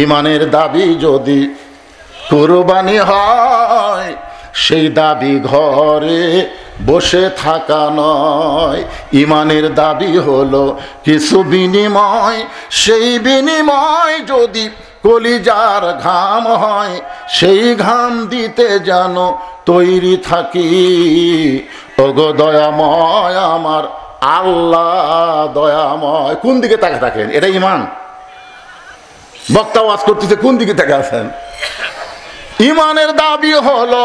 ইমানের দাবি যদি কুরবানি হয়, সেই দাবি ঘরে বসে থাকা নয়। ইমানের দাবি হলো কিছু বিনিময়, সেই বিনিময় যদি কলিজার ঘাম হয়, সেই ঘাম দিতে যেন তৈরি থাকি। ওগো দয়াময় আমার আল্লাহ দয়াময়। কোন দিকে তাকে থাকেন? এটা ইমান। বক্তা ওয়াজ করতেছে, কোন দিকে তাকে আছেন? ইমানের দাবি হলো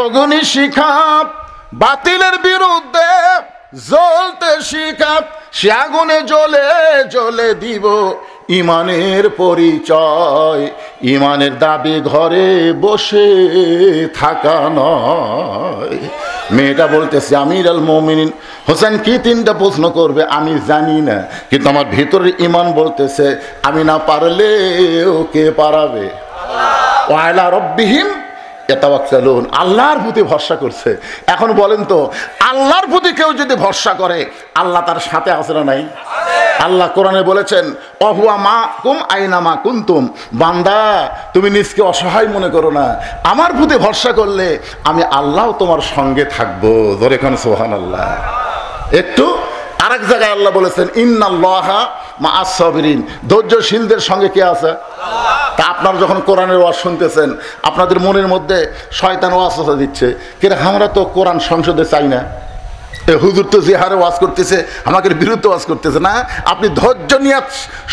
অগ্নি শিখা, বাতিলের বিরুদ্ধে জ্বলতে শিখা, সে আগুনে জ্বলে জ্বলে দিব ইমানের পরিচয়। ইমানের দাবি ঘরে বসে থাকা নয়। মেয়েটা বলতেছে, আমির আল মুমিনিন হোসেন কি 3টা প্রশ্ন করবে আমি জানি না, কিন্তু আমার ভিতরের ইমান বলতেছে আমি না পারলে ওকে পারাবে। ওয়ালা রব্বিহিম ইয়াতাওয়াক্কালুন, আল্লাহর প্রতি ভরসা করছে। এখন বলেন তো, আল্লাহর প্রতি কেউ যদি ভরসা করে, আল্লাহ তার সাথে আছে না নাই? আল্লাহ কোরআনে বলেছেন, অহুয়া মা কুম আইনা মা কুনতুম, বান্দা তুমি নিজকে অসহায় মনে করো না, আমার প্রতি ভরসা করলে আমি আল্লাহ তোমার সঙ্গে থাকবো। ধরে কোন সুবহানাল্লাহ। একটু আরেক জায়গায় আল্লাহ বলেছেন, ইন্নাল্লাহা মাআস সাবিরিন, ধৈর্যশীলদের সঙ্গে কে আছে? তা আপনারা যখন কোরআনের ওয়াজ শুনতেছেন, আপনাদের মনের মধ্যে শয়তান ওয়াসওয়াসা দিচ্ছে, কিরে আমরা তো কোরআন সংসদে চাই না, এ হুজুর তো যে হারে ওয়াজ করতেছে আমাদের বিরুদ্ধে ওয়াজ করতেছে না। আপনি ধৈর্য নিয়ে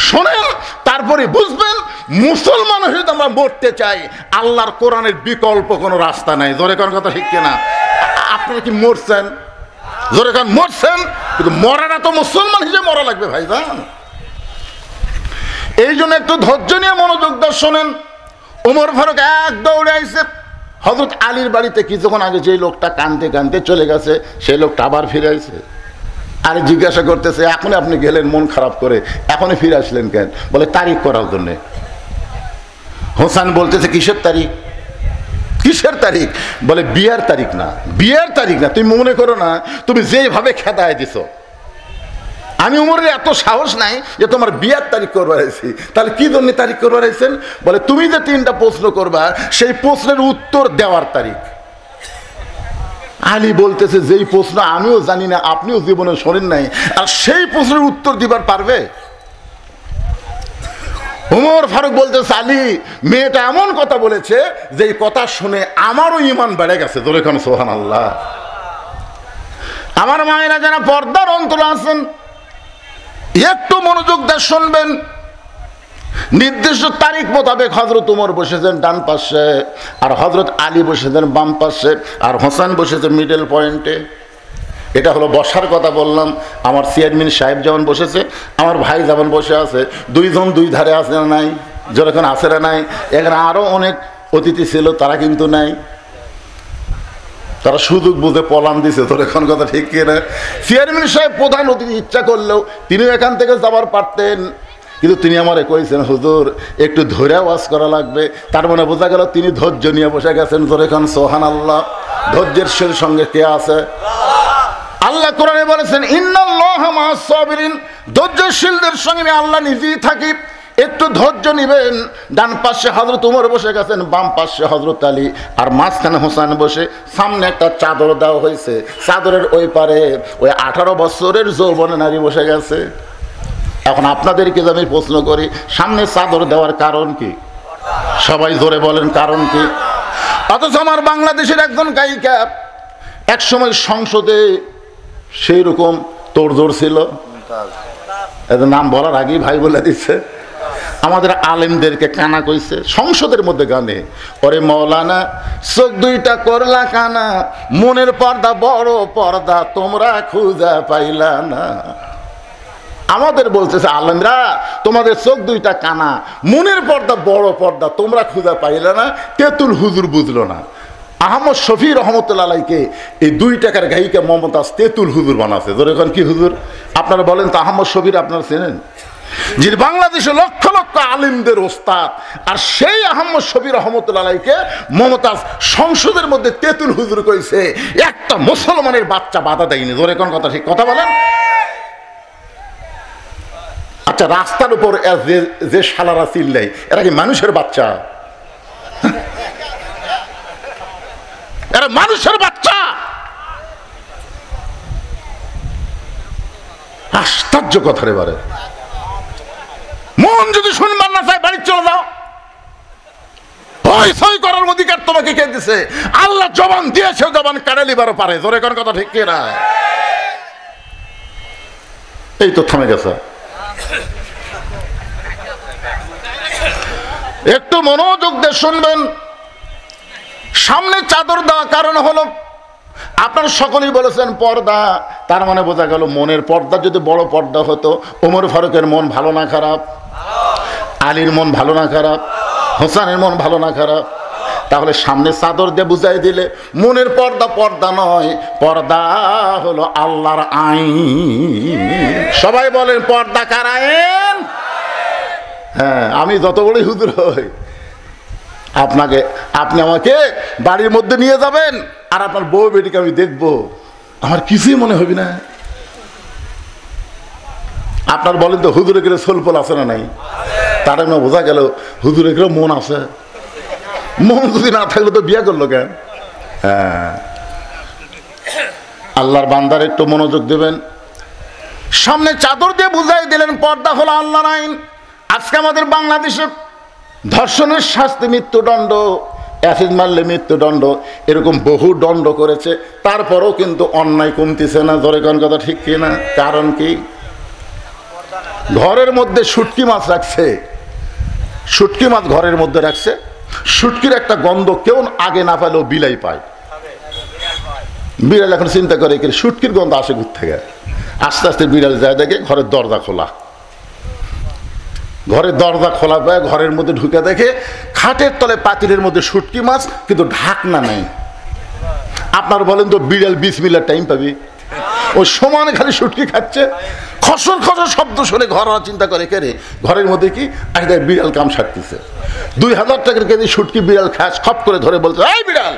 শোনেন, তারপরে বুঝবেন মুসলমান হয়ে আমরা মরতে চাই, আল্লাহর কোরআনের বিকল্প কোনো রাস্তা নাই। জোরে কোন কথা ঠিক কিনা? আপনারা কি মরছেন? জোরে কোন মরছেন? কিন্তু মরাটা তো মুসলমান হিসেবে মরা লাগবে ভাইজান। এই জন্য একটু ধৈর্য নিয়ে মনোযোগ দিয়ে শোনেন। ওমর ফারুক এক দৌড়ে আইছে হযরত আলীর বাড়িতে। কিছুক্ষণ আগে যে লোকটা কাঁদতে কাঁদতে চলে গেছে, সেই লোকটা আবার ফিরে আসছে। আর জিজ্ঞাসা করতেছে, এখনই আপনি গেলেন মন খারাপ করে, এখনই ফিরে আসলেন কেন? বলে তারিখ করার জন্য। হোসেন বলতেছে, কিসের তারিখ? কিসের তারিখ? বলে বিয়ের তারিখ না, বিয়ের তারিখ না। তুমি মনে করো না তুমি যেভাবে খেদায় দিছো, আমি উমরের এত সাহস নাই যে তোমার বিয়ার তারিখ করবার আইছি। তাহলে কি জন্য তারিখ করবার আইছেন? বলে তুমি যে 3টা প্রশ্ন করবা, সেই প্রশ্নের উত্তর দেওয়ার তারিখ। আলী বলতেছে, যেই প্রশ্ন আমিও জানি না, আপনিও জীবনে শোনেন নাই, আর সেই প্রশ্নের উত্তর দিবার পারবে? ওমর ফারুক বলতেছে, আলী মেয়েটা এমন কথা বলেছে যে কথা শুনে আমারও ঈমান বেড়ে গেছে। জোরে কোন সুবহানাল্লাহ। আমার মায়েরা যারা পর্দার অন্তরে আছেন, একটু মনোযোগ দিয়ে শুনবেন। নির্দিষ্ট তারিখ মোতাবেক হযরত ওমর বসেছেন ডান পাশে, আর হযরত আলী বসেছেন বাম পাশে, আর হোসেন বসেছে মিডল পয়েন্টে। এটা হলো বসার কথা বললাম। আমার চেয়ারম্যান সাহেব যেমন বসেছে, আমার ভাই যেমন বসে আছে, দুইজন দুই ধারে আছে না নাই? যেরকম আছে না নাই? এখানে আরো অনেক অতিথি ছিল, তারা কিন্তু নাই। তারা সুযোগ বুঝে পলান দিছে। তোর এখন কথা ঠিক কিনা? চেয়ারম্যান সাহেব প্রধান অতিথি, ইচ্ছা করলেও তিনিও এখান থেকে যাবার পারতেন, কিন্তু তিনি আমারে কইছেন, হুজুর একটু ধৈর্য ওয়াজ করা লাগবে। তার মানে বোঝা গেল তিনি ধৈর্য নিয়ে বসে গেছেন। তোর এখন সুবহানাল্লাহ। ধৈর্যের সঙ্গে কে আছে? আল্লাহ কোরআনে বলেছেন, ইন্নাল্লাহা মাআস সাবিরিন, ধৈর্যশীলদের সঙ্গে আমি আল্লাহ নিজেই থাকি। একটু ধৈর্য নিবেন। ডান পাশে হযরত ওমর বসে গেছেন, বাম পাশে হযরত আলী, আর মাঝখানে হোসেন বসে। সামনে একটা চাদর দেওয়া হয়েছে, চাদরের ওই পারে ওই 18 বছরের যৌবনে নারী বসে গেছে। এখন আপনাদেরকে আমি প্রশ্ন করি, সামনে চাদর দেওয়ার কারণ কি? সবাই জোরে বলেন, কারণ কি? অথচ আমার বাংলাদেশের একজন গায়িকা এক সময় সংসদে সেই রকম তোড়জোড় ছিল, এদের নাম বলার আগেই ভাই বলে দিচ্ছে, আমাদের আলেমদেরকে কানা কইছে সংসদের মধ্যে গানে, ওরে মৌলানা চোখ দুইটা করলা কানা, মনের পর্দা বড় পর্দা তোমরা খুঁজে পাইলা না। আমাদের বলতেছে আলেমরা, তোমাদের চোখ দুইটা কানা, মনের পর্দা বড় পর্দা তোমরা খুঁজে পাইলা না। তেতুল হুজুর বুঝলো না। আহমদ শফি রহমতুল্লাহ আলাইকে এই 2 টাকার গায়িকা মমতাজ তেতুল হুজুর বানাচ্ছে। এখন কি হুজুর? আপনারা বলেন তো, আহমদ শফির আপনারা চেনেন? যিনি বাংলাদেশে লক্ষ লক্ষ আলিমদের ওস্তাদ, আর সেই আহমদ শফি রহমতুল্লাহ আলাইকে মমতাজ সংসদের মধ্যে তেতুল হুজুর কইছে, একটা মুসলমানের বাচ্চা বাধা দেয়নি। জোরে কোন কথা ঠিক কথা বলেন? আচ্ছা, রাস্তার উপর যে শালারা চিল্লাই, এরা কি মানুষের বাচ্চা? এরা মানুষের বাচ্চা? আশ্চর্য কথা রে বারে। মন যদি শুনবার না চায় বাড়ি চলে যাও। সই করার অধিকার তোমাকে কে দিছে? আল্লাহ জবান দিয়েছে, জবান কাড়ে লিবারও পারে। জোরে কোন কথা ঠিক কিনা? এই তো থামে গেছে। একটু মনোযোগ দিয়ে শুনবেন। সামনে চাদর দেওয়া কারণ হলো, আপনার সকলেই বলেছেন পর্দা, তার মানে বোঝা গেল মনের পর্দা যদি বড় পর্দা হতো, ওমর ফারুকের মন ভালো না খারাপ? আলীর মন ভালো না খারাপ? হোসেনের মন ভালো না খারাপ? তাহলে সামনে চাদর দিয়ে বুঝাই দিলে মনের পর্দা পর্দা নয়, পর্দা হলো আল্লাহর আইন। সবাই বলেন পর্দা কার আইন? হ্যাঁ, আমি যত বড় হুজুর হই, আপনি আমাকে বাড়ির মধ্যে নিয়ে যাবেন, আর আপনার বউ বেটিকে আমি দেখবো, আমার কিছুই মনে হবে না। আপনার বলেন তো হুজুরে গেলে সোলপল আছে না নাই? তার না বোঝা গেল হুজুরে গেলে মন আছে। মন যদি না থাকলে তো বিয়ে করলো কেন? হ্যাঁ, আল্লাহর বান্দার একটু মনোযোগ দেবেন। সামনে চাদর দিয়ে বুঝাই দিলেন পর্দা হলো আল্লাহর আইন। আজকে আমাদের বাংলাদেশে ধর্ষণের শাস্তি মৃত্যুদণ্ড, অ্যাসিড মারলে মৃত্যুদণ্ড, এরকম বহু দণ্ড করেছে, তারপরেও কিন্তু অন্যায় কমতেছে না। ধরে কোন কথা ঠিক কিনা? কারণ কি? ঘরের মধ্যে শুটকি মাছ রাখছে, শুটকি মাছ ঘরের মধ্যে রাখছে, শুটকির একটা গন্ধ কেউ আগে না পাইলেও বিলাই পায়। বিড়াল এখন চিন্তা করে শুটকির গন্ধ আসে কোথা থেকে? আস্তে আস্তে বিড়াল যায়, দেখে ঘরের দরজা খোলা, ঘরের দরজা খোলা পায়, ঘরের মধ্যে ঢুকে দেখে খাটের তলে পাতিলের মধ্যে শুটকি মাছ, কিন্তু ঢাকনা নেই। আপনার বলেন তো বিড়াল 20 মিনিট টাইম পাবি? ওই সমানে খালি শুটকি খাচ্ছে, খসর খসর শব্দ শুনে ঘর চিন্তা করে কে রে ঘরের মধ্যে কি আগে বিড়াল কাম সারতেছে। 2000 টাকার কেজি শুটকি বিড়াল খাস, খপ করে ধরে বলছে, এই বিড়াল,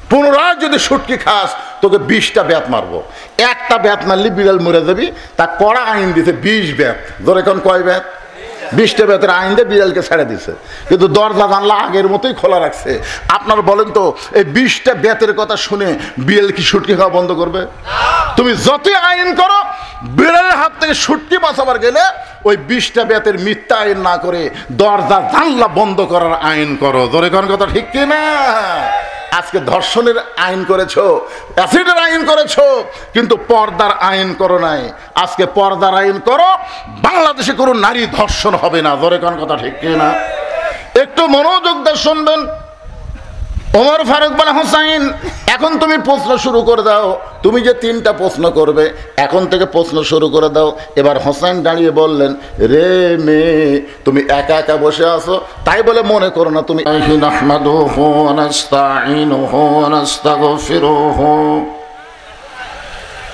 পুনরায় যদি শুটকি খাস তোকে 20টা ব্যাত মারবো। একটা ব্যাত মারলি বিড়াল মরে যাবি। তা কড়া আইন দিতে 20 ব্যাত। ধরে এখন কয় ব্যাত? 20টা ব্যাতের আইন দিয়ে বিড়ালকে ছেড়ে দিছে, কিন্তু দরজা জানলা আগের মতোই খোলা রাখছে। আপনার বলেন তো এই 20টা ব্যাতের কথা শুনে বিড়াল কি শুটকি খাওয়া বন্ধ করবে? তুমি যতই আইন করো, বিড়ালের হাত থেকে শুটকি বাঁচাবার গেলে ওই 20টা ব্যাতের মিথ্যা আইন না করে দরজা জানলা বন্ধ করার আইন করো। ধরে কোন কথা ঠিক কিনা? আজকে ধর্ষণের আইন করেছো, অ্যাসিডের আইন করেছো, কিন্তু পর্দার আইন করো নাই। আজকে পর্দার আইন করো, বাংলাদেশে কোনো নারী ধর্ষণ হবে না। ধরে কোন কথা ঠিক কিনা? একটু মনোযোগ দিয়ে শুনবেন। ওমর ফারুক বলে, হোসাইন, এখন তুমি প্রশ্ন শুরু করে দাও। তুমি যে 3টা প্রশ্ন করবে, এখন থেকে প্রশ্ন শুরু করে দাও। এবার হোসাইন দাঁড়িয়ে বললেন, রে মেয়ে, তুমি একা একা বসে আছো, তাই বলে মনে করো না তুমি নাহমাদুহু ওয়া নাস্তাঈনুহু ওয়া নাস্তাগফিরুহু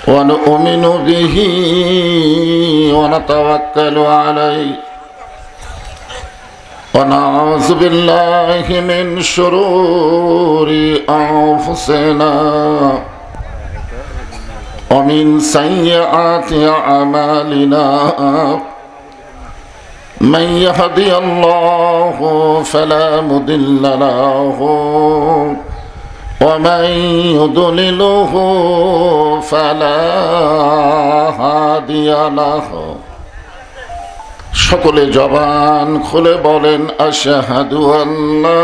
ওয়া নু'মিনু বিহি ওয়া নাতাওয়াক্কালু আলাইহি ونعوذ بالله من شرور أنفسنا ومن سيئات أعمالنا من يهدي الله فلا مضل له ومن يضلله فلا هادي له। সকলে জবান খুলে বলেন, আশহাদু আল্লা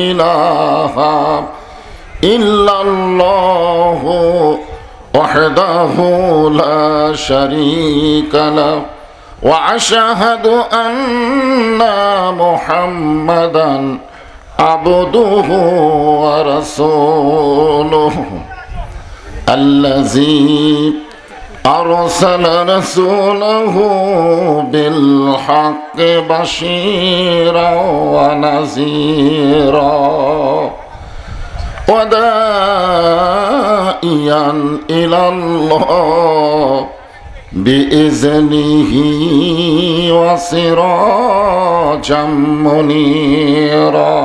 ইলাহা ইল্লাল্লাহু ওয়াহদাহু লা শারীকা লাহু ওয়া আশহাদু আন্না মুহাম্মাদান আবদুহু ওয়া রাসূলুহু আল্লাযী أرسل رسوله بالحق بشيرا ونذيرا وداعيا إلى الله بإذنه وسراجا منيرا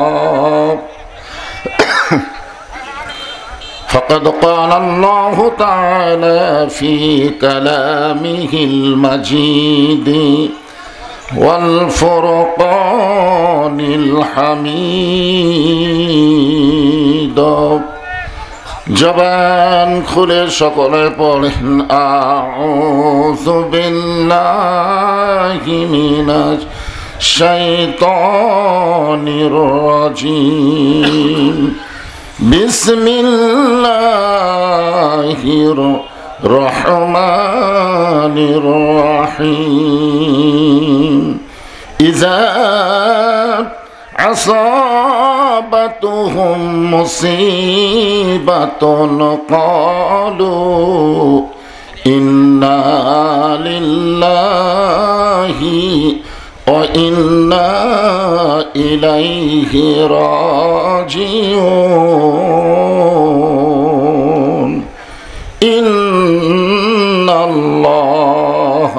فقد قال الله تعالى في كلامه المجيد والفرقان الحميد জবান খুলে সকলে পড়েন আউযু বিল্লাহি মিনাশ শাইতানির রাজিম বিসমিল্লাহির রহমানির রহিম ইযা أصابتهم مصيبة قالوا إنا لله وإنا إليه راجعون إن الله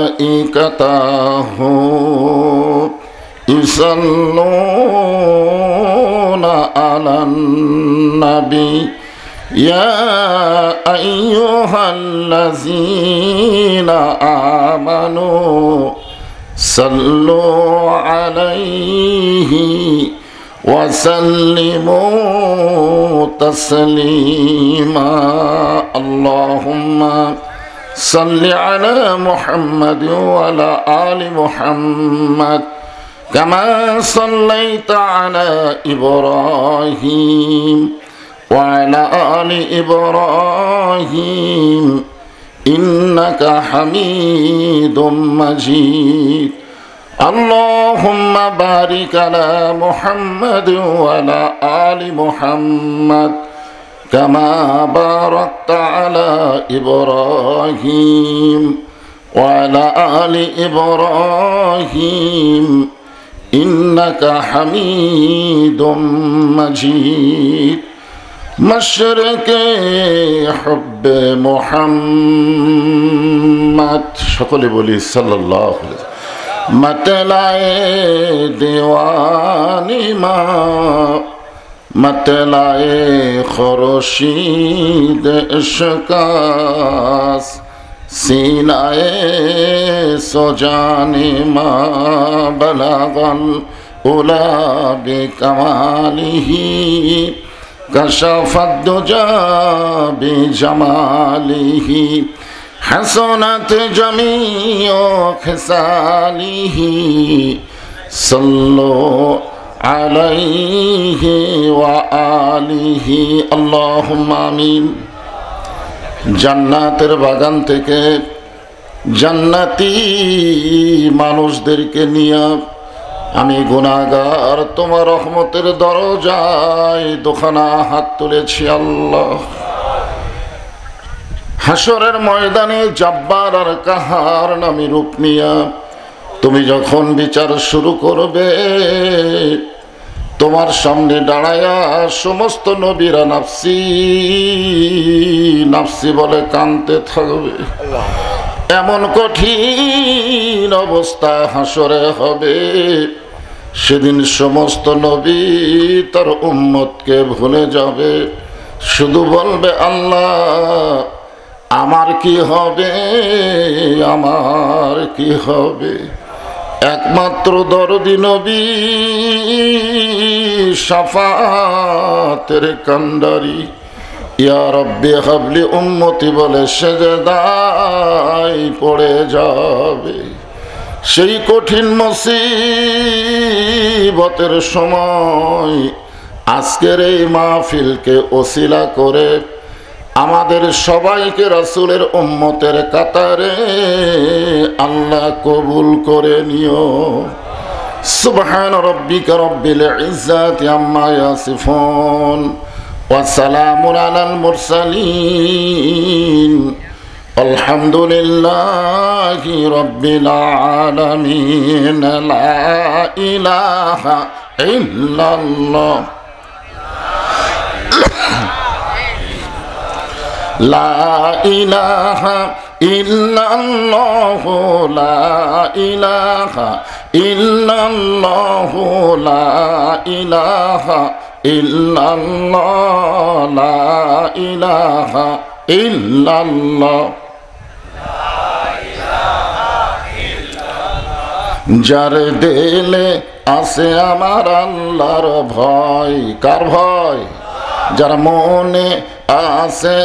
وملائكته يصلون على النبي يا أيها الذين آمنوا صلوا عليه وسلموا تسليما اللهم صل على محمد وعلى آل محمد كما صليت على إبراهيم وعلى آل إبراهيم إنك حميد مجيد اللهم بارك على محمد وعلى آل محمد كما باركت على إبراهيم وعلى آل إبراهيم إنك حميد مجيد مشرق حب محمد সকলে বলি সাল্লাল্লাহু আলাইহি मतलाए दीवानी माँ मतलाए खुर्शीद इश्कास सीनाए सोजानी माँ बलगल उला बिकमालिही कशफत दुजा बिजमालिही हसनत जमीओ खिसालिही सल्लो अलैहि व आलिहि अल्लाहुम्मा आमीन। জান্নাতের বাগান থেকে জান্নাতি মানুষদেরকে নিয়ে আমি গুনাহগার তোমার রহমতের দরজায় দুখানা হাত তুলেছি আল্লাহ। হাসরের ময়দানে জব্বার আর কাহার নামী রূপ নিয়া তুমি যখন বিচার শুরু করবে তোমার সামনে দাঁড়ায়া সমস্ত নবীরা নাফসি নাফসি বলে কাঁদতে থাকবে। এমন কঠিন অবস্থা হাসরে হবে, সেদিন সমস্ত নবী তার উম্মতকে ভুলে যাবে, শুধু বলবে আল্লাহ আমার কি হবে, আমার কি হবে। একমাত্র দরদি নবী শাফাতের কান্ডারি ইয়া রব্বি হাবলি উম্মতি বলে সেজদায় পড়ে যাবে। সেই কঠিন মুসিবতের সময় আজকের এই মাহফিলকে ওসিলা করে আমাদের সবাইকে রাসূলের উম্মতের কাতারে আল্লাহ কবুল করে নিও। সুবহান রাব্বিকা রব্বিল ইজ্জাতি আম্মা ইয়াসিফুন ওয়া সালামুন আলাল মুরসালিন আলহামদুলিল্লাহি রাব্বিল আলামিন। লা ইলাহা ইল্লাল্লাহ লা ইলাহা ইল্লাল্লাহু লা ইলাহা ইল্লাল্লাহু লা ইলাহা ইল্লাল্লাহ লা ইলাহা ইল্লাল্লাহ যার দিলে আছে আমার আল্লাহর ভয়। কার ভয়? যার মনে আছে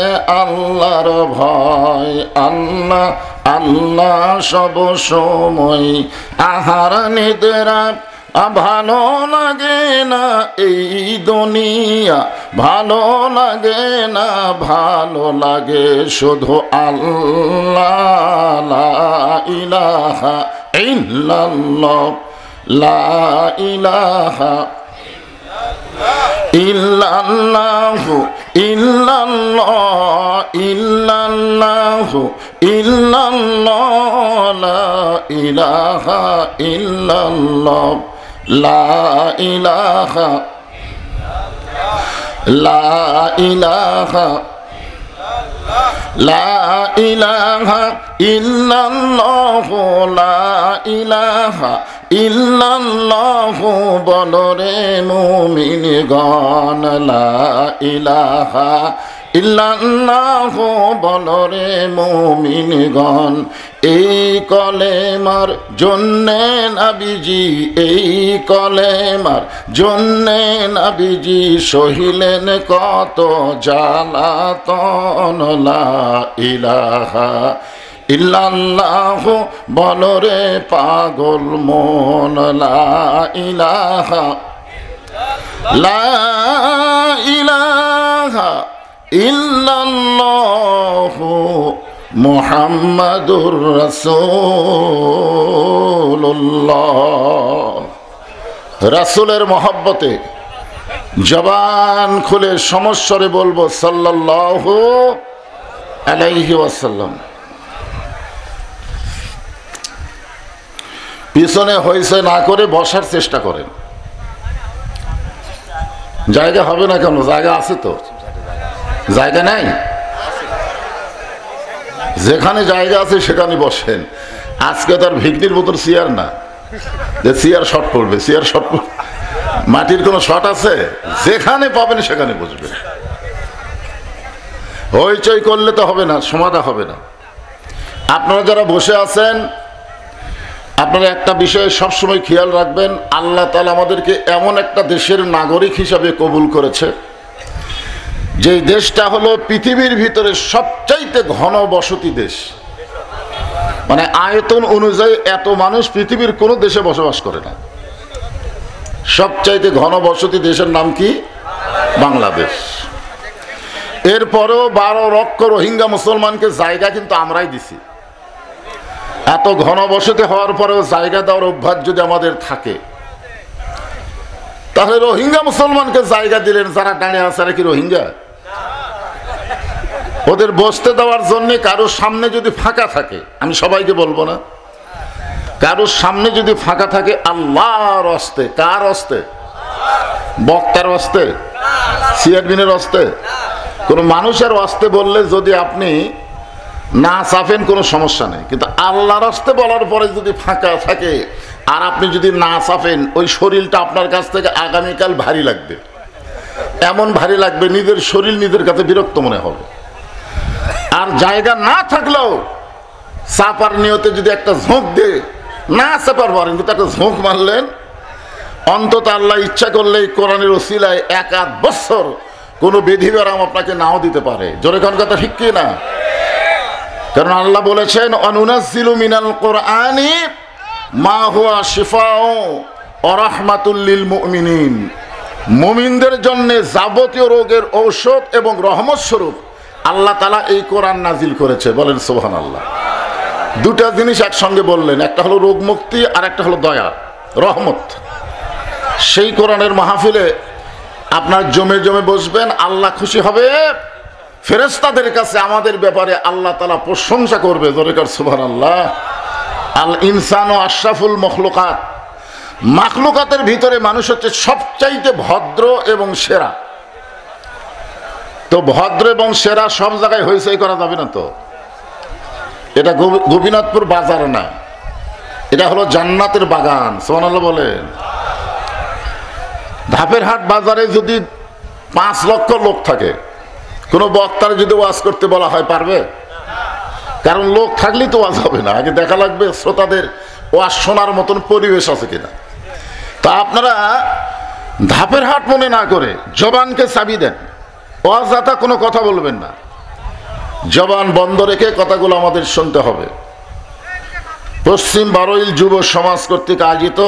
আল্লাহর ভয়। আল্লাহ আল্লাহ সব সময়, আহার নিদ্রা ভালো লাগে না এই দুনিয়া, ভালো লাগে না, ভালো লাগে শুধু আল্লাহ। লা ইলাহা ইল্লাল্লাহ লা ইলাহা ইল্লাল্লাহু ইল্লাল্লাহ ইল্লাল্লাহু ইল্লাল্লাহ লা ইলাহা ইল্লাল্লাহ লা ইলাহা লা ইলাহা লা ইলাহা ইল্লাল্লাহু লা ইলাহা ইল্লাল্লাহু বলরে মুমিনগণ লা ইলাহা ইল্লাল্লাহু বলরে মুমিনগণ। এই কলেমার জন্যে নবীজি, এই কলেমার জন্যে নবীজি সহিলেন কত জ্বালাতন। লা ইলাহা ইল্লাল্লাহু বলরে পাগল মন। লা ইলাহা লা ইলাহা ইল্লাল্লাহু মুহাম্মাদুর রাসূলুল্লাহ। রাসূলের মহব্বতে জবান খুলে সমস্বরে বলবো সাল্লাল্লাহু আলাইহি ওয়াসাল্লাম। পিছনে হয়েছে না করে বসার চেষ্টা করেন। জায়গা হবে না কেন? জায়গা আছে তো, জায়গা নাই? যেখানে জায়গা আছে সেখানে বসেন। আজকে তার ভিগনির মতন চেয়ার না যে চেয়ার শর্ট পড়বে, চেয়ার শর্ট পড়বে, মাটির কোনো শর্ট আছে? যেখানে পাবেন সেখানে বসবেন। হইচই করলে তো হবে না, সমাধা হবে না। আপনারা যারা বসে আছেন, আপনারা একটা বিষয়ে সবসময় খেয়াল রাখবেন, আল্লাহ তাআলা আমাদেরকে এমন একটা দেশের নাগরিক হিসাবে কবুল করেছে, যে দেশটা হলো পৃথিবীর ভিতরে সবচাইতে ঘন বসতি দেশ। মানে আয়তন অনুযায়ী এত মানুষ পৃথিবীর কোনো দেশে বসবাস করে না। সবচাইতে ঘন বসতি দেশের নাম কি? বাংলাদেশ। এরপরেও 12 লক্ষ রোহিঙ্গা মুসলমানকে জায়গা কিন্তু আমরাই দিছি। এত ঘন বসতি হওয়ার পরেও জায়গা দেওয়ার অভ্যাস যদি আমাদের থাকে, তাহলে রোহিঙ্গা মুসলমানকে জায়গা দিলেন, যারা দাঁড়িয়ে আছে কি রোহিঙ্গা? ওদের বসতে দেওয়ার জন্য কারোর সামনে যদি ফাঁকা থাকে, আমি সবাইকে বলবো না, কারোর সামনে যদি ফাঁকা থাকে আল্লাহর হস্তে। কার হস্তে? বক্তার হস্তে? চেয়ারম্যানের হস্তে? কোনো মানুষের হস্তে বললে যদি আপনি না চাপেন কোনো সমস্যা নেই, কিন্তু আল্লাহর হস্তে বলার পরে যদি ফাঁকা থাকে আর আপনি যদি না চাপেন, ওই শরীরটা আপনার কাছ থেকে আগামীকাল ভারী লাগবে। এমন ভারী লাগবে নিজের শরীর নিজের কাছে বিরক্ত মনে হবে। আর জায়গা না থাকলেও চাপার নিয়তে যদি একটা ঝোঁক দিয়ে, না চাপার পারেন কিন্তু একটা ঝোঁক মারলেন, অন্তত আল্লাহ ইচ্ছা করলে কোরআনের ওসিলায় 1-8 বছর কোনো বিধি ব্যারাম আপনাকে নাও দিতে পারে। জোরে কোন কথা ঠিক কি না? কারণ আল্লাহ বলেছেন, অনুনাজ্জিলু মিনাল কোরআনি মা হুয়া শিফাউ ওয়া রাহমাতুল লিল মুমিনিন। মুমিনদের জন্য যাবতীয় রোগের ঔষধ এবং রহমত স্বরূপ আল্লাহ তাআলা এই কোরআন নাজিল করেছে। বলেন সুবহানাল্লাহ। দুটা জিনিস একসঙ্গে বললেন, একটা হলো রোগ মুক্তি আর একটা হলো দয়া, রহমত। সেই কোরআনের মাহফিলে আপনার জমে জমে বসবেন, আল্লাহ খুশি হবে। ফেরেশতাদের কাছে আমাদের ব্যাপারে আল্লাহ তাআলা প্রশংসা করবে। জোরে কর সুবহানাল্লাহ। আল ইনসানু আশরাফুল মখলুকাত। মাখলুকাতের ভিতরে মানুষ হচ্ছে সবচাইতে ভদ্র এবং সেরা। তো ভদ্র এবং সেরা সব জায়গায় হইচই করা যাবে না। তো এটা গোপীনাথপুর বাজার না, এটা হলো জান্নাতের বাগান। সুবহানাল্লাহ বলেন। ধাপের হাট বাজারে যদি 5 লক্ষ লোক থাকে, কোনো বক্তার যদি ওয়াজ করতে বলা হয় পারবে? কারণ লোক থাকলেই তো ওয়াজ হবে না, আগে দেখা লাগবে শ্রোতাদের ওয়াজ শোনার মতন পরিবেশ আছে কিনা। তা আপনারা ধাপের হাট মনে না করে জবানকে চাবি দেন, ওয়াজদাতা কোনো কথা বলবেন না, জবান বন্ধ রেখে কথাগুলো আমাদের শুনতে হবে। পশ্চিম বারৈল যুব সমাজ কর্তৃক আয়োজিত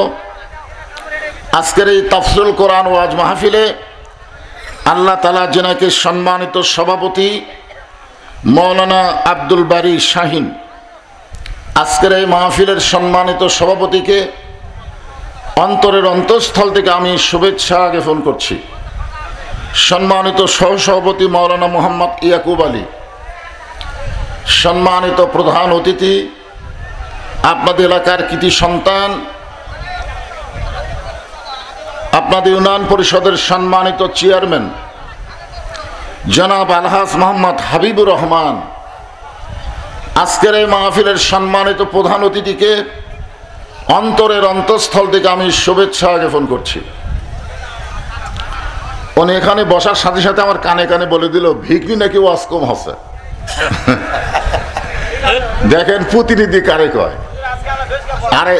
আজকের এই তাফসিরুল কোরআন ওয়াজ মাহফিলে আল্লাহ তাআলা যিনাকে সম্মানিত সভাপতি মৌলানা আব্দুল বারী শাহিন, আজকের এই মাহফিলের সম্মানিত সভাপতিকে অন্তরের অন্তঃস্থল থেকে আমি শুভেচ্ছা জ্ঞাপন করছি। সম্মানিত সহসভাপতি মৌলানা মোহাম্মদ ইয়াকুব আলী, সম্মানিত প্রধান অতিথি, আপনাদের এলাকার কৃতি সন্তান, আপনাদের ইউনিয়ন পরিষদের সম্মানিত চেয়ারম্যান জনাব আলহাজ মোহাম্মদ হাবিবুর রহমান, আজকের এই মাহফিলের সম্মানিত প্রধান অতিথিকে অন্তরের অন্তঃস্থল থেকে আমি শুভেচ্ছা জ্ঞাপন করছি। উনি এখানে বসার সাথে সাথে আমার কানে কানে বলে দিল ভিকনি নাকি ওয়াজ কম হচ্ছে। দেখেন প্রতিনিধি কারে কয়। আরে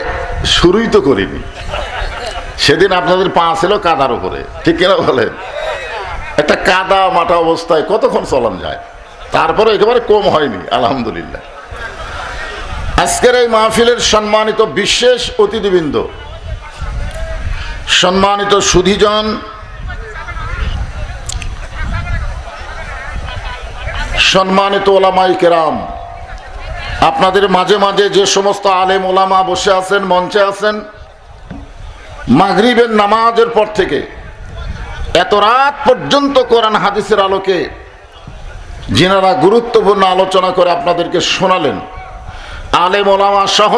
শুরুই তো করিনি, সেদিন আপনাদের পা ছিল কাদার উপরে, ঠিক কিনা বলেন? একটা কাদা মাটা অবস্থায় কতক্ষণ চলান যায়, তারপরে একেবারে কম হয়নি আলহামদুলিল্লাহ। আজকের এই মাহফিলের সম্মানিত বিশেষ অতিথিবৃন্দ, সম্মানিত সুধীজন, সম্মানিত ওলামায়ে কেরাম, আপনাদের মাঝে মাঝে যে সমস্ত আলেম ওলামা বসে আছেন, মঞ্চে আছেন, মাগরিবের নামাজের পর থেকে এত রাত পর্যন্ত কোরআন হাদিসের আলোকে যিনারা গুরুত্বপূর্ণ আলোচনা করে আপনাদেরকে শোনালেন, আলেম ওলামা সহ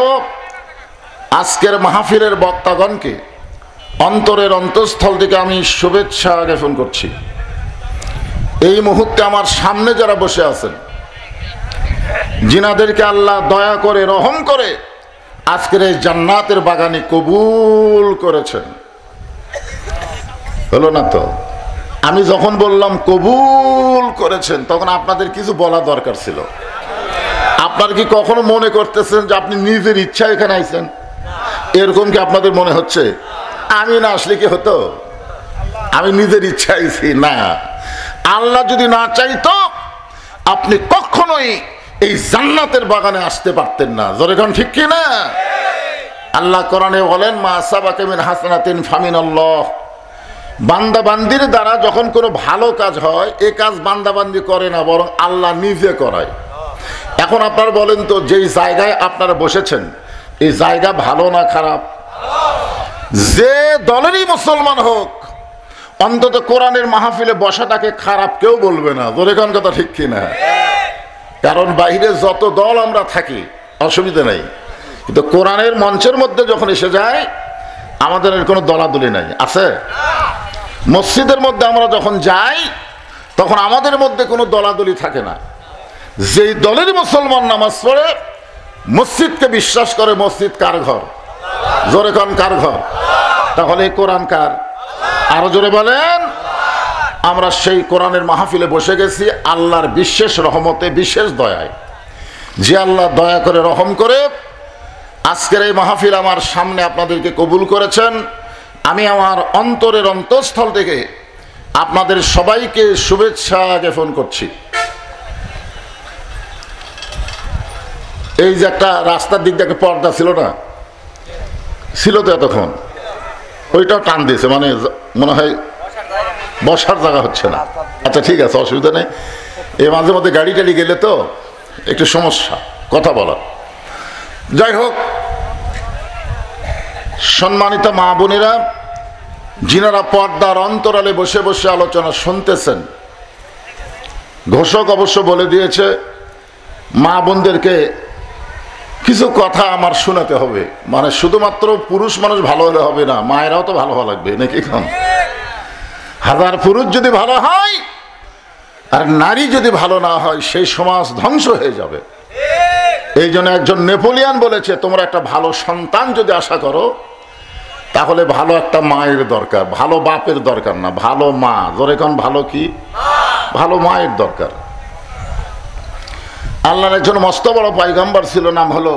আজকের মাহফিলের বক্তাগণকে অন্তরের অন্তঃস্থল থেকে আমি শুভেচ্ছা জ্ঞাপন করছি। এই মুহূর্তে আমার সামনে যারা বসে আছেন, যিনাদেরকে আল্লাহ দয়া করে রহম করে আজকের এই জান্নাতের বাগানে কবুল করেছেন, হলো না তো? আমি যখন বললাম কবুল করেছেন তখন আপনাদের কিছু বলা দরকার ছিল। আপনার কি কখনো মনে করতেছেন যে আপনি নিজের ইচ্ছা এখানে আইছেন? এরকম কি আপনাদের মনে হচ্ছে? আমি না আসলে কি হতো? আমি নিজের ইচ্ছা আইছি না। আল্লাহ যদি না চাইতো আপনি কখনোই এই জান্নাতের বাগানে আসতে পারতেন না। জোরে কোন ঠিক কি না? আল্লাহ কোরআনে বলেন মা আসাবাকা মিন হাসানাতিন ফামিনাল্লাহ, বান্দা বান্দির দ্বারা যখন কোনো ভালো কাজ হয় এই কাজ বান্দা বান্দি করে না, বরং আল্লাহ নিজে করায়। এখন আপনারা বলেন তো, যেই জায়গায় আপনারা বসেছেন এই জায়গা ভালো না খারাপ? যে দলেরই মুসলমান হোক, অন্তত কোরআনের মাহফিলে বসাটাকে খারাপ কেউ বলবে না। জোরে কোন কথা ঠিক কিনা? কারণ বাইরে যত দল আমরা থাকি অসুবিধা নেই, কিন্তু কোরআনের মঞ্চের মধ্যে যখন এসে যায় আমাদের কোনো দলাদলি নাই। আছে? মসজিদের মধ্যে আমরা যখন যাই তখন আমাদের মধ্যে কোনো দলাদলি থাকে না। যেই দলের মুসলমান নামাজ পড়ে, মসজিদকে বিশ্বাস করে, মসজিদ কার ঘর? জোরে কোন কার ঘর? তাহলে কোরআন কার? আরো জোরে বলেন। আমরা সেই কোরআনের মাহফিলে বসে গেছি আল্লাহর বিশেষ রহমতে, বিশেষ দয়ায়। যে আল্লাহ দয়া করে রহম করে আজকের এই মাহফিল আমার সামনে আপনাদেরকে কবুল করেছেন, আমি আমার অন্তরের অন্তঃস্থল থেকে আপনাদের সবাইকে শুভেচ্ছা জ্ঞাপন করছি। এই যে একটা রাস্তার দিক থেকে পর্দা ছিল না, ছিল তো এতক্ষণ, ওইটাও টান দিয়েছে, মানে মনে হয় বসার জায়গা হচ্ছে না। আচ্ছা ঠিক আছে, অসুবিধা নেই। এই মাঝে মধ্যে গাড়ি টাড়ি গেলে তো একটু সমস্যা কথা বলার। যাই হোক, সম্মানিত মা বোনেরা, যিনারা পর্দার অন্তরালে বসে বসে আলোচনা শুনতেছেন, ঘোষক অবশ্য বলে দিয়েছে মা বোনদেরকে কিছু কথা আমার শোনাতে হবে। মানে শুধুমাত্র পুরুষ মানুষ ভালো হলে হবে না, মায়েরাও তো ভালো হওয়া লাগবে নাকি? এখন হাজার পুরুষ যদি ভালো হয় আর নারী যদি ভালো না হয়, সেই সমাজ ধ্বংস হয়ে যাবে। এই জন্য একজন নেপোলিয়ান বলেছে, তোমরা একটা ভালো সন্তান যদি আশা করো তাহলে ভালো একটা মায়ের দরকার, ভালো বাপের দরকার না, ভালো মা। ধরে কোন ভালো কি? ভালো মায়ের দরকার। আল্লাহর একজন মস্ত বড় পয়গম্বর ছিল, নাম হলো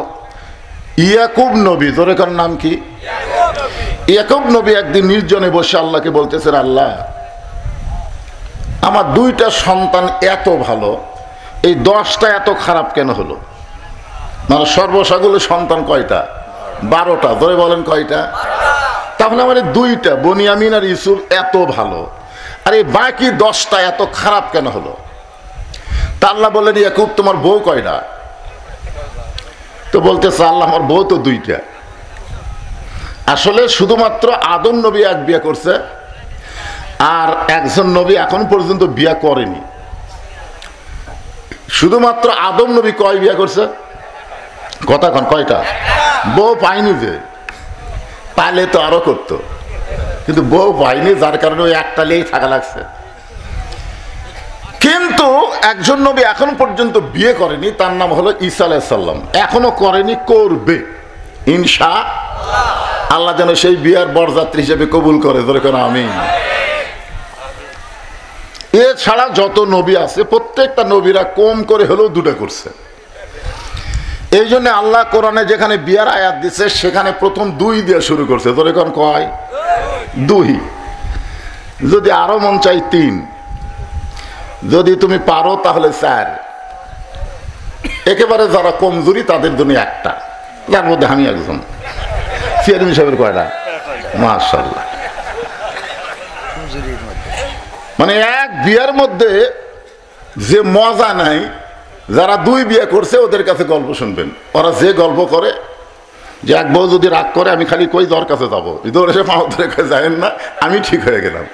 ইয়াকুব নবী। ধরে কোন নাম কি? ইয়াকুব নবী একদিন নির্জনে বসে আল্লাহকে বলতেছেন, আল্লাহ আমার দুইটা সন্তান এত ভালো, এই 10টা এত খারাপ কেন হলো? মানে সর্বসাগুলো সন্তান কয়টা? 12টা। ধরে বলেন কয়টা? তাহলে আমার দুইটা বনিয়ামিন আর ইউসুফ এত ভালো, আর এই বাকি 10টা এত খারাপ কেন হলো? তা আল্লাহ বললেন, ইয়াকুব তোমার বউ কয়টা? তো বলতেছে, আল্লাহ আমার বউ তো 2টা। আসলে শুধুমাত্র আদম নবী এক বিয়ে করছে, আর একজন নবী এখন পর্যন্ত বিয়ে করেনি। শুধুমাত্র আদম নবী কয় বিয়ে করছে? কথা কন, কয়টা? বউ পাইনি, যে পাইলে তো আরো করতো, কিন্তু বউ পাইনি, যার কারণে ওই একটা লেই থাকা লাগছে। কিন্তু একজন নবী এখন পর্যন্ত বিয়ে করেনি, তার নাম হলো ঈসা আলাইহিস সালাম। এখনো করেনি, করবে ইনশাআল্লাহ। আল্লাহ যেন সেই বিয়ার বরযাত্রী হিসেবে কবুল করে, ধরে কেন আমিন। এছাড়া যত নবী আছে প্রত্যেকটা নবীরা কম করে হলেও 2টা করছে। এই জন্য আল্লাহ কোরআনে যেখানে বিয়ার আয়াত দিচ্ছে সেখানে প্রথম 2 দিয়ে শুরু করছে। ধরে কোন কয়? 2। যদি আরো মন চাই 3, যদি তুমি পারো তাহলে 4। একেবারে যারা কমজোরি তাদের জন্য 1টা, তার মধ্যে আমি একজন। চেয়ারম্যান সাহেবের কয়টা? মাশাআল্লাহ। মানে এক বিয়ের মধ্যে যে মজা নাই, যারা 2 বিয়ে করছে ওদের কাছে গল্প শুনবেন। ওরা যে গল্প করে যে এক বউ যদি রাগ করে, আমি খালি কই তোর কাছে যাবো, ইদর এসে পাও ধরে যাবেন না, আমি ঠিক হয়ে গেলাম।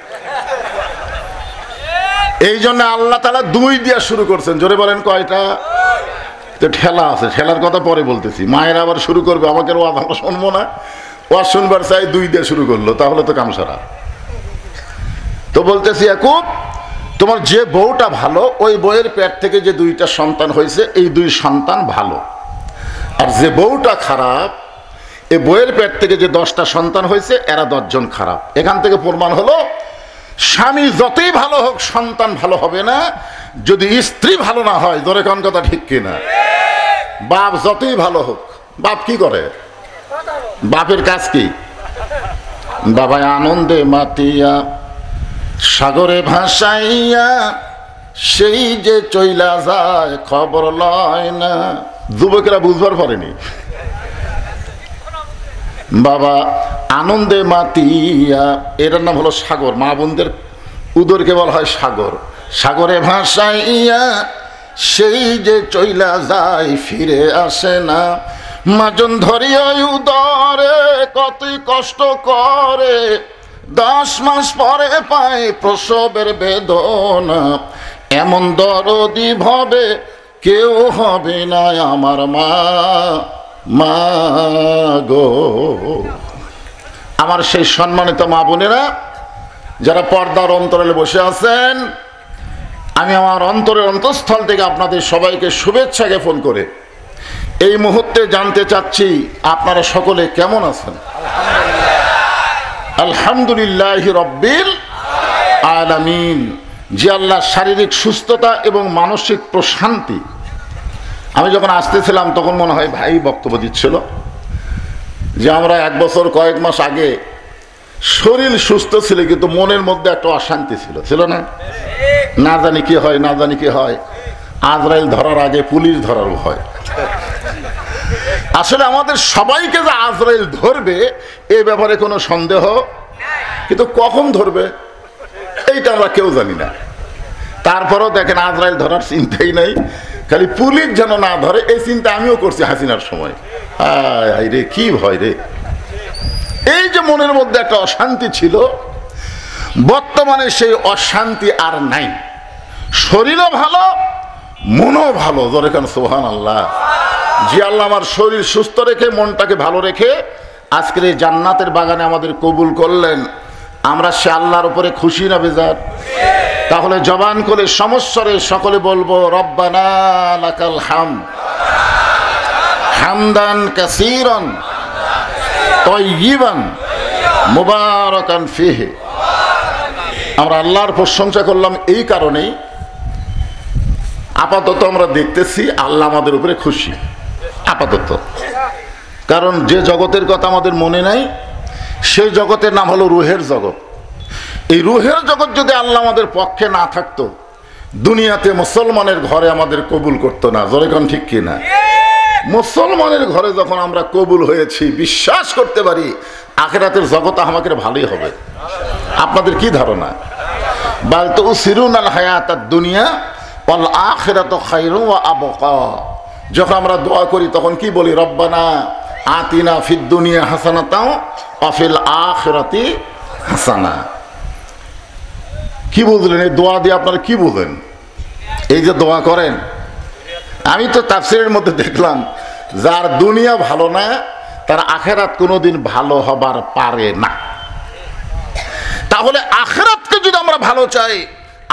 এই জন্য আল্লাহ তাআলা 2 দিয়ে শুরু করছেন। জোরে বলেন কয়টা? তো ঠেলা আছে, ঠেলার কথা পরে বলতেছি। মায়ের আবার শুরু করবে, আমাকে ওয়াজ আমরা শুনবো না, ওয়াজ শুনবার চাই 2 দিয়ে শুরু করলো, তাহলে তো কামসারা। তো বলতেছি, ইয়াকুব তোমার যে বউটা ভালো, ওই বউয়ের পেট থেকে যে 2টা সন্তান হয়েছে, এই 2 সন্তান ভালো। আর যে বউটা খারাপ, এই বউয়ের পেট থেকে যে 10টা সন্তান হয়েছে, এরা 10 জন খারাপ। এখান থেকে প্রমাণ হলো স্বামী যতই ভালো হোক সন্তান ভালো হবে না যদি স্ত্রী ভালো না হয়। ধরে কোন কথা ঠিক কিনা? বাপ যতই ভালো হোক, বাপ কি করে? বাপের কাজ কি? বাবা আনন্দে মাতিয়া সাগরে ভাসাইয়া সেই যে চইলা যায় খবর লয় না। যুবকেরা বুঝবার পারেনি। বাবা আনন্দে মাতিয়া, এটার নাম হলো সাগর। মা বোনদের উদরকে বলা হয় সাগর। সাগরে ভাসাইয়া সেই যে চইলা যায় ফিরে আসে না। মাজন ধরিয়া উদরে কতই কষ্ট করে, 10 মাস পরে পায় প্রসবের বেদনা। এমন দরদি ভাবে কেউ হবে না আমার মা, মা গো। আমার সেই সম্মানিত মা বোনেরা যারা পর্দার অন্তরালে বসে আছেন, আমি আমার অন্তরের অন্তঃস্থল থেকে আপনাদের সবাইকে শুভেচ্ছা জ্ঞাপন করে এই মুহূর্তে জানতে চাচ্ছি আপনারা সকলে কেমন আছেন? আলহামদুলিল্লাহ রব্বিল আলামিন। যে আল্লাহ শারীরিক সুস্থতা এবং মানসিক প্রশান্তি। আমি যখন আসতেছিলাম তখন মনে হয় ভাই বক্তব্য দিচ্ছিল যে আমরা 1 বছর কয়েক মাস আগে শরীর সুস্থ ছিল, কিন্তু মনের মধ্যে একটা অশান্তি ছিল, ছিল না? না জানি কি হয়, না জানি কি হয়। আজরাইল ধরার আগে পুলিশ ধরার ভয়। আসলে আমাদের সবাইকে যে আজরাইল ধরবে এই ব্যাপারে কোনো সন্দেহ, কিন্তু কখন ধরবে এইটা আমরা কেউ জানি না। তারপরেও দেখেন আজরাইল ধরার চিন্তাই নাই, খালি পুলিশ যেন না ধরে এই চিন্তা আমিও করছি হাসিনার সময়। হায় রে, কি ভয় রে। এই যে মনের মধ্যে একটা অশান্তি ছিল, বর্তমানে সেই অশান্তি আর নাই। শরীরও ভালো, মনও ভালো। ধরে কেন সুবহানাল্লাহ। যে আল্লাহ আমার শরীর সুস্থ রেখে মনটাকে ভালো রেখে আজকের এই জান্নাতের বাগানে আমাদের কবুল করলেন, আমরা সে আল্লাহর উপরে খুশি না বেজার? তাহলে জবান করে সমস্বরে সকলে বলবো রব্বানা লাকাল হামদ হামদান কাসীরান তাইয়িবান মুবারাকান ফিহি। আমরা আল্লাহর প্রশংসা করলাম এই কারণেই, আপাতত আমরা দেখতেছি আল্লাহ আমাদের উপরে খুশি আপাতত। কারণ যে জগতের কথা আমাদের মনে নাই, সেই জগতের নাম হলো রুহের জগৎ। এই রুহের জগৎ যদি আল্লাহ আমাদের পক্ষে না থাকতো, দুনিয়াতে মুসলমানের ঘরে আমাদের কবুল করতো না। জোরে কোন ঠিক কিনা? মুসলমানের ঘরে যখন আমরা কবুল হয়েছি, বিশ্বাস করতে পারি আখিরাতের জগৎ আমাদের ভালোই হবে। আপনাদের কি ধারণা? বাল তুসিরুনাল হায়াতাদ দুনিয়া ওয়াল আখিরাতু খায়রুন ওয়া আবকা। যখন আমরা দোয়া করি তখন কি বলি? রব্বানা আতিনা ফিদ দুনিয়া হাসানাতাও ওয়া ফিল আখিরাতি হাসানা। কি বুঝলেন এই দোয়া দিয়ে? আপনারা কি বুঝেন এই যে দোয়া করেন? আমি তো তাফসীরের মধ্যে দেখলাম, যার দুনিয়া ভালো না তার আখিরাত কোনোদিন ভালো হবার পারে না। তাহলে আখিরাতকে যদি আমরা ভালো চাই,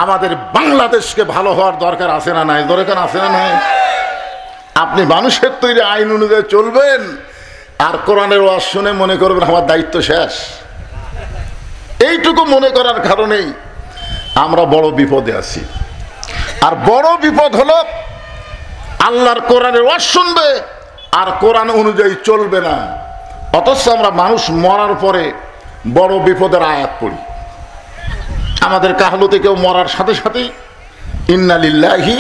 আমাদের বাংলাদেশকে ভালো হওয়ার দরকার আছে না নাই? দরকার আছে না নাই? আপনি মানুষের তৈরি আইন অনুযায়ী চলবেন আর কোরআনের ওয়াজ শুনে মনে করবেন আমার দায়িত্ব শেষ। এইটুকু মনে করার কারণেই আমরা বড় বিপদে আছি। আর বড় বিপদ হলো আল্লাহর কোরআনের ওয়াজ শুনবে আর কোরআন অনুযায়ী চলবে না, অথচ আমরা মানুষ মরার পরে বড় বিপদের আয়াত পড়ি। আমাদের কাহলুতে কেউ মরার সাথে সাথেই ইন্না লিল্লাহি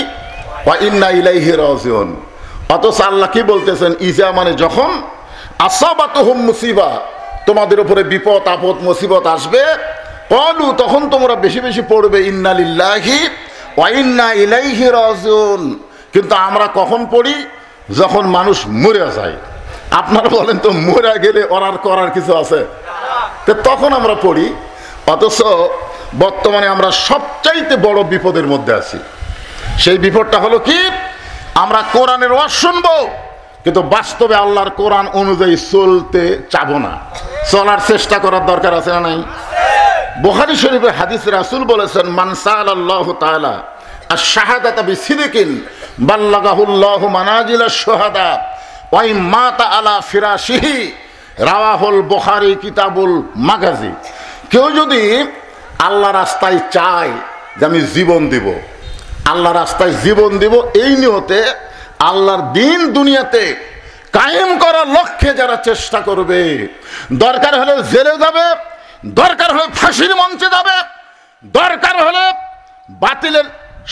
ওয়া ইন্না ইলাইহি রাজিউন। অথচ আল্লাহ কি বলতেছেন? ইজা মানে যখন, আসাবাতুহুম মুসিবা, তোমাদের উপরে বিপদ আপদ মুসিবত আসবে, ক্বালু তখন তোমরা বেশি বেশি পড়বে ইন্না লিল্লাহি ওয়া ইন্না ইলাইহি রাজিউন। কিন্তু আমরা কখন পড়ি? যখন মানুষ মরে যায়। আপনারা বলেন তো, মরে গেলে ওরার করার কিছু আছে? তখন আমরা পড়ি। অথচ বর্তমানে আমরা সবচাইতে বড় বিপদের মধ্যে আছি। সেই বিপদটা হলো কি? আমরা কোরআনের ওয়াজ শুনবো কিন্তু বাস্তবে আল্লাহর কোরআন অনুযায়ী চলতে চাবো না। চলার চেষ্টা করার দরকার আছে না নাই? বুখারী শরীফে হাদিস, রাসূল বলেছেন, মান সাআলাল্লাহু তাআলা আশ-শাহাদাতা বিসিদকিন বাল্লাগাহুল্লাহু মানাজিলাশ শুহাদা ওয়া ইন মাতা আলা ফিরাশিহি, রাওয়াহুল বুখারী কিতাবুল মাগাজি। কেউ যদি আল্লাহ রাস্তায় চায় যে আমি জীবন দিব, আল্লাহ রাস্তায় জীবন দিব, এই নিয়তে আল্লাহর দিন দুনিয়াতে কায়েম করার লক্ষ্যে যারা চেষ্টা করবে, দরকার হলে জেলে যাবে, দরকার হলে ফাঁসির মঞ্চে যাবে, দরকার হলে বাতিলের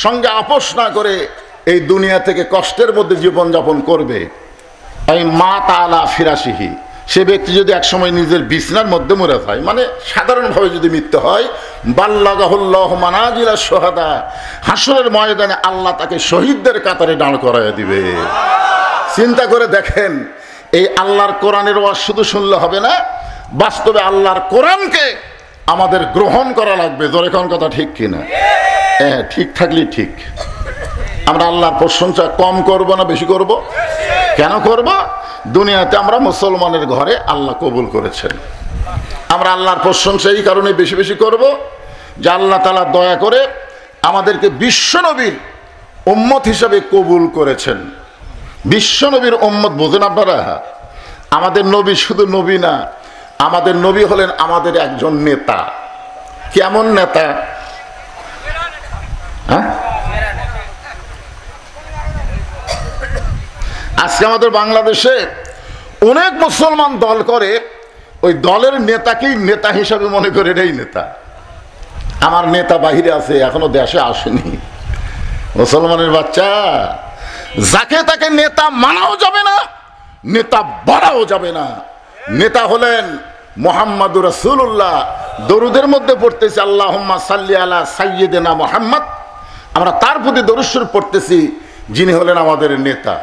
সঙ্গে আপোষ না করে এই দুনিয়া থেকে কষ্টের মধ্যে জীবনযাপন করবে। এই মা তাআলা ফিরাশিহি, সে ব্যক্তি যদি একসময় নিজের বিছনার মধ্যে মরে যায়, মানে সাধারণভাবে যদি মৃত্যু হয়, বাল্লাগাহুল্লাহু মানাজিলাশ শুহাদা, হাসরের ময়দানে আল্লাহ তাকে শহীদদের কাতারে দাঁড় করাইয়া দিবে। চিন্তা করে দেখেন, এই আল্লাহর কোরআনের ওয়াজ শুধু শুনলে হবে না, বাস্তবে আল্লাহর কোরআনকে আমাদের গ্রহণ করা লাগবে। জোরে কোন কথা ঠিক কিনা? হ্যাঁ, ঠিক থাকলেই ঠিক। আমরা আল্লাহর প্রশংসা কম করব না বেশি করব? কেন করব? দুনিয়াতে আমরা মুসলমানের ঘরে আল্লাহ কবুল করেছেন। আমরা আল্লাহর প্রশংসা এই কারণে বেশি বেশি করব যে আল্লাহ তাআলা দয়া করে আমাদেরকে বিশ্বনবীর উম্মত হিসাবে কবুল করেছেন। বিশ্বনবীর উম্মত বোঝেন আপনারা? আমাদের নবী শুধু নবী না, আমাদের নবী হলেন আমাদের একজন নেতা। কেমন নেতা? হ্যাঁ, আজকে আমাদের বাংলাদেশে অনেক মুসলমান দল করে, ওই দলের নেতাকেই নেতা হিসাবে মনে করে এটাই নেতা। আমার নেতা বাহিরে আছে, এখনো দেশে আসেনি। মুসলমানের বাচ্চা, যাকে তাকে নেতা মানাও যাবে না, নেতা বলাও যাবে না। নেতা হলেন মুহাম্মাদুর রাসূলুল্লাহ। দরুদের মধ্যে পড়তেছি আল্লাহুম্মা সাল্লি আলা সাইয়্যিদিনা মুহাম্মদ, আমরা তার প্রতি দরুদ শরীফ পড়তেছি, যিনি হলেন আমাদের নেতা।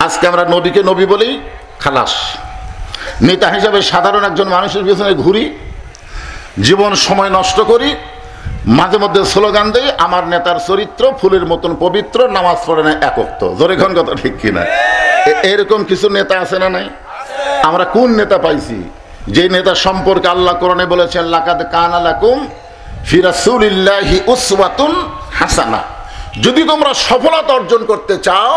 আজকে আমরা নবীকে নবী বলেই খালাস। নেতা হিসাবে সাধারণ একজন মানুষের পিছনে ঘুরি, জীবন সময় নষ্ট করি, মাঝে মধ্যে স্লোগান দেই, আমার নেতার চরিত্র ফুলের মতন পবিত্র, নামাজ পড়ে না এক ওয়াক্ত। জোরে কোন কথা ঠিক কিনা? এরকম কিছু নেতা আছে না নাই? আমরা কোন নেতা পাইছি যে নেতা সম্পর্কে আল্লাহ কোরআনে বলেছেন, লাকাদ কানা লাকুম ফি রাসূলিল্লাহি উসওয়াতুন হাসানা। যদি তোমরা সফলতা অর্জন করতে চাও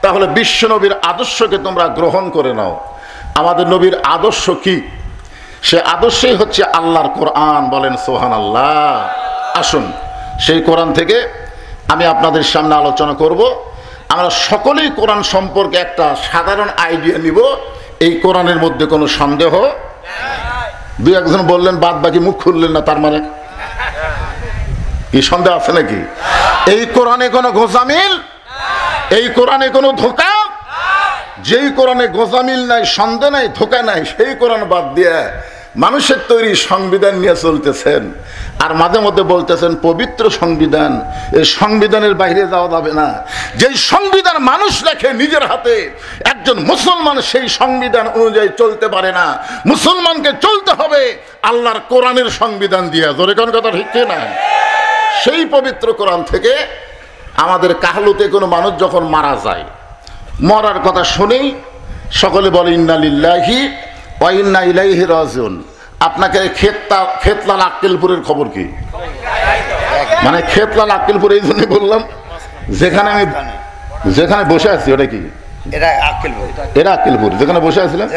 তাহলে বিশ্ব নবীর আদর্শকে তোমরা গ্রহণ করে নাও। আমাদের নবীর আদর্শ কি? সে আদর্শই হচ্ছে আল্লাহর কোরআন। বলেন সুবহানাল্লাহ। আসুন সেই কোরআন থেকে আমি আপনাদের সামনে আলোচনা করব। আমরা সকলেই কোরআন সম্পর্কে একটা সাধারণ আইডিয়া নিব। এই কোরআনের মধ্যে কোনো সন্দেহ, দুই একজন বললেন বাদ বাকি মুখ খুললেন না, তার মানে কি সন্দেহ আছে নাকি? এই কোরআনে কোনো গোজামিল, এই কোরআনে কোনো ধোঁকা, যেই কোরআনে গোজামিল নাই, সন্দেহ নাই, ধোঁকা নাই, সেই কোরআন বাদ দিয়ে মানুষের তৈরি সংবিধান নিয়ে চলতেছেন। আর মাঝে মধ্যে বলতেছেন পবিত্র সংবিধান, এই সংবিধানের বাইরে যাওয়া যাবে না। যেই সংবিধান মানুষ লেখে নিজের হাতে, একজন মুসলমান সেই সংবিধান অনুযায়ী চলতে পারে না। মুসলমানকে চলতে হবে আল্লাহর কোরআনের সংবিধান দিয়ে। জোরে কোন কথা ঠিক না? সেই পবিত্র কোরআন থেকে আমাদের কাহলুতে কোনো মানুষ যখন মারা যায়, মরার কথা শুনেই সকলে বলে ইন্না লিল্লাহি ওয়া ইন্না ইলাইহি রাজিউন। আপনাকে খেতলাল আক্কেলপুরের খবর কি? মানে খেতলাল আক্কেলপুর এই জন্যই বললাম, যেখানে বসে আছি ওটা কি? এটা আক্কেলপুর, যেখানে বসে আছিলাম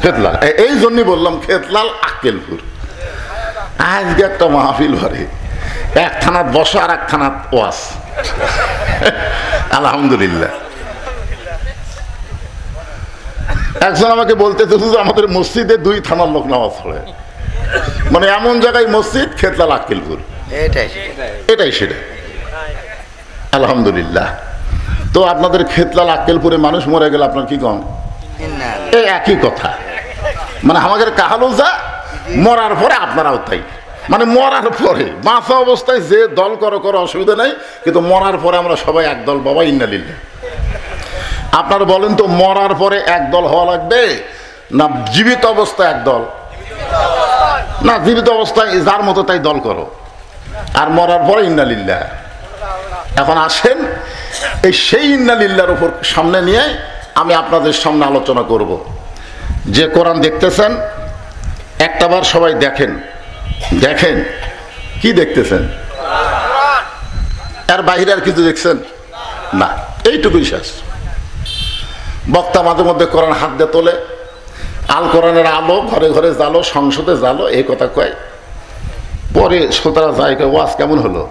খেতলাল, এই জন্যই বললাম খেতলাল আক্কেলপুর। আজকে একটা মাহফিল ভরে, এক থানাত বসা আর এক থানাত ওয়াজ। আলহামদুলিল্লাহ। একজন আমাকে বলতেছে আমাদের মসজিদে 2 থানার লোক নামাজ পড়ে, মানে এমন জায়গায় মসজিদ খেতলাল আক্কেলপুর, এটাই সেটা। আলহামদুলিল্লাহ। তো আপনাদের খেতলাল আক্কেলপুরে মানুষ মরে গেলে আপনার কি কম? এই একই কথা। মানে আমাদের কাহালো যা, মরার পরে আপনারাও তাই। মানে মরার পরে, বাঁচা অবস্থায় যে দল করো অসুবিধা নাই, কিন্তু মরার পরে আমরা সবাই এক দল। বাবা ইন্না লিল্লাহ। আপনারা বলেন তো, মরার পরে এক দল হওয়া লাগবে না জীবিত অবস্থায় এক দল? না, জীবিত অবস্থায় যার মতো তাই দল করো, আর মরার পরে ইন্না লিল্লাহ। এখন আসেন এই সেই ইন্না লিল্লাহর উপর সামনে নিয়ে আমি আপনাদের সামনে আলোচনা করব। যে কোরআন দেখতেছেন, একটাবার সবাই দেখেন। দেখেন কি দেখতেছেন? এর বাইরে আর কিছু দেখছেন না, এইটুকুই শেষ। বক্তা মাঝে মধ্যে কোরআন হাত দিয়ে তোলে, আল কোরআনের আলো ঘরে ঘরে জালো, সংসদে জালো, এই কথা কয়। পরে শ্রোতারা যায়, ওয়াজ কেমন হলো?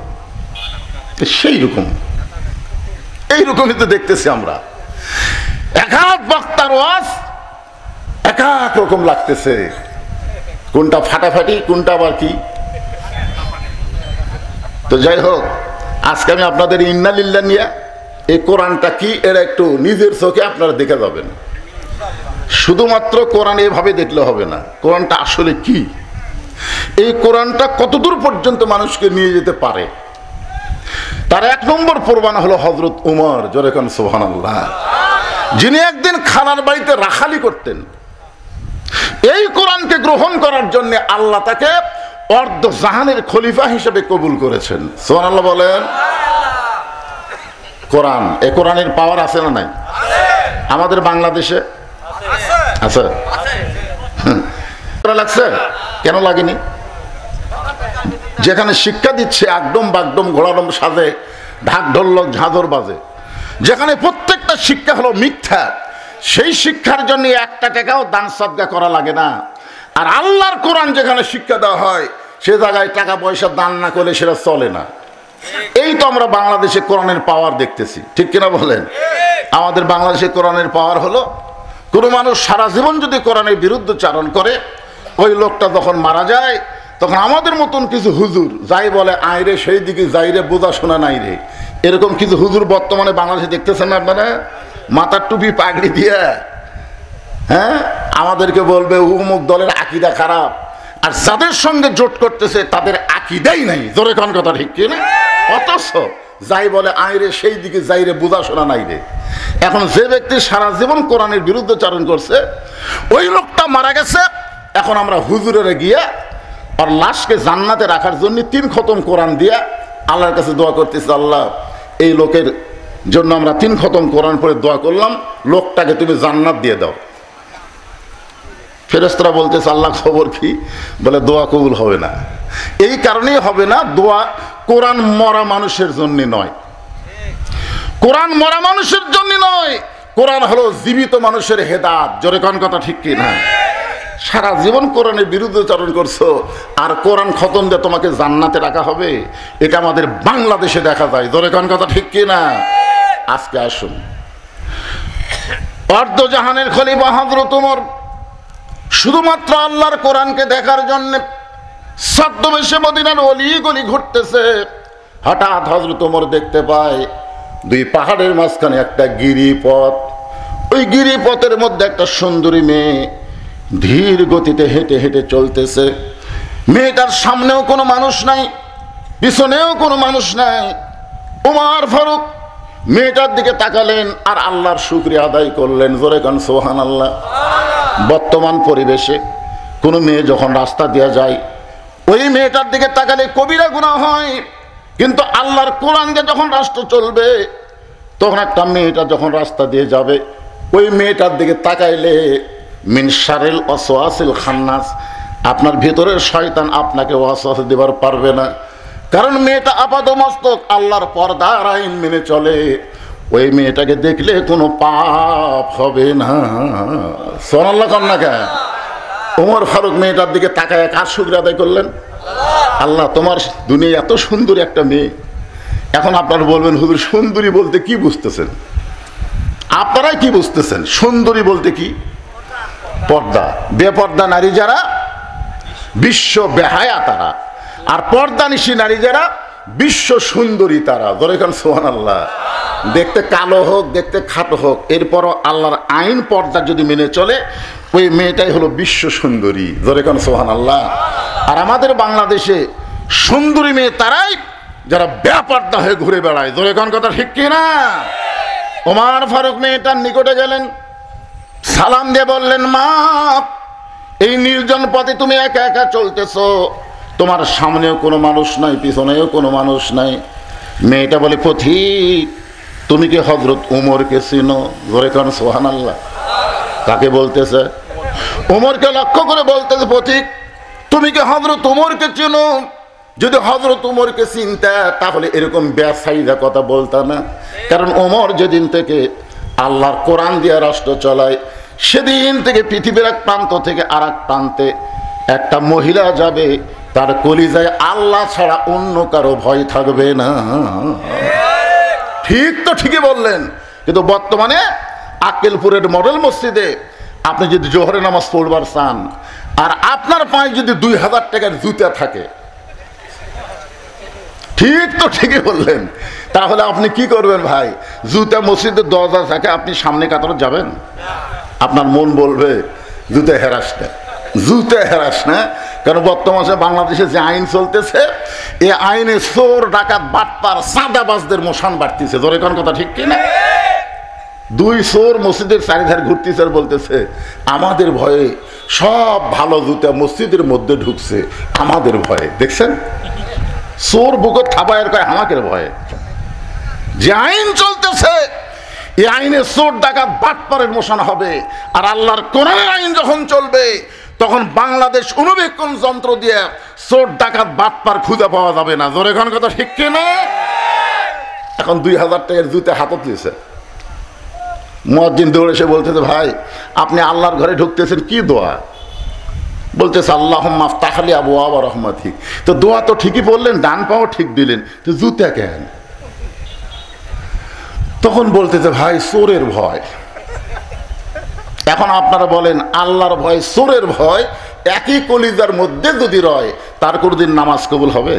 সেই রকম, এইরকমই তো দেখতেছি আমরা। এক এক বক্তার ওয়াজ এক এক রকম লাগতেছে, কোনটা ফাটাফাটি, কোনটা আবার কি। তো যাই হোক, আজকে আমি আপনাদের ইন্না লিল্লাহ নিয়ে এই কোরআনটা কি এরা একটু নিজের চোখে আপনারা দেখে যাবেন। শুধুমাত্র কোরআন এভাবে দেখলে হবে না, কোরআনটা আসলে কি, এই কোরআনটা কতদূর পর্যন্ত মানুষকে নিয়ে যেতে পারে। তার 1 নম্বর প্রমাণ হলো হযরত উমর। জোরে কোন সুবহানাল্লাহ। যিনি একদিন খানার বাড়িতে রাখালি করতেন, এই কোরআনকে গ্রহণ করার জন্য আল্লাহ তাকে অর্ধ জাহানের খলিফা হিসেবে কবুল করেছেন। সুবহানাল্লাহ বলেন। কোরআন, এই কোরআনের পাওয়ার আছে না নাই? আমাদের বাংলাদেশে আছে। লাগছে কেন লাগেনি? যেখানে শিক্ষা দিচ্ছে একদম বাগডম ঘোড়াডম সাজে, ঢাক ঢোলক ঝাঁঝর বাজে, যেখানে প্রত্যেকটা শিক্ষা হলো মিথ্যা, সেই শিক্ষার জন্য 1 টাকাও দান সাদকা করা লাগে না। আর আল্লাহর কোরআন যেখানে শিক্ষা দেওয়া হয়, সে জায়গায় টাকা পয়সা দান না করলে সেটা চলে না। এই তো আমরা বাংলাদেশে কোরআনের পাওয়ার দেখতেছি, ঠিক কিনা বলেন? আমাদের বাংলাদেশে কোরআনের পাওয়ার হলো, কোনো মানুষ সারা জীবন যদি কোরআনের বিরুদ্ধচারণ করে, ওই লোকটা যখন মারা যায়, তখন আমাদের মতন কিছু হুজুর যাই বলে আয় রে সেই দিকে যাই রে, বোঝা শোনা নাই রে, এরকম কিছু হুজুর বর্তমানে বাংলাদেশে দেখতেছেন আপনারা, মাথার টুপি পাগড়ি দিয়ে, হ্যাঁ, আমাদেরকে বলবে অমুক দলের আকীদা খারাপ, আর যাদের সঙ্গে জোট করতেছে তাদের আকীদাই নাই। জোরে কোন কথা ঠিক কি না? অথচ যাই বলে আয় রে সেই দিকে যাই রে, বোঝা শোনা নাই রে। এখন যে ব্যক্তি সারা জীবন কোরআনের বিরুদ্ধচারণ করছে, ওই লোকটা মারা গেছে। এখন আমরা হুজুরের গিয়ে আর লাশকে জান্নাতে রাখার জন্য 3 খতম কোরআন দিয়ে আল্লাহর কাছে দোয়া করতেছি, আল্লাহ এই লোকের জন্য আমরা 3 খতম কোরআন পড়ে দোয়া করলাম, লোকটাকে তুমি জান্নাত দিয়ে দাও। ফেরেশতারা বলতেছে আল্লাহ খবর কি? বলে দোয়া কবুল হবে না। এই কারণেই হবে না, দোয়া কোরআন মরা মানুষের জন্য নয়, কোরআন মরা মানুষের জন্য নয়, কোরআন হলো জীবিত মানুষের হেদায়েত। জোরে কোন কথা ঠিক কি না? সারা জীবন কোরআনের বিরুদ্ধাচরণ করছো, আর কোরআন খতম দিয়ে তোমাকে জান্নাতে রাখা হবে? এটা আমাদের বাংলাদেশে দেখা যায়। জোরে কোন কথা ঠিক কি না? আজকে আসুন, অর্ধ জাহানের খলিফা হযরত ওমর শুধুমাত্র আল্লাহর কোরআনকে দেখার জন্য ছদ্মবেশে মদিনার অলি গলি ঘুরতেছে। হঠাৎ হযরত ওমর দেখতে পায় দুই পাহাড়ের মাঝখানে একটা গিরিপথ। ওই গিরিপথের মধ্যে একটা সুন্দরী মেয়ে ধীর গতিতে হেঁটে হেঁটে চলতেছে। মেয়েটার সামনেও কোনো মানুষ নাই, পিছনেও কোনো মানুষ নাই। ওমর ফারুক মেয়েটার দিকে তাকালেন আর আল্লাহর শুকরিয়া আদায় করলেন। জোরে কান সুবহানাল্লাহ। বর্তমান পরিবেশে কোনো মেয়ে যখন রাস্তা দিয়ে যায়, ওই মেয়েটার দিকে তাকালে কবিরা গুনাহ হয়, কিন্তু আল্লাহর কোরআন দিয়ে যখন রাষ্ট্র চলবে, তখন একটা মেয়েটা যখন রাস্তা দিয়ে যাবে, ওই মেয়েটার দিকে তাকাইলে মিন শারিল ওয়াসওয়াসিল খান্নাস, আপনার ভিতরের শয়তান আপনাকে ওয়াসওয়াসা দিবার পারবে না। কারণ মেয়েটা আপাদমস্তক আল্লাহর পর্দার আইন মেনে চলে। ওই মেয়েটাকে দেখলে কোনো পাপ হবে না। সুবহানাল্লাহ কন্যা কেন? ওমর ফারুক মেয়েটার দিকে তাকায় কার শুকরিয়া আদায় করলেন? আল্লাহ, তোমার দুনিয়া এত সুন্দর একটা মেয়ে। এখন আপনারা বলবেন, হুজুর সুন্দরী বলতে কি বুঝতেছেন? আপনারাই কি বুঝতেছেন সুন্দরী বলতে? কি? পর্দা। বেপর্দা নারী যারা বিশ্ব বেহায়া তারা, আর পর্দানিশী নারী যারা বিশ্ব সুন্দরী তারা। জোরে কান সুবহানাল্লাহ। দেখতে কালো হোক, দেখতে খাটো হোক, এরপরও আল্লাহর আইন পর্দা যদি মেনে চলে, ওই মেয়েটাই হলো বিশ্ব সুন্দরী। জোরে কান সুবহানাল্লাহ। আর আমাদের বাংলাদেশে সুন্দরী মেয়ে তারাই যারা বেপর্দা হয়ে ঘুরে বেড়ায়। জোরে কান কথা ঠিক কি না? ওমর ফারুক মেয়েটার নিকটে গেলেন, সালাম দিয়ে বললেন, মা, এই নির্জন পথে তুমি একা একা চলতেছো, তোমার সামনেও কোনো মানুষ নাই, পিছনেও কোনো মানুষ নাই। মেয়েটা বলে, পথিক, তুমি কি হযরত ওমরকে চিনো? জোরে কান সুবহানাল্লাহ। কাকে বলতেছে? ওমরকে লক্ষ্য করে বলতেছে, পথিক, তুমি কি হযরত ওমরকে চিনো? যদি হযরত ওমরকে চিনতা তাহলে এরকম বেসাইদা কথা বলতা না। কারণ ওমর যেদিন থেকে আল্লাহর কোরআন দিয়ে রাষ্ট্র চলায়, সেদিন থেকে পৃথিবীর এক প্রান্ত থেকে আর এক প্রান্তে একটা মহিলা যাবে, তার কলিজায় আল্লাহ ছাড়া অন্য কারো ভয় থাকবে না। ঠিক তো ঠিকই বললেন। কিন্তু বর্তমানে আক্কেলপুরের মডেল মসজিদে আপনি যদি জোহরের নামাজ পড়বার চান, আর আপনার পায়ে যদি 2000 টাকার জুতা থাকে, ঠিক তো ঠিকই বললেন, তাহলে আপনি কি করবেন ভাই? জুতা মসজিদের দরজা থাকে, আপনি সামনে কাতারে যাবেন? আপনার মন বলবে জুতা হেরাস না, জুতা হেরাস না। কারণ বর্তমানে বাংলাদেশে যে আইন চলতেছে, এই আইনে চোর, ডাকাত, বাটপার, চাঁদাবাজদের মশান বাড়তেছে। জোরে কোন কথা ঠিক কিনা? দুই চোর মসজিদের চারিধারে ঘুরতেছে আর বলতেছে, আমাদের ভয়ে সব ভালো জুতা মসজিদের মধ্যে ঢুকছে, আমাদের ভয়ে। দেখছেন, চোর বুকত থাবায়ের কয় আমাদের ভয়ে। যে আইন চলতেছে, এই আইনে চোর, ডাকাত, বাটপারের মশান হবে। আর আল্লাহর কোরআনের আইন যখন চলবে, তখন বাংলাদেশ অনুবেক্ষণ যন্ত্র দিয়ে চোর, ডাকাত, বাটপার খুঁজে পাওয়া যাবে না। জোরে কোন কথা ঠিক কিনা? এখন 2000 টাকার জুতা হাতত নিয়েছে। মুয়াজ্জিন দৌড়ে এসে বলতেছে, ভাই, আপনি আল্লাহর ঘরে ঢুকতেছেন, কি দোয়া? বলতেছে, আল্লাহুম্মা আফতাহ লি আবওয়াবা রাহমাতিক। তো দোয়া তো ঠিকই বললেন, ডান পাও ঠিক দিলেন, তো জুতা কেন? তখন বলতেছে, ভাই, চোরের ভয়। এখন আপনারা বলেন, আল্লাহর ভয়, চোরের ভয় একই কলিজার মধ্যে যদি রয়, তার কোনদিন নামাজ কবুল হবে?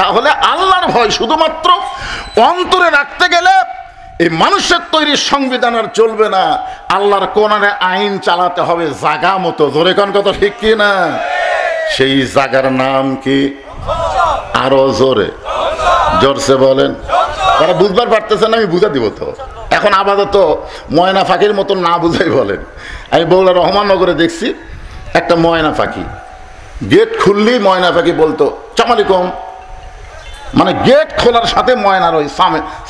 তাহলে আল্লাহর ভয় শুধুমাত্র অন্তরে রাখতে গেলে এই মানুষের তৈরি সংবিধান আর চলবে না। আল্লাহর কোরআনে আইন চালাতে হবে জায়গা মতো। জোরে কোন কথা ঠিক কি না? সেই জায়গার নাম কি? আরো জোরে, জোরসে বলেন। তারা বুঝবার পারতেছে না, আমি বুঝা দিব তো। এখন আপাতত ময়না ফাঁকির মতো না বুঝাই বলেন। আমি বগুড়া রহমাননগরে দেখছি একটা ময়না পাখি, গেট খুললেই ময়না পাখি বলতো সালামালাইকুম। মানে গেট খোলার সাথে ময়নার ওই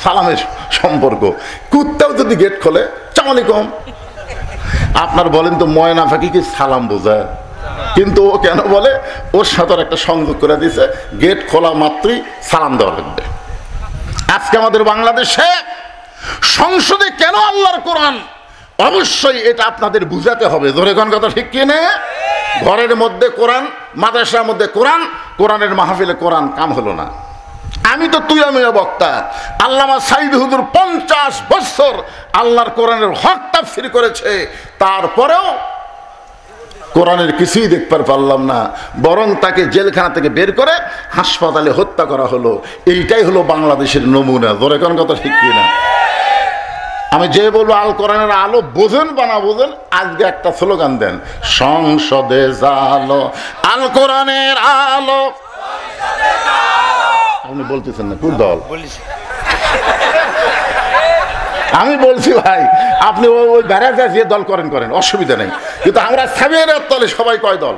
সালামের সম্পর্ক। কুত্তাও যদি গেট খোলে সালামালাইকুম। আপনার বলেন তো, ময়না পাখি কি সালাম বোঝায়? কিন্তু ও কেন বলে? ওর সাথে একটা সংযোগ করে দিয়েছে, গেট খোলা মাত্রই সালাম দেওয়া লাগবে। আজকে আমাদের বাংলাদেশে সংসদে কেন আল্লাহর কোরআন অবশ্যই এটা আপনাদের বুঝাতে হবে। জোরে কোন কথা ঠিক কি না? ঘরের মধ্যে কোরআন, মাদ্রাসার মধ্যে কোরআন, কোরআনের মাহফিলে কোরআন কাম হলো না। আমি তো তুই আমি বক্তা, আল্লামা সাইদ হুজুর 50 বছর আল্লাহর কোরআনের হক তাফসীর করেছে, তারপরেও কোরআনের কিছুই দেখতে পারলাম না, বরং তাকে জেলখানা থেকে বের করে হাসপাতালে হত্যা করা হলো। এইটাই হলো বাংলাদেশের নমুনা। জোরে কোন কথা ঠিক কি না? আমি যে বলবো আল কোরআনের আলো বোঝেন বা না বোঝেন, আজকে একটা স্লোগান দেন, সংসদে জালো আল কোরআনের আলো। আপনি বলতেছেন না কোন দল? আমি বলছি ভাই, আপনি ওই বেড়াতে যে দল করেন করেন, অসুবিধা নেই, কিন্তু আমরা সাবিয়ানের তলে সবাই কয় দল?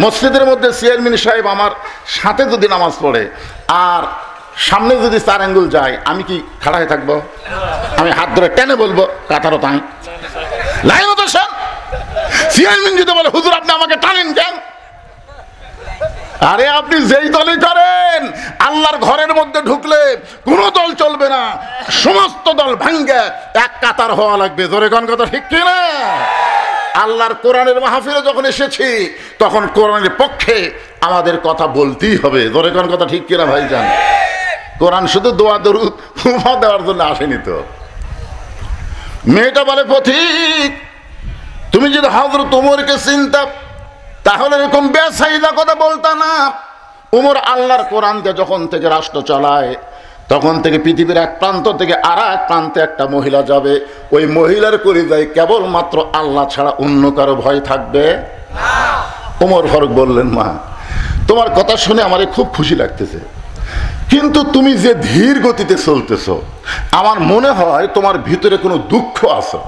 মসজিদের মধ্যে চেয়ারম্যান সাহেব আমার সাথে যদি নামাজ পড়ে আর সামনে যদি 4 আঙ্গুল যায়, আমি কি খাড়া হয়ে থাকবো? আমি হাত ধরে টেনে বলবো কাতারও তাই লাইন তো শোন। চেয়ারম্যান যদি বলে হুজুর আপনি আমাকে টানেন কেন? আরে আপনি যেই দলই করেন, আল্লাহর ঘরের মধ্যে ঢুকলে কোনো দল চলবে না, সমস্ত দল ভাঙ্গে এক কাতার হওয়া লাগবে। জোরে কোন কথা ঠিক কি না? আল্লাহর কোরআনের মাহফিলে যখন এসেছি, তখন কোরআনের পক্ষে আমাদের কথা বলতেই হবে। জোরে কোন কথা ঠিক কিনা ভাইজান? কোরআন শুধু দোয়া দরুদ উপমা দেওয়ার জন্য আসেনি তো। মেয়েটা বলে পথিক, তুমি যদি হযরত ওমরকে চিনতা তাহলে এরকম বেসাইদা কথা বলতা না। ওমর আল্লাহর কোরআনকে যখন থেকে রাষ্ট্র চালায়, তখন থেকে পৃথিবীর এক প্রান্ত থেকে আর এক প্রান্তে একটা মহিলা যাবে, ওই মহিলার কলিজায় কেবলমাত্র আল্লাহ ছাড়া অন্য কারো ভয় থাকবে না। ওমর ফারুক বললেন, মা তোমার কথা শুনে আমার খুব খুশি লাগতেছে, কিন্তু তুমি যে ধীর গতিতে চলতেছ, আমার মনে হয় তোমার ভিতরে কোনো দুঃখ আছে।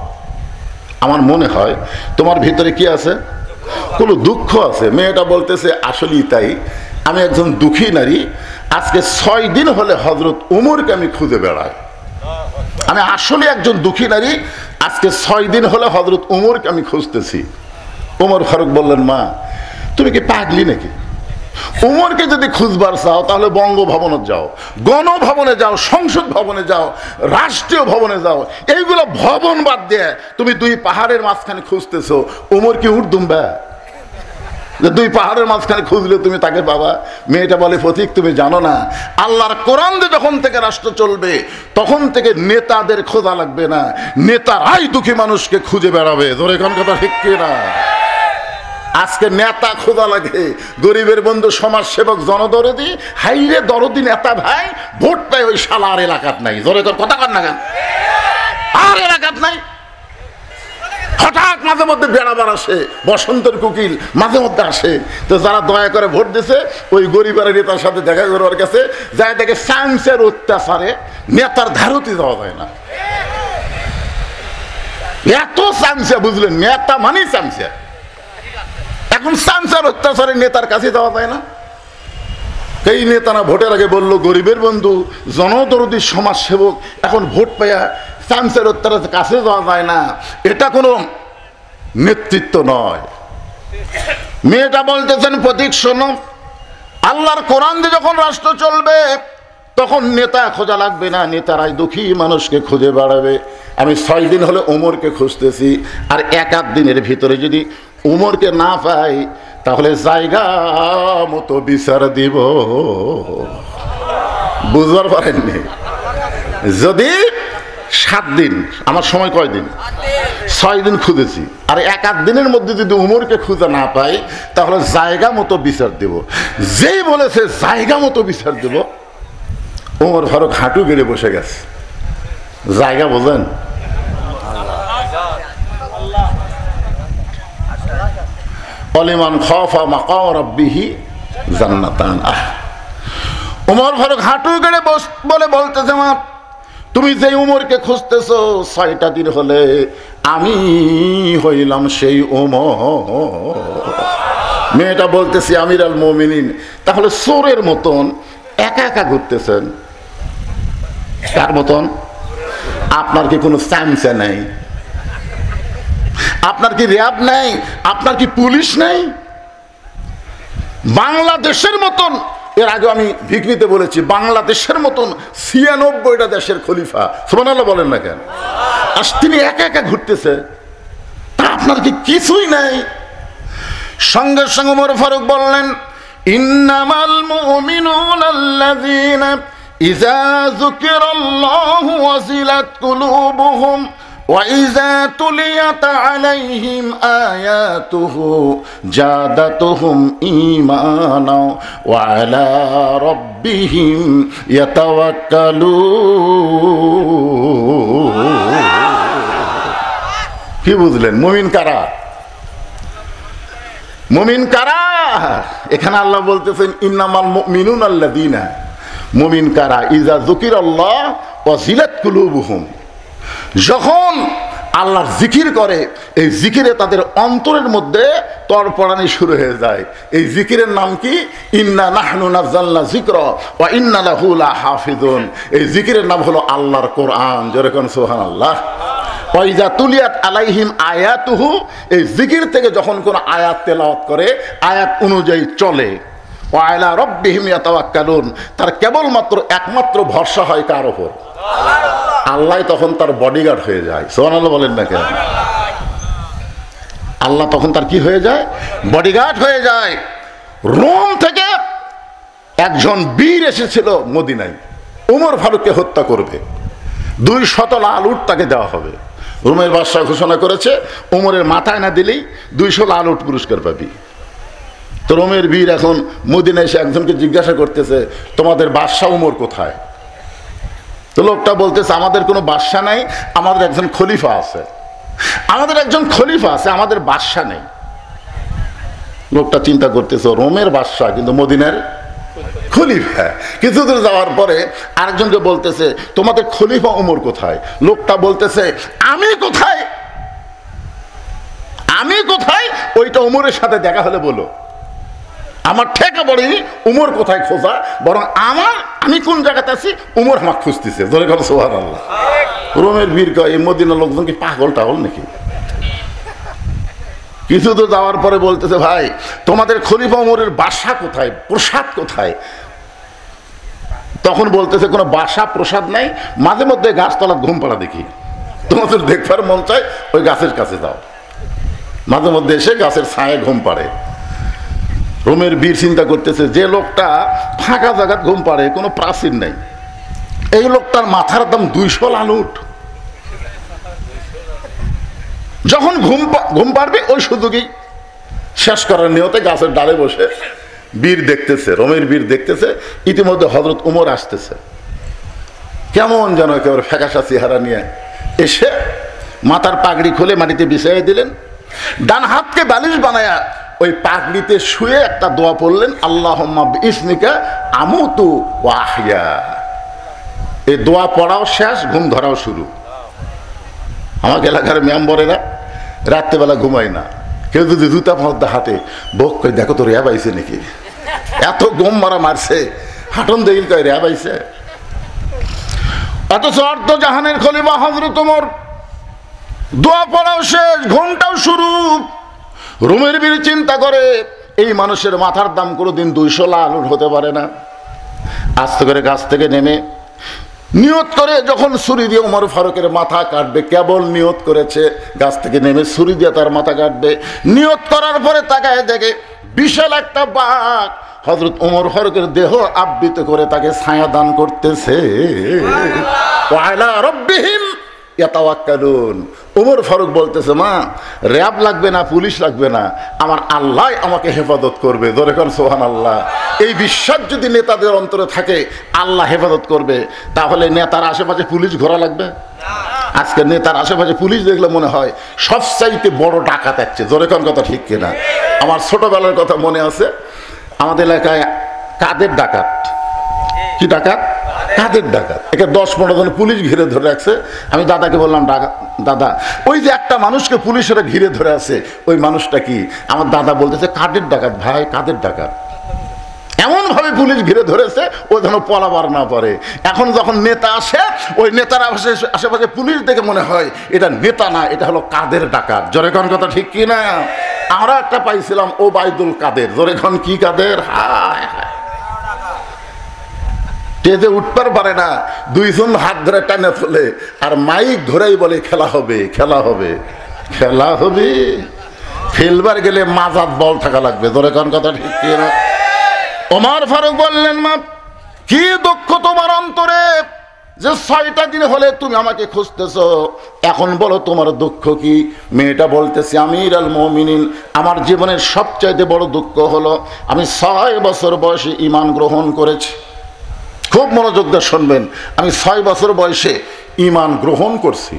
আমার মনে হয় তোমার ভিতরে কি আছে? কোনো দুঃখ আছে। মেয়েটা বলতেছে, আসলেই তাই, আমি একজন দুঃখী নারী। আজকে 6 দিন হলে হযরত ওমরকে আমি খুঁজে বেড়াই। আমি আসলে একজন দুঃখী নারী, আজকে 6 দিন হলে হযরত ওমরকে আমি খুঁজতেছি। ওমর ফারুক বললেন, মা তুমি কি পাগলি নাকি? ওমরকে যদি খুঁজবার চাও তাহলে বঙ্গভবনে যাও, গণভবনে যাও, সংসদ ভবনে যাও, রাষ্ট্রীয় ভবনে যাও। এইগুলো ভবন বাদ দিয়ে তুমি 2 পাহাড়ের মাঝখানে খুঁজতেছো, ওমর কি উঠ দুম্বা? 2 পাহাড়ের মাঝখানে খুঁজলে তুমি তাকে পাবা? মেয়েটা বলে, পথিক তুমি জানো না, আল্লাহর কোরআন দিয়ে যখন থেকে রাষ্ট্র চলবে, তখন থেকে নেতাদের খোঁজা লাগবে না, নেতারাই দুঃখী মানুষকে খুঁজে বেড়াবে। ধরে কোন কথা ঠিক কিনা? আজকে নেতা খোঁজা লাগে, গরিবের বন্ধু, সমাজ সেবক, জনদরদি, হাইরে দরদি নেতা ভাই, ভোট পায় ওই শালা আর এলাকাত নাই। জোরে তোর কথা কর না কেন? আর এলাকাত নাই। হঠাৎ মাঝে মধ্যে বেড়াবার আসে, বসন্তের কোকিল মাঝে মধ্যে আসে, তো যারা দয়া করে ভোট দিছে ওই গরিবের নেতার সাথে দেখা করবার কাছে যায়, দেখে সায়েন্সের অত্যাচারে নেতার ধারতি দেওয়া যায় না। এত সায়েন্সে, বুঝলেন, নেতা মানেই সায়েন্সে। এখন সামসার অত্যাচারে নেতার কাছে যাওয়া যায় না। এই নেতারা ভোটের আগে বলল গরিবের বন্ধু, জনদরদি, সমাজ সেবক, এখন ভোট পাইয়া সামসার অত্যাচারের কাছে যাওয়া যায় না। এটা কোনো নেতৃত্ব নয়। মেয়েটা বলতেছেন, প্রতীক শোনো, আল্লাহর কোরআন দিয়ে যখন রাষ্ট্র চলবে, তখন নেতা খোঁজা লাগবে না, নেতারাই দুঃখী মানুষকে খুঁজে বেড়াবে। আমি 6 দিন হলে ওমরকে খুঁজতেছি, আর 1-8 দিনের ভিতরে যদি ওমরকে না পাই তাহলে জায়গা মতো বিচার দিব। বুঝবার পারেননি? যদি 7 দিন, আমার সময় কয় দিন? 6 দিন খুঁজেছি, আর 1-8 দিনের মধ্যে যদি ওমরকে খুঁজে না পাই তাহলে জায়গা মতো বিচার দেব। যেই বলেছে জায়গা মতো বিচার দেব, ওমর ফারুক হাঁটু গেড়ে বসে গেছে। জায়গা বোঝেন? অলিমান খাফা মাকাম রাব্বিহি জান্নাতান। ওমর ফারুক হাঁটু গেড়ে বলে বলতেছে, মা তুমি যে উমরকে খুঁজতেছো, 6টা দিন হলে আমি হইলাম সেই ওমর। মেয়েটা বলতেছি, আমির আল মুমিনিন, তাহলে চোরের মতন একা একা ঘুরতেছেন? কার মতন? আপনার কি কোনো চামচা নাই? আপনার কি র্যাব নাই? আপনার কি পুলিশ নাই? বাংলাদেশের মতন এর আগে আমি ভিকরিতে বলেছি, বাংলাদেশের মতন ৯৬টা দেশের খলিফা, সুবহানাল্লাহ বলেন না কেন, আজ তিনি একা একা ঘুরতেছে, তা আপনার কি কিছুই নাই? সঙ্গে সঙ্গে ওমর ফারুক বললেন, ইন্নামাল মুমিনুনা আল্লাযীনা ইযা যুকিরাল্লাহু ওয়াজিলাত কুলুবুহুম وَإِذَا تُلِيَتْ عَلَيْهِمْ آيَاتُهُ زَادَتْهُمْ إِيمَانًا وَعَلَى رَبِّهِمْ يَتَوَكَّلُونَ। কি বুঝলেন? মুমিন কারা? মুমিন কারা? এখানে আল্লাহ বলতেছেন ইন্নামাল মুমিনুনা আল্লাযীনা, মুমিন কারা? ইযা যুকিরাল্লাহ ওয়াজিলাত কুলুবুহুম, যখন আল্লাহর জিকির করে, এই জিকিরে তাদের অন্তরের মধ্যে তড়পড়ানি শুরু হয়ে যায়। এই জিকিরের নাম কি? ইন্না নাহনু নাযালনা যিকরা ওয়া ইন্না লাহু লাহাফিজুন। এই জিকিরের নাম হলো আল্লাহর কোরআন। জোরে কোন সুবহানাল্লাহ। ওয়া ইযা তুলিয়াত আলাইহিম আয়াতুহু, এই জিকির থেকে যখন কোন আয়াত তেলাওয়াত করে, আয়াত অনুযায়ী চলে, ওয়া আলা রাব্বিহিম ইয়াতাওয়াক্কালুন, তার কেবলমাত্র একমাত্র ভরসা হয় কার উপর? আল্লাহ। তখন তার বডিগার্ড হয়ে যায়। সুবহানাল্লাহ বলেন না কেন? আল্লাহ তখন তার কি হয়ে যায়? বডিগার্ড হয়ে যায়। রোম থেকে একজন বীর এসেছিল মদিনায়, ওমর ফারুককে হত্যা করবে, 200 লাল উট তাকে দেওয়া হবে। রোমের বাদশা ঘোষণা করেছে, ওমরের মাথায় না দিলেই 200 লাল উট পুরস্কার পাবি। তো রোমের বীর এখন মদিনায় এসে একজনকে জিজ্ঞাসা করতেছে, তোমাদের বাদশা ওমর কোথায়? তো লোকটা বলতেছে, আমাদের কোনো বাদশা নাই, আমাদের একজন খলিফা আছে, আমাদের একজন খলিফা আছে, আমাদের বাদশা নেই। লোকটা চিন্তা করতেছে, রোমের বাদশা কিন্তু মদিনার খলিফা। কিছুদূর যাওয়ার পরে আরেকজনকে বলতেছে, তোমাদের খলিফা ওমর কোথায়? লোকটা বলতেছে, আমি কোথায়, আমি কোথায়, ওইটা ওমরের সাথে দেখা হলে বলো, আমার ঠেকা পড়েনি উমর কোথায় খোঁজা, বরং আমি কোন জায়গাতে আছি উমর আমাকে খুঁজতেছে। জোরে কথা সুবহানাল্লাহ। রোমের বীর কয়, এই মদিনার লোকজন কি পাগল টাগল নাকি? কিছু তো যাওয়ার পরে বলতেছে, ভাই তোমাদের খলিফা উমরের বাসা কোথায়, প্রসাদ কোথায়? তখন বলতেছে, কোনো বাসা প্রসাদ নাই, মাঝে মধ্যে গাছতলা ঘুম পাড়া দেখি, তোমাদের দেখবার মন চায় ওই গাছের কাছে যাও, মাঝে মধ্যে এসে গাছের ছায়ে ঘুম পাড়ে। রোমের বীর চিন্তা করতেছে, যে লোকটা ফাঁকা জায়গায় ঘুম পাড়ে, কোনো প্রাচীর নেই, এই লোকটার মাথার দাম 200 লাল উট। যখন ঘুম পাড়বে ওই সুযোগেই শেষ করার নিয়তে গাছের ডালে বসে বীর দেখতেছে, রোমের বীর দেখতেছে, ইতিমধ্যে হযরত উমর আসতেছে, কেমন যেন একেবারে ফ্যাকাশা চেহারা নিয়ে এসে মাথার পাগড়ি খুলে মাটিতে বিছাইয়ে দিলেন, ডান হাতকে বালিশ বানায়া ওই পাগড়িতে শুয়ে একটা দোয়া পড়লেন, আল্লাহুম্মা বিইসমিকা আমুতু ওয়া আহইয়া। এই দোয়া পড়াও শেষ, ঘুম ধরাও শুরু। আমার এলাকার মেম্বরেরা রাত্রেবেলা ঘুমায় না, কেউ যদি জুতা ফর্দা হাতে বক কই, দেখো তো র্যাব আইছে নাকি, এত গম মারা মারছে, হাঁটন দেখিল কয় র্যাব আইছে। অথচ অর্ধ জাহানের খলিফা হযরত ওমর, দোয়া পড়াও শেষ, ঘুমটাও শুরু। রোমের বীর চিন্তা করে, এই মানুষের মাথার দাম কোনোদিন 200 লাল উট হতে পারে না। আস্তে করে গাছ থেকে নেমে নিয়ত করে যখন ছুরি দিয়ে ওমর ফারুকের মাথা কাটবে, কেবল নিয়ত করেছে, গাছ থেকে নেমে ছুরি দিয়ে তার মাথা কাটবে, নিয়ত করার পরে তাকায় দেখে বিশাল একটা বাঘ হযরত ওমর ফারুকের দেহ আবৃত করে তাকে ছায়া দান করতেছে। ওয়া আলা রাব্বিহিম ইয়াতাওয়াক্কালুন। ওমর ফারুক বলতেছে, মা র্যাব লাগবে না, পুলিশ লাগবে না, আমার আল্লাহ আমাকে হেফাজত করবে। জোরে কোন সুবহানাল্লাহ। এই বিশ্বাস যদি নেতাদের অন্তরে থাকে আল্লাহ হেফাজত করবে, তাহলে নেতার আশেপাশে পুলিশ ঘোরা লাগবে? আজকে নেতার আশেপাশে পুলিশ দেখলে মনে হয় সবচাইতে বড় ডাকাত আসছে। জোরে কোন কথা ঠিক কিনা? আমার ছোটবেলার কথা মনে আছে, আমাদের এলাকায় কাদের ডাকাত, কি ডাকাত, কাদের ডাকাত, একে 10-15 জন পুলিশ ঘিরে ধরে রাখছে। আমি দাদাকে বললাম, দাদা ওই যে একটা মানুষকে পুলিশেরা ঘিরে ধরে আছে, ওই মানুষটা কি? আমার দাদা বলতেছে, কাদের ডাকাত ভাই, কাদের ডাকাত। এমন ভাবে পুলিশ ঘিরে ধরেছে ও যেন পলাবার না পারে। এখন যখন নেতা আসে, ওই নেতার আশেপাশে পুলিশ দেখে মনে হয় এটা নেতা না, এটা হলো কাদের ডাকাত। জোরে কোন কথা ঠিক কি না? আমরা একটা পাইছিলাম ওবায়দুল কাদের। জোরে কোন কি কাদের? হায় হায়, স্টেজে উঠবার পারে না, দুইজন হাত ধরে টানে তোলে আর মাইক ধরেই বলে খেলা হবে, খেলা হবে, খেলা হবে। খেলবার গেলে মাজাত বল থাকা লাগবে। ধরে কোন কথা ঠিক কি না? ওমর ফারুক বললেন, মা কি দুঃখ তোমার অন্তরে যে 6টা দিন হলে তুমি আমাকে খুঁজতেছো, এখন বলো তোমার দুঃখ কি? মেয়েটা বলতেছে, আমির আল মুমিনিন, আমার জীবনের সবচাইতে বড় দুঃখ হলো আমি 6 বছর বয়সে ঈমান গ্রহণ করেছি। খুব মনোযোগ দিয়ে শুনবেন, আমি 6 বছর বয়সে ঈমান গ্রহণ করছি।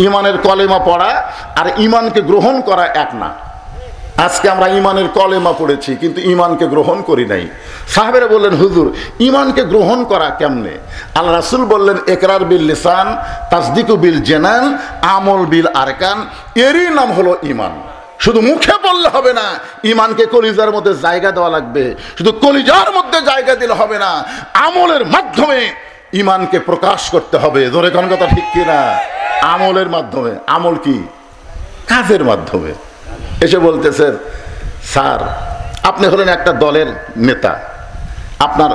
ঈমানের কলেমা পড়া আর ঈমানকে গ্রহণ করা এক না। আজকে আমরা ঈমানের কলেমা পড়েছি কিন্তু ঈমানকে গ্রহণ করি নাই। সাহাবেরা বললেন, হুজুর ঈমানকে গ্রহণ করা কেমনে? আল্লাহ রাসূল বললেন, ইকরার বিল লিসান, তাসদিকু বিল জানান, আমল বিল আরকান, এরই নাম হলো ঈমান। শুধু মুখে বললে হবে না, ঈমানকে কলিজার মধ্যে জায়গা দেওয়া লাগবে। শুধু কলিজার মধ্যে জায়গা দিলে হবে না, আমলের মাধ্যমে ঈমানকে প্রকাশ করতে হবে। ধরে কোন কথা ঠিক কিনা? আমলের মাধ্যমে। আমল কি? কাজের মাধ্যমে। এসে বলতেছেন, স্যার আপনি হলেন একটা দলের নেতা, আপনার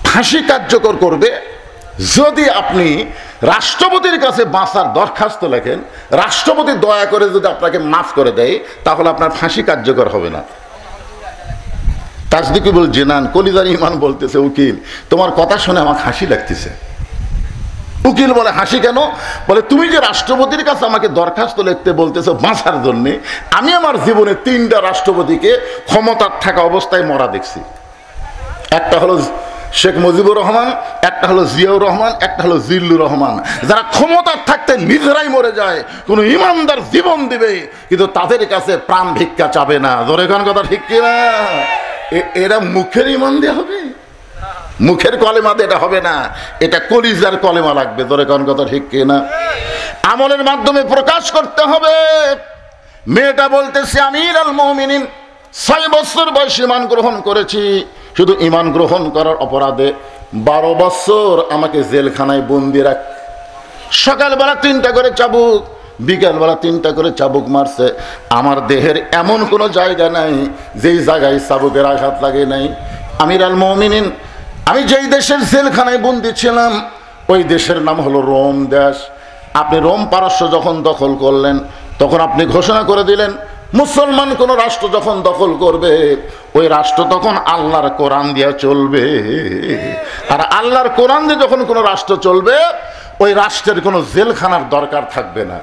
ফাঁসি কার্যকর করবে যদি আপনি রাষ্ট্রপতির কাছে বাঁচার দরখাস্ত লেখেন, রাষ্ট্রপতি দয়া করে যদি আপনাকে মাফ করে দেয় তাহলে আপনার ফাঁসি কার্যকর হবে না। তাসদিকুল জিনান, কলিজার ঈমান বলতেছে, উকিল তোমার কথা শুনে আমার হাসি লাগতেছে। উকিল বলে, হাসি কেন? বলে, তুমি যে রাষ্ট্রপতির কাছে আমাকে দরখাস্ত লিখতে বলতেছো বাঁচার জন্যে, আমি আমার জীবনে 3টা রাষ্ট্রপতিকে ক্ষমতার থাকা অবস্থায় মরা দেখছি। একটা হলো শেখ মুজিবুর রহমান, একটা হলো জিয়াউর রহমান, একটা হলো জিল্লুর রহমান। যারা ক্ষমতার থাকতে নিজেরাই মরে যায়, কোনো ইমানদার জীবন দিবে কিন্তু তাদের কাছে প্রাণ ভিক্ষা চাবে না। ধরে কোন কথা ঠিক কিনা? এরা মুখের ঈমান দেওয়া হবে, মুখের কলেমা দিয়ে এটা হবে না, এটা কলিজার কলেমা লাগবে। ধরে কোন কথা ঠিক কিনা? আমলের মাধ্যমে প্রকাশ করতে হবে। মেয়েটা বলতেছে, আমির আল মুমিনিন 6 বছর বয়সে ঈমান গ্রহণ করেছি। শুধু ঈমান গ্রহণ করার অপরাধে 12 বছর আমাকে জেলখানায় বন্দি রাখ। সকালবেলা 3টা করে চাবুক, বিকালবেলা 3টা করে চাবুক মারছে। আমার দেহের এমন কোনো জায়গা নাই যেই জায়গায় চাবুকের আঘাত লাগে নাই। আমির আল মুমিনিন, আমি যেই দেশের জেলখানায় বন্দি ছিলাম ওই দেশের নাম হলো রোম দেশ। আপনি রোম পারস্য যখন দখল করলেন তখন আপনি ঘোষণা করে দিলেন, মুসলমান কোন রাষ্ট্র যখন দখল করবে ওই রাষ্ট্র তখন আল্লাহর কোরআন দিয়ে চলবে। আর আল্লাহর কোরআন দিয়ে যখন কোনো রাষ্ট্র চলবে ওই রাষ্ট্রের কোনো জেলখানার দরকার থাকবে না।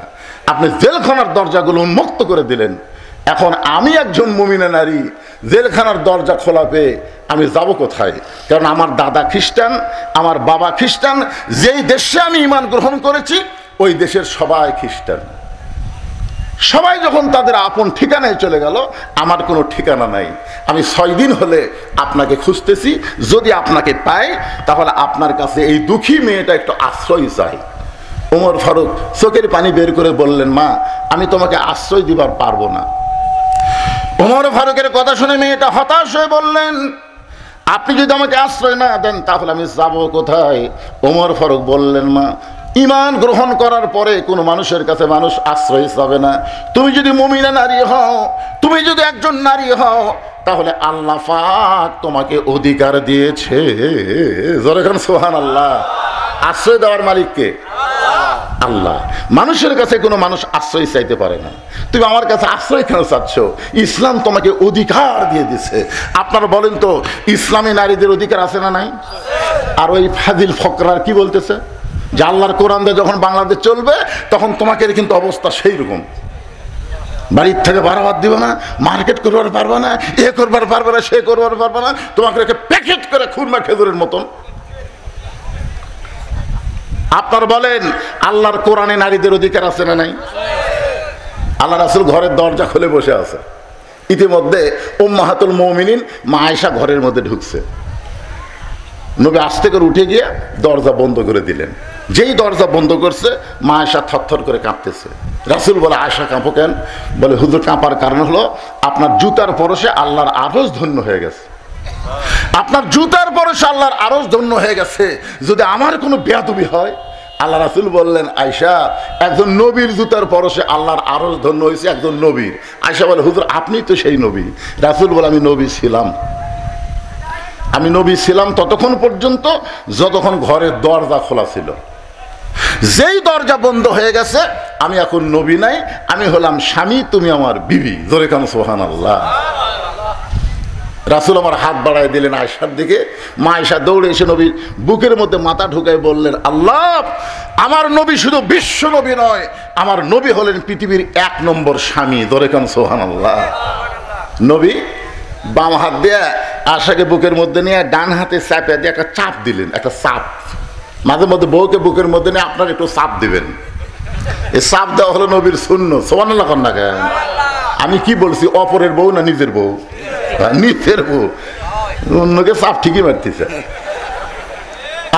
আপনি জেলখানার দরজাগুলো উন্মুক্ত করে দিলেন। এখন আমি একজন মুমিনা নারী, জেলখানার দরজা খোলা পেয়ে আমি যাব কোথায়? কারণ আমার দাদা খ্রিস্টান, আমার বাবা খ্রিস্টান। যেই দেশে আমি ঈমান গ্রহণ করেছি ওই দেশের সবাই খ্রিস্টান। সবাই যখন তাদের আপন ঠিকানায় চলে গেল, আমার কোনো ঠিকানা নাই। আমি 6 দিন হলে আপনাকে খুঁজতেছি, যদি আপনাকে পাই তাহলে আপনার কাছে এই দুঃখী মেয়েটা একটু আশ্রয় চাই। ওমর ফারুক চোখের পানি বের করে বললেন, মা আমি তোমাকে আশ্রয় দিবার পারবো না। ওমর ফারুকের কথা শুনে মেয়েটা হতাশ হয়ে বললেন, আপনি যদি আমাকে আশ্রয় না দেন তাহলে আমি যাব কোথায়? ওমর ফারুক বললেন, মা ঈমান গ্রহণ করার পরে কোনো মানুষের কাছে মানুষ আশ্রয় চাবে না। তুমি যদি মুমিনা নারী হও, তুমি যদি একজন নারী হও তাহলে আল্লাহ পাক তোমাকে অধিকার দিয়েছে। জোরে বলেন সুবহানাল্লাহ। আশ্রয় দেওয়ার মালিক কে? আল্লাহ। মানুষের কাছে কোনো মানুষ আশ্রয় চাইতে পারে না। তুমি আমার কাছে আশ্রয় কেন চাচ্ছ? ইসলাম তোমাকে অধিকার দিয়ে দিছে। আপনারা বলেন তো, ইসলামী নারীদের অধিকার আছে না নাই? আর ওই ফাজিল ফকরার কি বলতেছে যে আল্লাহর কোরআন দিয়ে যখন বাংলাদেশ চলবে তখন তোমাকে কিন্তু অবস্থা সেই রকম, বাড়ির থেকে বাড়াবার দিবে না, মার্কেট করবার পারবে না, এ করবার পারবে না, সে করবার পারবে না, তোমাকে রেখে প্যাকেট করে খুরমা খেজুরের মতন। আপনার বলেন আল্লাহর কোরআনে নারীদের অধিকার আছে না নাই? আল্লাহ রাসূল ঘরের দরজা খুলে বসে আছে। ইতিমধ্যে উম্মাহাতুল মুমিনিন মা আয়েশা ঘরের মধ্যে ঢুকছে। নবী আস্তে করে উঠে গিয়ে দরজা বন্ধ করে দিলেন। যেই দরজা বন্ধ করছে মা আয়েশা থরথর করে কাঁপতেছে। রাসূল বলে, আয়েশা কাঁপো কেন? বলে, হুজুর কাঁপার কারণ হলো আপনার জুতার পরশে আল্লাহর আরশ ধন্য হয়ে গেছে। আপনার জুতার পরশে আল্লাহর আরশ ধন্য হয়ে গেছে। যদি আমার কোনো বেয়াদবি হয়, আল্লাহ রাসূল বললেন, আয়েশা একজন নবীর জুতার পরশে আল্লাহর আরশ ধন্য হয়েছে একজন নবীর। আয়েশা বলে, হুজুর আপনি তো সেই নবী। রাসূল বলে, আমি নবী ছিলাম। আমি নবী ছিলাম ততক্ষণ পর্যন্ত যতক্ষণ ঘরের দরজা খোলা ছিল। যেই দরজা বন্ধ হয়ে গেছে আমি এখন নবী নাই, আমি হলাম স্বামী, তুমি আমার বিবি। জোরে কান সুবহানাল্লাহ। রাসূল আমার হাত বাড়ায় দিলেন আয়েশার দিকে। মা আয়েশা দৌড়ে এসে নবীর বুকের মধ্যে মাথা ঢুকায় বললেন, আল্লাহ, আমার নবী শুধু বিশ্ব নবী নয়, আমার নবী হলেন পৃথিবীর 1 নম্বর স্বামী। জোরে কান সুবহানাল্লাহ। নবী বাম হাত দিয়ে আয়েশাকে বুকের মধ্যে নিয়ে ডান হাতে চাপে দিয়ে একটা চাপ দিলেন, একটা চাপ। মাঝে মধ্যে বউকে বুকের মধ্যে নিয়ে আপনার একটু চাপ দিবেন। এই চাপ দেওয়া হলো নবীর সুন্নাত। সুবহানাল্লাহ কন না কেন? আমি কি বলছি, অপরের বউ না নিজের বউ? নিজের বউ। অন্যকে চাপ ঠিকই মারতেছে।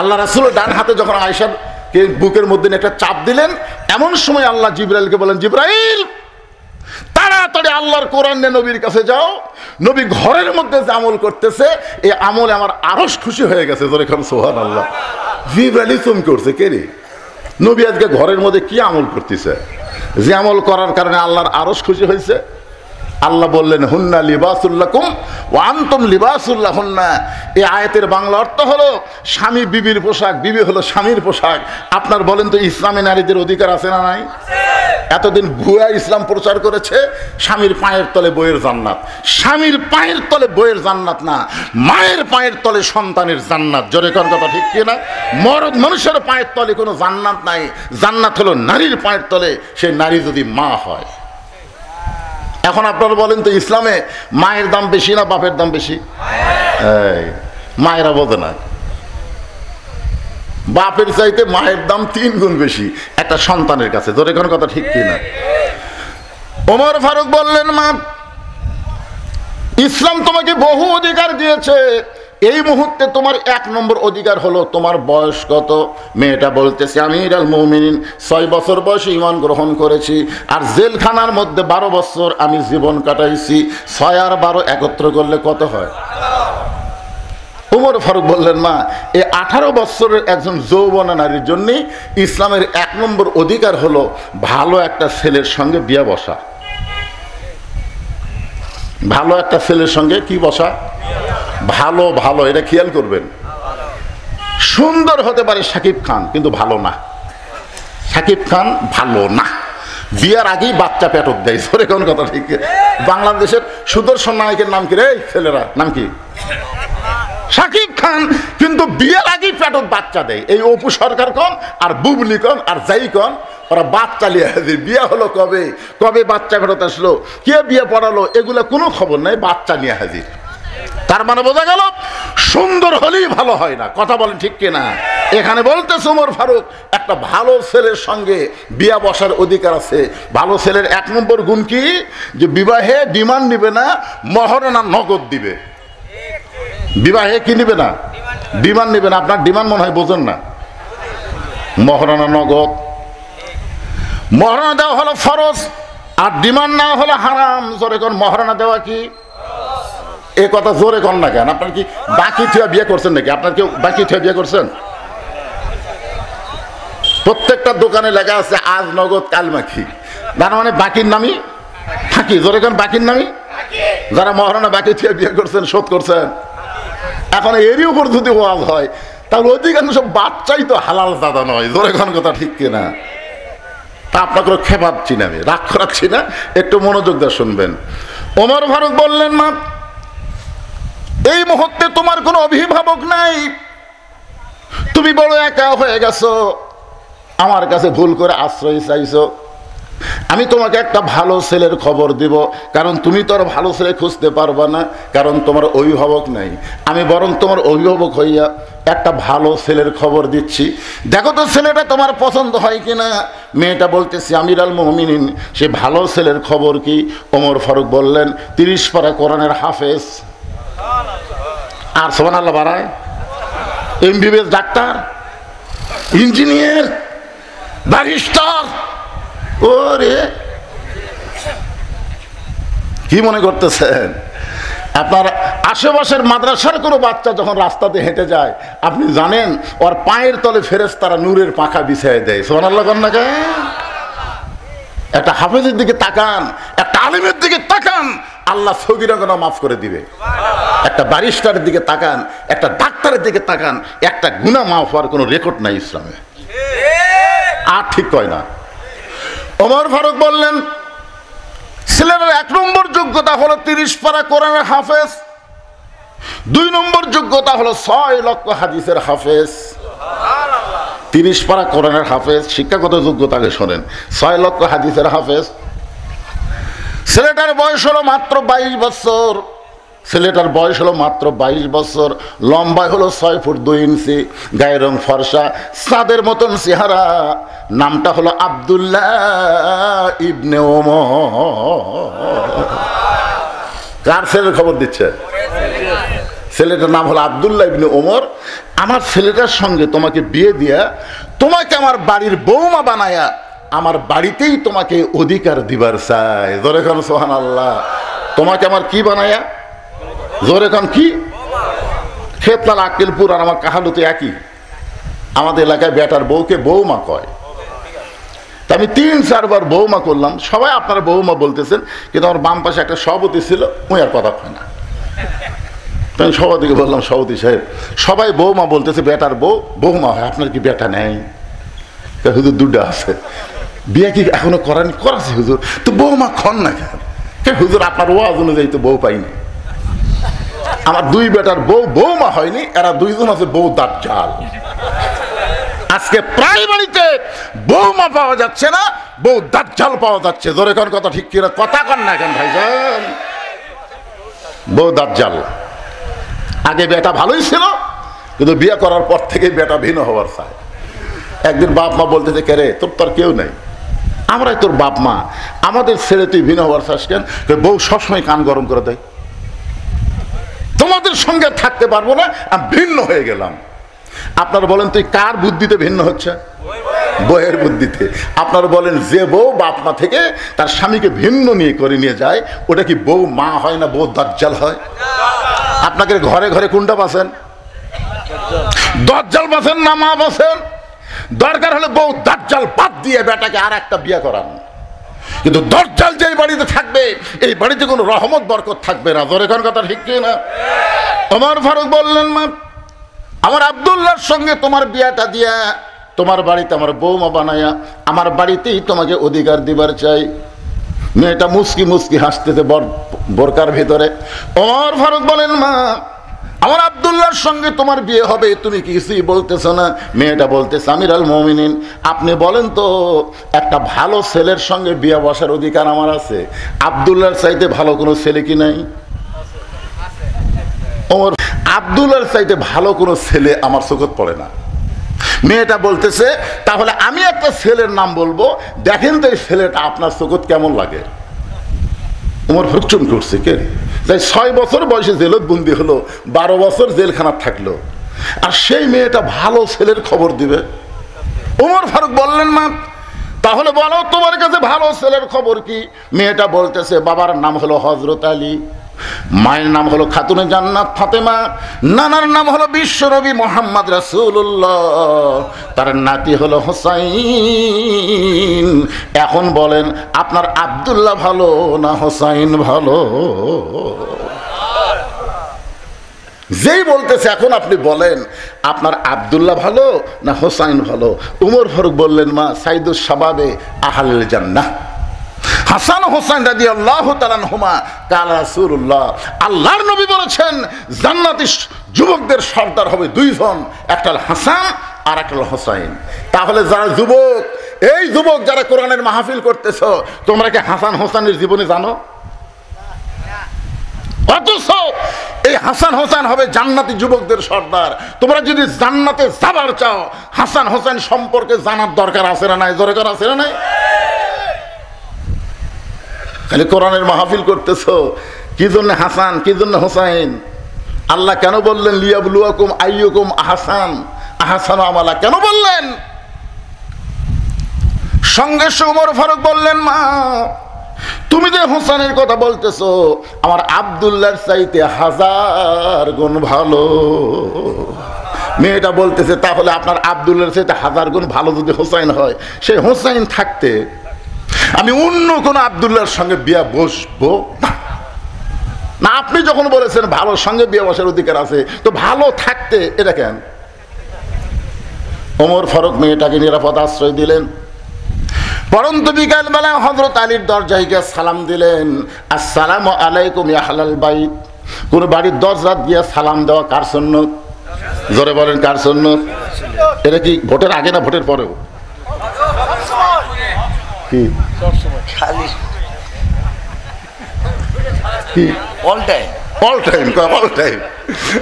আল্লাহ রাসূল ডান হাতে যখন আয়েশাকে বুকের মধ্যে নিয়ে একটা চাপ দিলেন, এমন সময় আল্লাহ জিবরাইলকে বলেন, জিবরাইল তাড়াতাড়ি আল্লাহর কোরআন নিয়ে নবীর কাছে যাও। নবী ঘরের মধ্যে যে আমল করতেছে এই আমলে আমার আরশ খুশি হয়ে গেছে। জোরে খান সুবহানাল্লাহ। জিবরাইল চমকে উঠছে, কে রে? নবী আজকে ঘরের মধ্যে কি আমল করতেছে যে আমল করার কারণে আল্লাহর আরশ খুশি হয়েছে? আল্লাহ বললেন, হুন্না লিবাসুল লাকুম ওয়া আনতুম লিবাসুল লাহুন্না। এই আয়াতের বাংলা অর্থ হলো স্বামী বিবির পোশাক, বিবি হলো স্বামীর পোশাক। আপনার বলেন তো ইসলামে নারীদের অধিকার আছে না নাই? এতদিন ভুয়া ইসলাম প্রচার করেছে, স্বামীর পায়ের তলে বইয়ের জান্নাত। স্বামীর পায়ের তলে বইয়ের জান্নাত না, মায়ের পায়ের তলে সন্তানের জান্নাত। জোরে কোন কথা ঠিক কি না? মরদ মানুষের পায়ের তলে কোনো জান্নাত নাই। জান্নাত হলো নারীর পায়ের তলে, সেই নারী যদি মা হয়। এখন আপনারা বলেন তো ইসলামে মায়ের দাম বেশি না বাপের দাম বেশি? মায়েরা বোঝে না, বাপের চাইতে মায়ের দাম 3 গুণ বেশি একটা সন্তানের কাছে। জোরে কোন কথা ঠিক কিনা? ওমর ফারুক বললেন, মা, ইসলাম তোমাকে বহু অধিকার দিয়েছে, এই মুহূর্তে তোমার 1 নম্বর অধিকার হলো তোমার বয়স কত? মেয়েটা বলতেছে, আমিরুল মুমিনিন 6 বছর বয়সে ঈমান গ্রহণ করেছি, আর জেলখানার মধ্যে 12 বছর আমি জীবন কাটাইছি। 6 আর 12 একত্র করলে কত হয়? ওমর ফারুক বললেন, মা, এই 18 বছরের একজন যৌবনা নারীর জন্য ইসলামের 1 নম্বর অধিকার হলো ভালো একটা ছেলের সঙ্গে বিয়ে বসা। ভালো একটা ছেলের সঙ্গে কি বসা? ভালো ভালো, এটা খেয়াল করবেন। সুন্দর হতে পারে শাকিব খান, কিন্তু ভালো না। শাকিব খান ভালো না, বিয়ার আগেই বাচ্চা পেটক দেয়। সরে কোন কথা ঠিক? বাংলাদেশের সুদর্শন নায়কের নাম কি রে ছেলেরা? নাম কি? শাকিব খান, কিন্তু বিয়ের আগেই পেটক বাচ্চা দেয়। এই অপু সরকার কন আর বুবলি কন আর যাই কন, ওরা বাচ্চা নিয়ে হাজির। বিয়ে হলো কবে, কবে বাচ্চা ফেরত আসলো, কে বিয়ে পড়ালো, এগুলা কোনো খবর নাই, বাচ্চা নিয়ে হাজির। তার মানে বোঝা গেল সুন্দর হলেই ভালো হয় না। কথা বলেন ঠিক কিনা? এখানে বলতেছে ওমর ফারুক, একটা ভালো ছেলের সঙ্গে বিয়া বসার অধিকার আছে। ভালো ছেলের 1 নম্বর গুণ কি? যে বিবাহে ডিমান্ড নিবে না, মহারণা নগদ দিবে। বিবাহে কি নিবে না? ডিমান্ড নিবে না। আপনার ডিমান্ড মনে হয় বোঝেন না। মহারণা নগদ। মহারণা দেওয়া হলো ফরজ, আর ডিমান্ড নেওয়া হলো হারাম। জোরে কোন মহারণা দেওয়া কি? এ কথা জোরে কর না কেন? আপনার কি বাকি থিয়া বিয়ে করছেন নাকি? আপনার কেউ বাকি থিয়া বিয়ে করছেন? প্রত্যেকটা দোকানে লেখা আছে আজ নগদ কাল বাকি। তার মানে বাকির নামই ফাঁকি। জোরে কোন বাকির নামই? যারা মহারণা বাকি থিয়া বিয়ে করছেন, শোধ করছেন, এখন এরই উপর যদি ওয়াজ হয় তাহলে অধিকাংশ সব বাচ্চাই তো হালাল দাদা নয়। জোরে কোন কথা ঠিক কিনা? তা আপনাকে খেপাচ্ছি না, আমি রাগ করাচ্ছি না, একটু মনোযোগ দিয়ে শুনবেন। ওমর ফারুক বললেন, মা, এই মুহূর্তে তোমার কোনো অভিভাবক নাই, তুমি বড় একা হয়ে গেছো, আমার কাছে ভুল করে আশ্রয় চাইছো। আমি তোমাকে একটা ভালো ছেলের খবর দিব, কারণ তুমি তো আর ভালো ছেলে খুঁজতে পারবা না, কারণ তোমার অভিভাবক নাই। আমি বরং তোমার অভিভাবক হইয়া একটা ভালো ছেলের খবর দিচ্ছি, দেখো তো ছেলেটা তোমার পছন্দ হয় কিনা। মেয়েটা বলতেছি, আমিরুল মুমিনিন, সে ভালো ছেলের খবর কি? ওমর ফারুক বললেন, 30 পারা কোরআনের হাফেজ। আর সুবহানাল্লাহ বাড়ায়, এমবিবিএস ডাক্তার, ইঞ্জিনিয়ার, ব্যারিস্টার। ওরে কি মনে করতেছেন? আপনার আশেপাশের মাদ্রাসার কোনো বাচ্চা যখন রাস্তাতে হেঁটে যায়, আপনি জানেন ওর পায়ের তলে ফেরেশতারা নূরের পাখা বিছিয়ে দেয়। সুবহানাল্লাহ কন না কেন? একটা হাফেজের দিকে তাকান, একটা আলেমের দিকে তাকান, আল্লাহ সগীরা গুনাহ মাফ করে দিবে। একটা ব্যারিস্টারের দিকে তাকান, একটা ডাক্তারের দিকে তাকান, একটা গুনাহ মাফ হওয়ার কোনো রেকর্ড নাই ইসলামে। আর ঠিক কয় না। ওমর ফারুক বললেন, ছেলের 1 নম্বর যোগ্যতা হলো 30 পারা কোরআনের হাফেজ, 2 নম্বর যোগ্যতা হলো 6 লক্ষ হাদিসের হাফেজ। 30 পারা কোরআনের হাফেজ, শিক্ষাগত যোগ্যতাকে শোনেন, 6 লক্ষ হাদিসের হাফেজ। ছেলেটার বয়স হলো মাত্র 22 বছর, ছেলেটার বয়স হলো মাত্র 22 বছর, লম্বায় হলো 6 ফুট 2 ইঞ্চি, গায়ের রং ফর্সা, চাঁদের মতন চেহারা, নামটা হলো আব্দুল্লাহ ইবনে ওমর। কার ছেলের খবর দিচ্ছে? ছেলেটার নাম হলো আব্দুল্লাহ ইবনে ওমর। আমার ছেলেটার সঙ্গে তোমাকে বিয়ে দিয়া তোমাকে আমার বাড়ির বৌমা বানায়া আমার বাড়িতেই তোমাকে অধিকার দিবার চাই। জোরে খান সুবহানাল্লাহ। তোমাকে আমার কি বানায়া? জোরে খান কি? খেতলাল আক্কেলপুর আর আমার কাহালুতে একই। আমাদের এলাকায় বেটার বউকে বৌমা কয়। তা আমি 3-4 বার বৌমা করলাম, সবাই আপনারা বৌমা বলতেছেন, কিন্তু আমার বাম পাশে একটা সভাপতি ছিল, ওই আর কথা কয় না। আমি সভাপতিকে বললাম, সভাপতি সাহেব সবাই বৌমা বলতেছে, বেটার বউ বৌমা হয়, আপনার কি বেটা নেই? হুজুর 2টা আছে। বিয়ে কি এখনো করানি? করাছি হুজুর। তো বৌমা খন না কেন? হুজুর আপনার ওয়াজ অনুযায়ী তো বউ পাইনি। আমার 2 বেটার বউ বৌমা হয়নি, এরা 2 জন আছে বউ দাজ্জাল। আজকে প্রায় বাড়িতে বৌমা পাওয়া যাচ্ছে না, বউ দাজ্জাল পাওয়া যাচ্ছে। জোরে কোন কথা ঠিক কিনা? কথা কন না কেন ভাইজান? বউ দাজ্জাল। আগে বেটা ভালোই ছিল, কিন্তু বিয়ে করার পর থেকেই বেটা ভিন্ন হওয়ার চায়। একদিন বাপ মা বলতেছে, কে রে তোর তোর কেউ নেই, আমরাই তোর বাপ মা, আমাদের ছেড়ে তুই ভিন্ন হওয়ার চাস কেন? বউ সবসময় কান গরম করে দেয়, তোমাদের সঙ্গে থাকতে পারবো না, আমি ভিন্ন হয়ে গেলাম। আপনারা বলেন তুই কার বুদ্ধিতে ভিন্ন হচ্ছে? বউয়ের বুদ্ধিতে। আপনারা বলেন যে বউ বাপ মা থেকে তার স্বামীকে ভিন্ন নিয়ে করে নিয়ে যায়, ওটা কি বউ মা হয় না বউ দাজ্জাল হয়? আপনাকে ঘরে ঘরে কোনটা বাসেন? দাজ্জাল বাসেন না মা বাসেন? দরকার হলে বউ দাজ্জাল বাদ দিয়ে বেটাকে আর একটা বিয়ে করান, কিন্তু দাজ্জাল যেই বাড়িতে থাকবে এই বাড়িতে কোনো রহমত বরকত থাকবে না। জোরে কোন কথা ঠিক না? ওমর ফারুক বললেন, মা আমার আব্দুল্লাহর সঙ্গে তোমার বিয়েটা দিয়া তোমার বাড়িতে আমার বৌমা বানায়া আমার বাড়িতেই তোমাকে অধিকার দিবার চাই। মেয়েটা মুস্কি মুস্কি হাসতেছে বোরকার ভিতরে। ওমর ফারুক বলেন, মা আমার আব্দুল্লাহর সঙ্গে তোমার বিয়ে হবে, তুমি কিছুই বলতেছ না। মেয়েটা বলতেছে, আমিরুল মুমিনিন আপনি বলেন তো, একটা ভালো ছেলের সঙ্গে বিয়ে বসার অধিকার আমার আছে, আব্দুল্লাহর চাইতে ভালো কোনো ছেলে কি নাই? ওমর, আব্দুল্লাহর চাইতে ভালো কোনো ছেলে আমার চোখত পড়ে না। মেয়েটা বলতেছে, তাহলে আমি একটা ছেলের নাম বলবো, দেখেন তো এই ছেলেটা আপনার চোখত কেমন লাগে। ওমর হুকচুম করছে, কে? তাই 6 বছর বয়সে জেলত বন্দি হলো, 12 বছর জেলখানা থাকলো, আর সেই মেয়েটা ভালো ছেলের খবর দিবে। ওমর ফারুক বললেন, মা তাহলে বলো তোমার কাছে ভালো ছেলের খবর কি? মেয়েটা বলতেছে, বাবার নাম হলো হযরত আলী, মায়ের নাম হলো খাতুনে জান্নাত ফাতেমা, নানার নাম হলো বিশ্বনবী মুহাম্মদ রাসূলুল্লাহ, তার নাতি হলো হোসাইন। এখন বলেন আপনার আব্দুল্লাহ ভালো না হোসাইন ভালো? যেই বলতেছে এখন আপনি বলেন আপনার আব্দুল্লাহ ভালো না হোসাইন ভালো? উমর ফারুক বললেন, মা সাইদুস শাবাবে আহলুল জান্নাহ হাসান হোসেন রাদিয়াল্লাহু তাআলা আনহুমা কাল রাসূলুল্লাহ, আল্লাহর নবী বলেছেন জান্নাতি যুবকদের সর্দার হবে 2 জন, একটা হাসান আর একটা হোসাইন। তাহলে যারা যুবক, এই যুবক যারা কোরআনের মাহফিল করতেছো, তোমরা কি হাসান হোসেনের জীবনী জানো? অথচ এই হাসান হোসেন হবে জান্নাতি যুবকদের সর্দার। তোমরা যদি জান্নাতে যাবার চাও, হাসান হোসেন সম্পর্কে জানার দরকার আছে না নাই? দরকার আছে না নাই? খালি কোরআনের মাহফিল করতেছো, কি জন্য হাসান কি জন্য হোসাইন? আল্লাহ কেন বললেন লিয়াবলুয়াকুম আইয়ুকুম আহসানু আমালা? কেন বললেন? সঙ্গে ওমর ফারুক বললেন, মা তুমি যে হোসেনের কথা বলতেছো, আমার আব্দুল্লাহর চাইতে 1000 গুণ ভালো। মেয়েটা বলতেছে, তাহলে আপনার আব্দুল্লাহর চাইতে 1000 গুণ ভালো যদি হোসাইন হয়, সেই হোসাইন থাকতে আমি অন্য কোন আব্দুল্লাহর সঙ্গে বিয়া বসবো না। না আপনি যখন বলেছেন ভালোর সঙ্গে বিয়ে বসার অধিকার আছে, তো ভালো থাকতে এটা কেন? ওমর ফারুক মেয়েটাকে নিরাপদ আশ্রয় দিলেন। পরন্তু বিকালবেলা হযরত আলীর দরজায় গিয়ে সালাম দিলেন, আসসালামু আলাইকুম ইয়া আহলাল বাইত। কোন বাড়ির দরজা দিয়ে সালাম দেওয়া কার সুন্নত? জোরে বলেন, কার সুন্নত? এটা কি ভোটের আগে না ভোটের পরেও? কি খালি কি all time? All time, all time.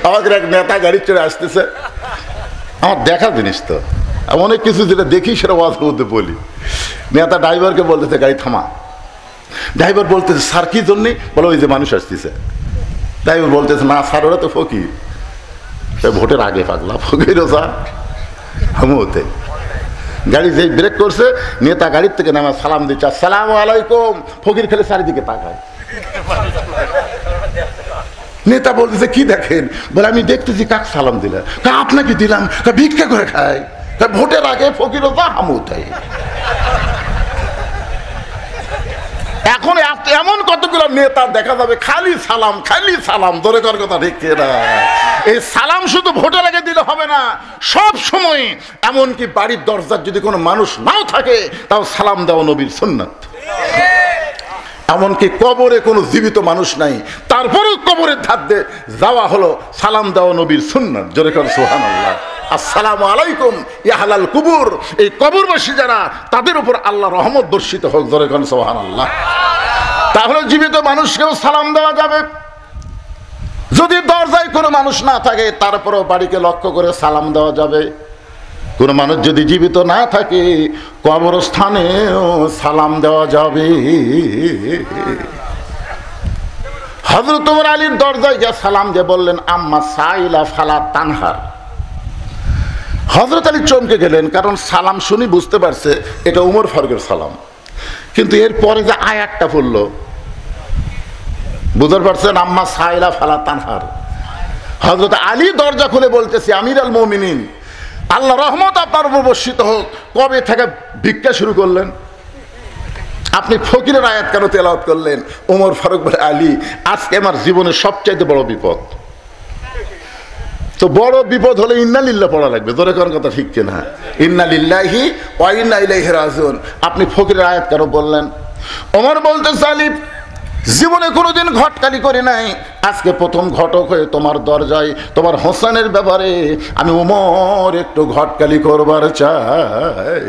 আমাদের এক নেতা গাড়ি চড়ে আসতেছে, আমার দেখা জিনিস তো, আমি অনেক কিছু যেটা দেখি সেটা ওয়াজের মধ্যে বলি। নেতা ড্রাইভারকে বলতেছে গাড়ি থামা। ড্রাইভার বলতেছে স্যার কি জন্যে? বলো ওই যে মানুষ আসতেছে। ড্রাইভার বলতেছে না স্যার ওরা তো ফকির। ভোটের আগে পাগলা ফকিরও স্যার হামুতে। গাড়ি যেই ব্রেক করছে, নেতা গাড়ির থেকে নামা সালাম দিচ্ছে, আসসালামু আলাইকুম। ফকির খেলে চারিদিকে তাকায়। নেতা বলতেছে কি দেখেন? বলে আমি দেখতেছি কাক সালাম দিলে। আপনাকে দিলাম, ভিক্ষা করে খায়। ভোটের আগে ফকিরও যা হামুতে। এখন এমন কতগুলো নেতা দেখা যাবে খালি সালাম, খালি সালাম। ধরে করার কথা ঠিক না? এই সালাম শুধু ভোটের আগে দিলে হবে না, সব সময়। এমনকি বাড়ির দরজার যদি কোনো মানুষ নাও থাকে, তাও সালাম দেওয়া নবীর সুন্নাত। এমনকি কবরে কোনো জীবিত মানুষ নাই, তারপরেও কবরের ধার দিয়ে যাওয়া হলো সালাম দেওয়া নবীর সুন্নাত। জোরে কর সুবহানাল্লাহ। আসসালামু আলাইকুম ইয়া আহলাল কুবুর। এই কবরবাসী যারা, তাদের উপর আল্লাহ রহমত বর্ষিত হোক। জোরে কর সুবহানাল্লাহ। তাহলে জীবিত মানুষকেও সালাম দেওয়া যাবে। যদি দরজায় কোনো মানুষ না থাকে, তারপরেও বাড়িকে লক্ষ্য করে সালাম দেওয়া যাবে। কোনো মানুষ যদি জীবিত না থাকে, কবরস্থানেও সালাম দেওয়া যাবে। হযরত ওমর আলীর দরজায় গিয়ে সালাম দিয়ে বললেন, আম্মা সাইলা ফালা তানহার। হযরত আলী চমকে গেলেন, কারণ সালাম শুনি বুঝতে পারছে এটা ওমর ফারুকের সালাম। কিন্তু এরপরে যে আয়াতটা পড়লো, বুঝতে পারছেন? আম্মা সাইলা ফালা তানহার। হযরত আলী দরজা খুলে বলতেছে, আমির আল মুমিনিন, আল্লাহ রহমত আপনার উপর বর্ষিত হোক। কবে থেকে ভিক্ষা শুরু করলেন? আপনি ফকিরের আয়াত কেন তেলাওয়াত করলেন? ওমর ফারুক বলে, আলী, আজকে আমার জীবনের সবচাইতে বড় বিপদ। তো বড় বিপদ হলে ইন্না লিল্লাহ পড়া লাগবে। জোরে করার কথা ঠিক কিনা? ইন্না লিল্লাহি ওয়া ইন্না ইলাইহি রাজিউন। আপনি ফকিরের আয়াত কেন বললেন? ওমর বলতেছে, আলী, জীবনে কোনোদিন ঘটকালি করে নাই, আজকে প্রথম ঘটক হয়ে তোমার দরজায় তোমার হোসেনের ব্যাপারে আমি ওমর একটু ঘটকালি করবার চাই।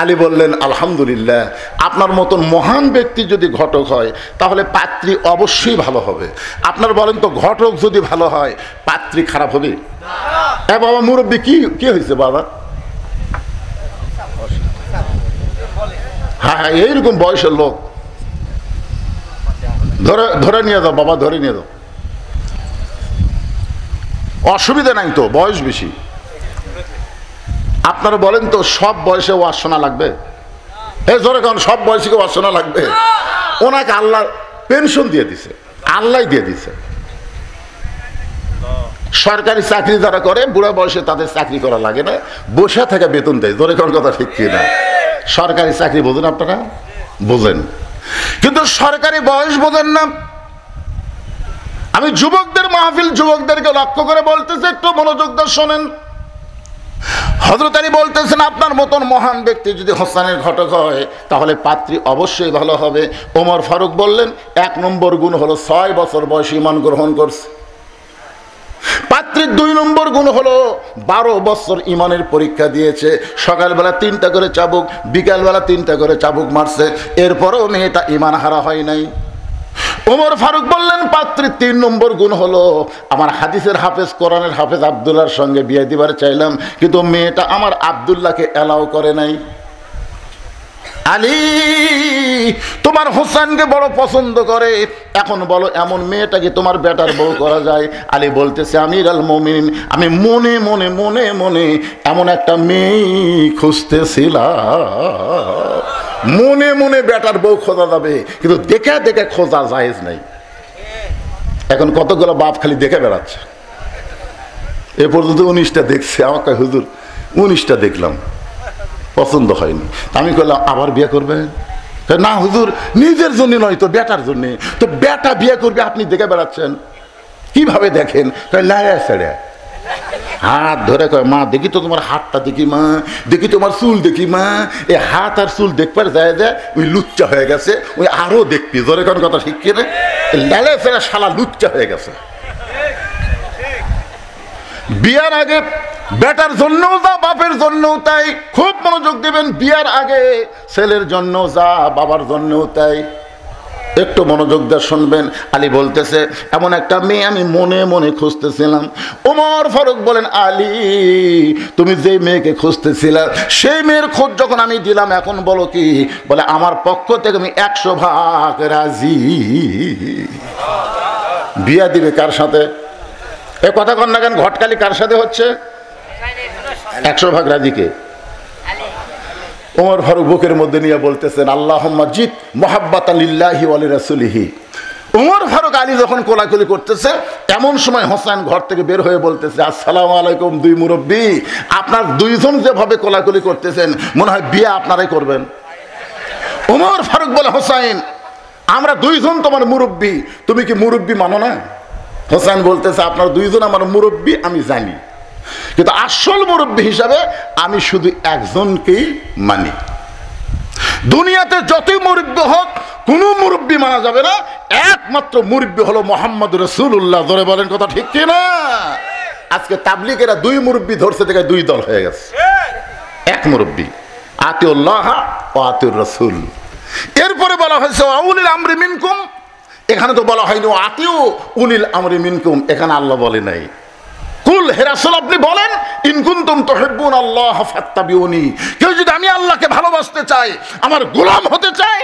আলী বললেন, আলহামদুলিল্লাহ, আপনার মতন মহান ব্যক্তি যদি ঘটক হয়, তাহলে পাত্রী অবশ্যই ভালো হবে। আপনার বলেন তো, ঘটক যদি ভালো হয়, পাত্রী খারাপ হবে? এ বাবা মুরব্বী, কি হয়েছে বাবা? হ্যাঁ, এইরকম বয়সের লোক ধরে নিয়ে যাও বাবা, ধরে নিয়ে যাও, অসুবিধা নাই তো, বয়স বেশি। আপনারা বলেন তো, সব বয়সে ওয়াজ শোনা লাগবে? জোরে কারণ সব বয়সীকে ওয়াজ শোনা লাগবে? ওনাকে আল্লাহ পেনশন দিয়ে দিছে, আল্লাহ দিয়ে দিছে। সরকারি চাকরি যারা করে, বুড়া বয়সে তাদের চাকরি করা লাগে না, বসে থেকে বেতন দেয়। জোরে কারণ কথা ঠিক কি না? সরকারি চাকরি বোঝেন আপনারা? বোঝেন, কিন্তু সরকারি বয়স বোঝেন না। আমি যুবকদের মাহফিল, যুবকদেরকে লক্ষ্য করে বলতেছি, একটু মনোযোগ দিয়ে শোনেন। হযরত আলী বলতেছেন, আপনার মতন মহান ব্যক্তি যদি হোসেনের ঘটক হয়, তাহলে পাত্রী অবশ্যই ভালো হবে। ওমর ফারুক বললেন, 1 নম্বর গুণ হলো 6 বছর বয়সে ঈমান গ্রহণ করছে। পাত্রীর 2 নম্বর গুণ হলো 12 বছর ঈমানের পরীক্ষা দিয়েছে। সকালবেলা 3টা করে চাবুক, বিকালবেলা 3টা করে চাবুক মারছে, এরপরেও মেয়েটা ঈমান হারা হয় নাই। ওমর ফারুক বললেন, পাত্রীর 3 নম্বর গুণ হলো, আমার হাদিসের হাফেজ, কোরআনের হাফেজ আব্দুল্লাহর সঙ্গে বিয়ে দিবার চাইলাম, কিন্তু মেয়েটা আমার আব্দুল্লাহকে এলাও করে নাই। আলী, তোমার হোসেনকে বড় পছন্দ করে, এখন বলো এমন মেয়েটাকে তোমার বেটার বউ করা যায়? আলী বলতেছে, আমির আল মুমিনিন, আমি মনে মনে মনে মনে এমন একটা মেয়ে খুঁজতেছিলাম। মনে মনে বেটার বউ খোঁজা যাবে, কিন্তু দেখে দেখে খোঁজা জায়েজ নাই। এখন কতগুলো বাপ খালি দেখে বেড়াচ্ছে। এ পর্যন্ত 19টা দেখছে। আমাকে হুজুর 19টা দেখলাম, পছন্দ হয়নি। আমি বললাম, আবার বিয়ে করবেন? না হুজুর, নিজের জন্য নয় তো, বেটার জন্য। তো বেটা বিয়ে করবে আপনি দেখে বেড়াচ্ছেন, কিভাবে দেখেন? লায়া ছেড়ে হাত ধরে কয়, মা দেখি তো তোমার হাতটা, দেখি মা, দেখি তোমার চুল, দেখি মা। এই হাত আর চুল দেখবার যায় যায় ওই লুচ্চা হয়ে গেছে, ওই আরো দেখবি। ধরে কোন কথা ঠিক কিনা? লালে ফেরা শালা লুচ্চা হয়ে গেছে। বিয়ার আগে বেটার জন্যও যা, বাপের জন্যও তাই। খুব মনোযোগ দেবেন, বিয়ার আগে ছেলের জন্য যা, বাবার জন্যও তাই। একটু মনোযোগ দিয়ে শুনবেন। আলী বলতেছে, এমন একটা মেয়ে আমি মনে মনে খুঁজতেছিলাম। ওমর ফারুক বলেন, আলী তুমি যে মেয়েকে খুঁজতেছিলা সেই মেয়ের খোঁজ যখন আমি দিলাম, এখন বলো কি? বলে আমার পক্ষ থেকে আমি 100% রাজি। বিয়া দিবে কার সাথে? এ কথা কন না কেন? ঘটকালি কার সাথে হচ্ছে? 100% রাজিকে ওমর ফারুক বুকের মধ্যে নিয়ে বলতেছেন, আল্লাহুম্মা জিদ মুহাব্বাতান লিল্লাহি ওয়া লিরাসূলিহি। ওমর ফারুক আলী যখন কোলাকুলি করতেছে, এমন সময় হোসেন ঘর থেকে বের হয়ে বলতেছে, আসসালামু আলাইকুম দুই মুরব্বী। আপনার দুইজন যেভাবে কোলাকুলি করতেছেন মনে হয় বিয়ে আপনারাই করবেন। ওমর ফারুক বলে, হোসেন আমরা দুইজন তোমার মুরব্বী, তুমি কি মুরব্বী মানো না? হোসেন বলতেছে, আপনার দুইজন আমার মুরব্বী আমি জানি, কিন্তু আসল মুরব্বী হিসাবে আমি শুধু একজনকেই মানি। দুনিয়াতে যতই মুরব্বী হোক কোনো মুরব্বী মানা যাবে না, একমাত্র মুরব্বী হলো মুহাম্মদ রাসূলুল্লাহ। ধরে বলেন কথা ঠিক কিনা? আজকে তাবলীগেরা দুই মুরব্বী ধরছে, থেকে দুই দল হয়ে গেছে। এক মুরব্বী, আতিউল্লাহ ওয়া আতিউর রাসূল। এরপরে বলা হয়েছে উলিল আমরি মিনকুম। এখানে তো বলা হয়নি আতিউ উলিল আমরি মিনকুম, এখানে আল্লাহ বলে নাই। কুল হে রাসূল আপনি বলেন, ইন কুনতুম তুহিব্বুন আল্লাহ ফাত্তাবিউনি। কেউ যদি আমি আল্লাহকে ভালোবাসতে চাই, আমার গোলাম হতে চাই,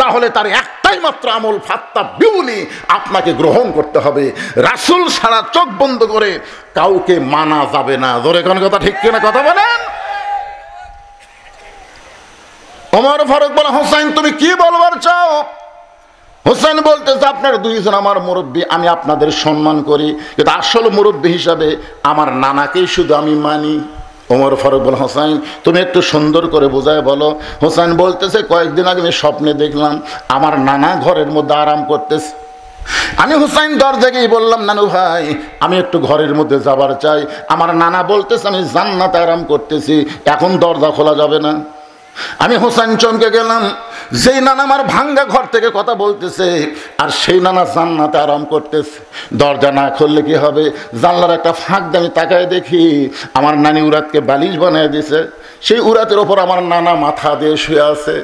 তাহলে তার একটাই মাত্র আমল, ফাত্তাবিউনি, আপনাকে গ্রহণ করতে হবে। রাসূল ছাড়া চোখ বন্ধ করে কাউকে মানা যাবে না। ধরে কোন কথা ঠিক কিনা কথা বলেন? ওমর ফারুক বলে, হোসেন তুমি কি বলবার চাও? হোসেন বলতেছে, আপনার দুইজন আমার মুরব্বী, আমি আপনাদের সম্মান করি, কিন্তু আসল মুরব্বী হিসাবে আমার নানাকেই শুধু আমি মানি। ওমর ফারুক বলে, হোসেন তুমি একটু সুন্দর করে বোঝায় বলো। হোসেন বলতেছে, কয়েকদিন আগে আমি স্বপ্নে দেখলাম আমার নানা ঘরের মধ্যে আরাম করতেছে। আমি হোসেন দরজা গিয়ে বললাম, নানু ভাই আমি একটু ঘরের মধ্যে যাবার চাই। আমার নানা বলতেছে আমি জান্নাতে আরাম করতেছি, এখন দরজা খোলা যাবে না। আমি হোসেন চমকে গেলাম, যেই নানা আমার ভাঙ্গা ঘর থেকে কথা বলতেছে আর সেই নানা জান্নাতে আরাম করতেছে। দরজা না খুললে কি হবে? জানলার একটা ফাঁক দিয়ে আমি তাকায় দেখি আমার নানি উরাতকে বালিশ বানিয়ে দিয়েছে। সেই উরাতের ওপর আমার নানা মাথা দিয়ে শুয়ে আছে।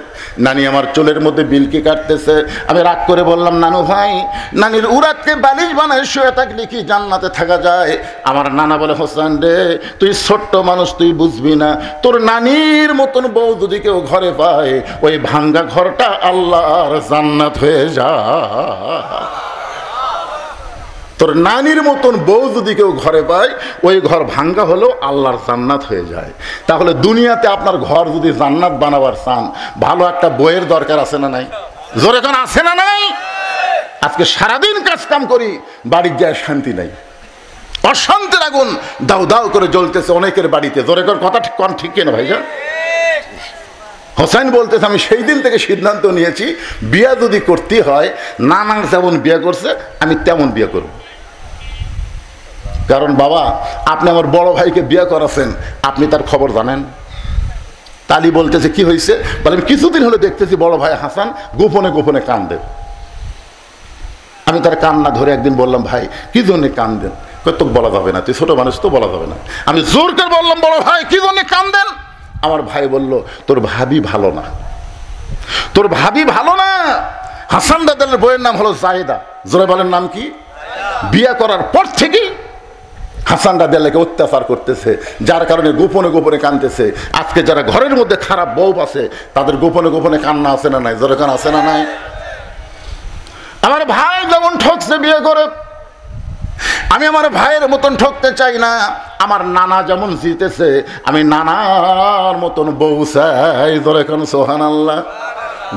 নানি আমার চুলের মধ্যে বিলকি কাটতেছে। আমি রাগ করে বললাম, নানু ভাই নানির উরাতকে বালিশ বানায় শুয়ে থাকলে কি জান্নাতে থাকা যায়? আমার নানা বলে, হোসেন রে তুই ছোট্ট মানুষ, তুই বুঝবি না। তোর নানির মতন বউ যদি কেউ ঘরে পায়, ওই ভাঙ্গা ঘরটা আল্লাহর জান্নাত হয়ে যায়। তোর নানির মতন বউ যদি কেউ ঘরে পায়, ওই ঘর ভাঙ্গা হলেও আল্লাহর জান্নাত হয়ে যায়। তাহলে দুনিয়াতে আপনার ঘর যদি জান্নাত বানাবার চান, ভালো একটা বইয়ের দরকার আছে না নাই? জোরে কোন আছে না নাই? আজকে সারাদিন কাজ কাম করি, বাড়ির যায় শান্তি নাই, অশান্তির আগুন দাউ দাউ করে জ্বলতেছে অনেকের বাড়িতে। জোরে কোন কথা ঠিক কিনা ভাইজান? হোসেন বলতেছে, আমি সেই দিন থেকে সিদ্ধান্ত নিয়েছি, বিয়া যদি করতে হয় নানা যেমন বিয়ে করছে আমি তেমন বিয়ে করব। কারণ বাবা আপনি আমার বড় ভাইকে বিয়ে করাছেন, আপনি তার খবর জানেন। তালি বলতেছে, কি হয়েছে? বলে, আমি কিছুদিন হলে দেখতেছি বড় ভাই হাসান গোপনে গোপনে কান্দে। আমি তার কান্না ধরে একদিন বললাম, ভাই কি জন্য কান্দেন? তোকে বলা যাবে না, তুই ছোট মানুষ তো বলা যাবে না। আমি জোর করে বললাম, বড় ভাই কি জন্য কান্দেন? আমার ভাই বলল, তোর ভাবি ভালো না, তোর ভাবি ভালো না। হাসান দাদার বইয়ের নাম হলো জায়েদা। জোরে বলেন নাম কি? বিয়ে করার পর থেকেই হাসান দাদাকে অত্যাচার করতেছে, যার কারণে গোপনে গোপনে কাঁদতেছে। আজকে যারা ঘরের মধ্যে খারাপ বউ আছে তাদের গোপনে গোপনে কান্না আছে না নাই? জোরে কান আছে না নাই? আমার ভাই যেমন ঠকছে বিয়ে করে, আমি আমার ভাইয়ের মতন ঠকতে চাই না। আমার নানা যেমন জিতেছে, আমি নানার মতন বউ চাই। ধরে কোন সুবহানাল্লাহ।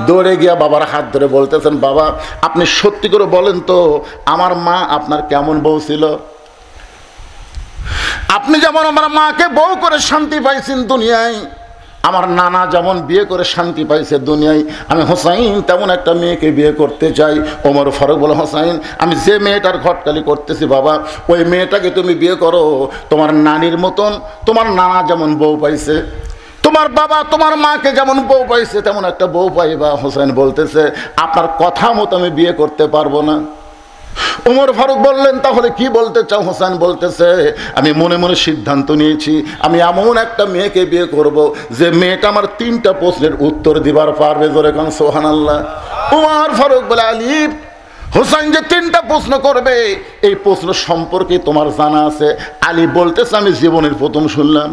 দৌড়ে গিয়া বাবার হাত ধরে বলতেছেন, বাবা আপনি সত্যি করে বলেন তো আমার মা আপনার কেমন বউ ছিল? আপনি যেমন আমার মাকে বউ করে শান্তি পাইছেন দুনিয়ায়, আমার নানা যেমন বিয়ে করে শান্তি পাইছে দুনিয়ায়, আমি হোসাইন তেমন একটা মেয়েকে বিয়ে করতে চাই। ওমর ফারুক বলে, হোসাইন আমি যে মেয়েটার ঘটকালি করতেছি বাবা, ওই মেয়েটাকে তুমি বিয়ে করো। তোমার নানির মতন তোমার নানা যেমন বউ পাইছে, তোমার বাবা তোমার মাকে যেমন বউ পাইছে তেমন একটা বউ পাইবা। হোসেন বলতেছে, আপনার কথা মতো আমি বিয়ে করতে পারবো না। ওমর ফারুক বললেন, তাহলে কি বলতে চাও? হোসেন বলতেছে, আমি মনে মনে সিদ্ধান্ত নিয়েছি, আমি এমন একটা মেয়েকে বিয়ে করব যে মেয়েটা আমার 3টা প্রশ্নের উত্তর দিবার পারবে। জোরে কান সুবহানাল্লাহ। ওমর ফারুক বলে, আলী হোসেন যে 3টা প্রশ্ন করবে এই প্রশ্ন সম্পর্কে তোমার জানা আছে? আলী বলতেছে, আমি জীবনের প্রথম শুনলাম।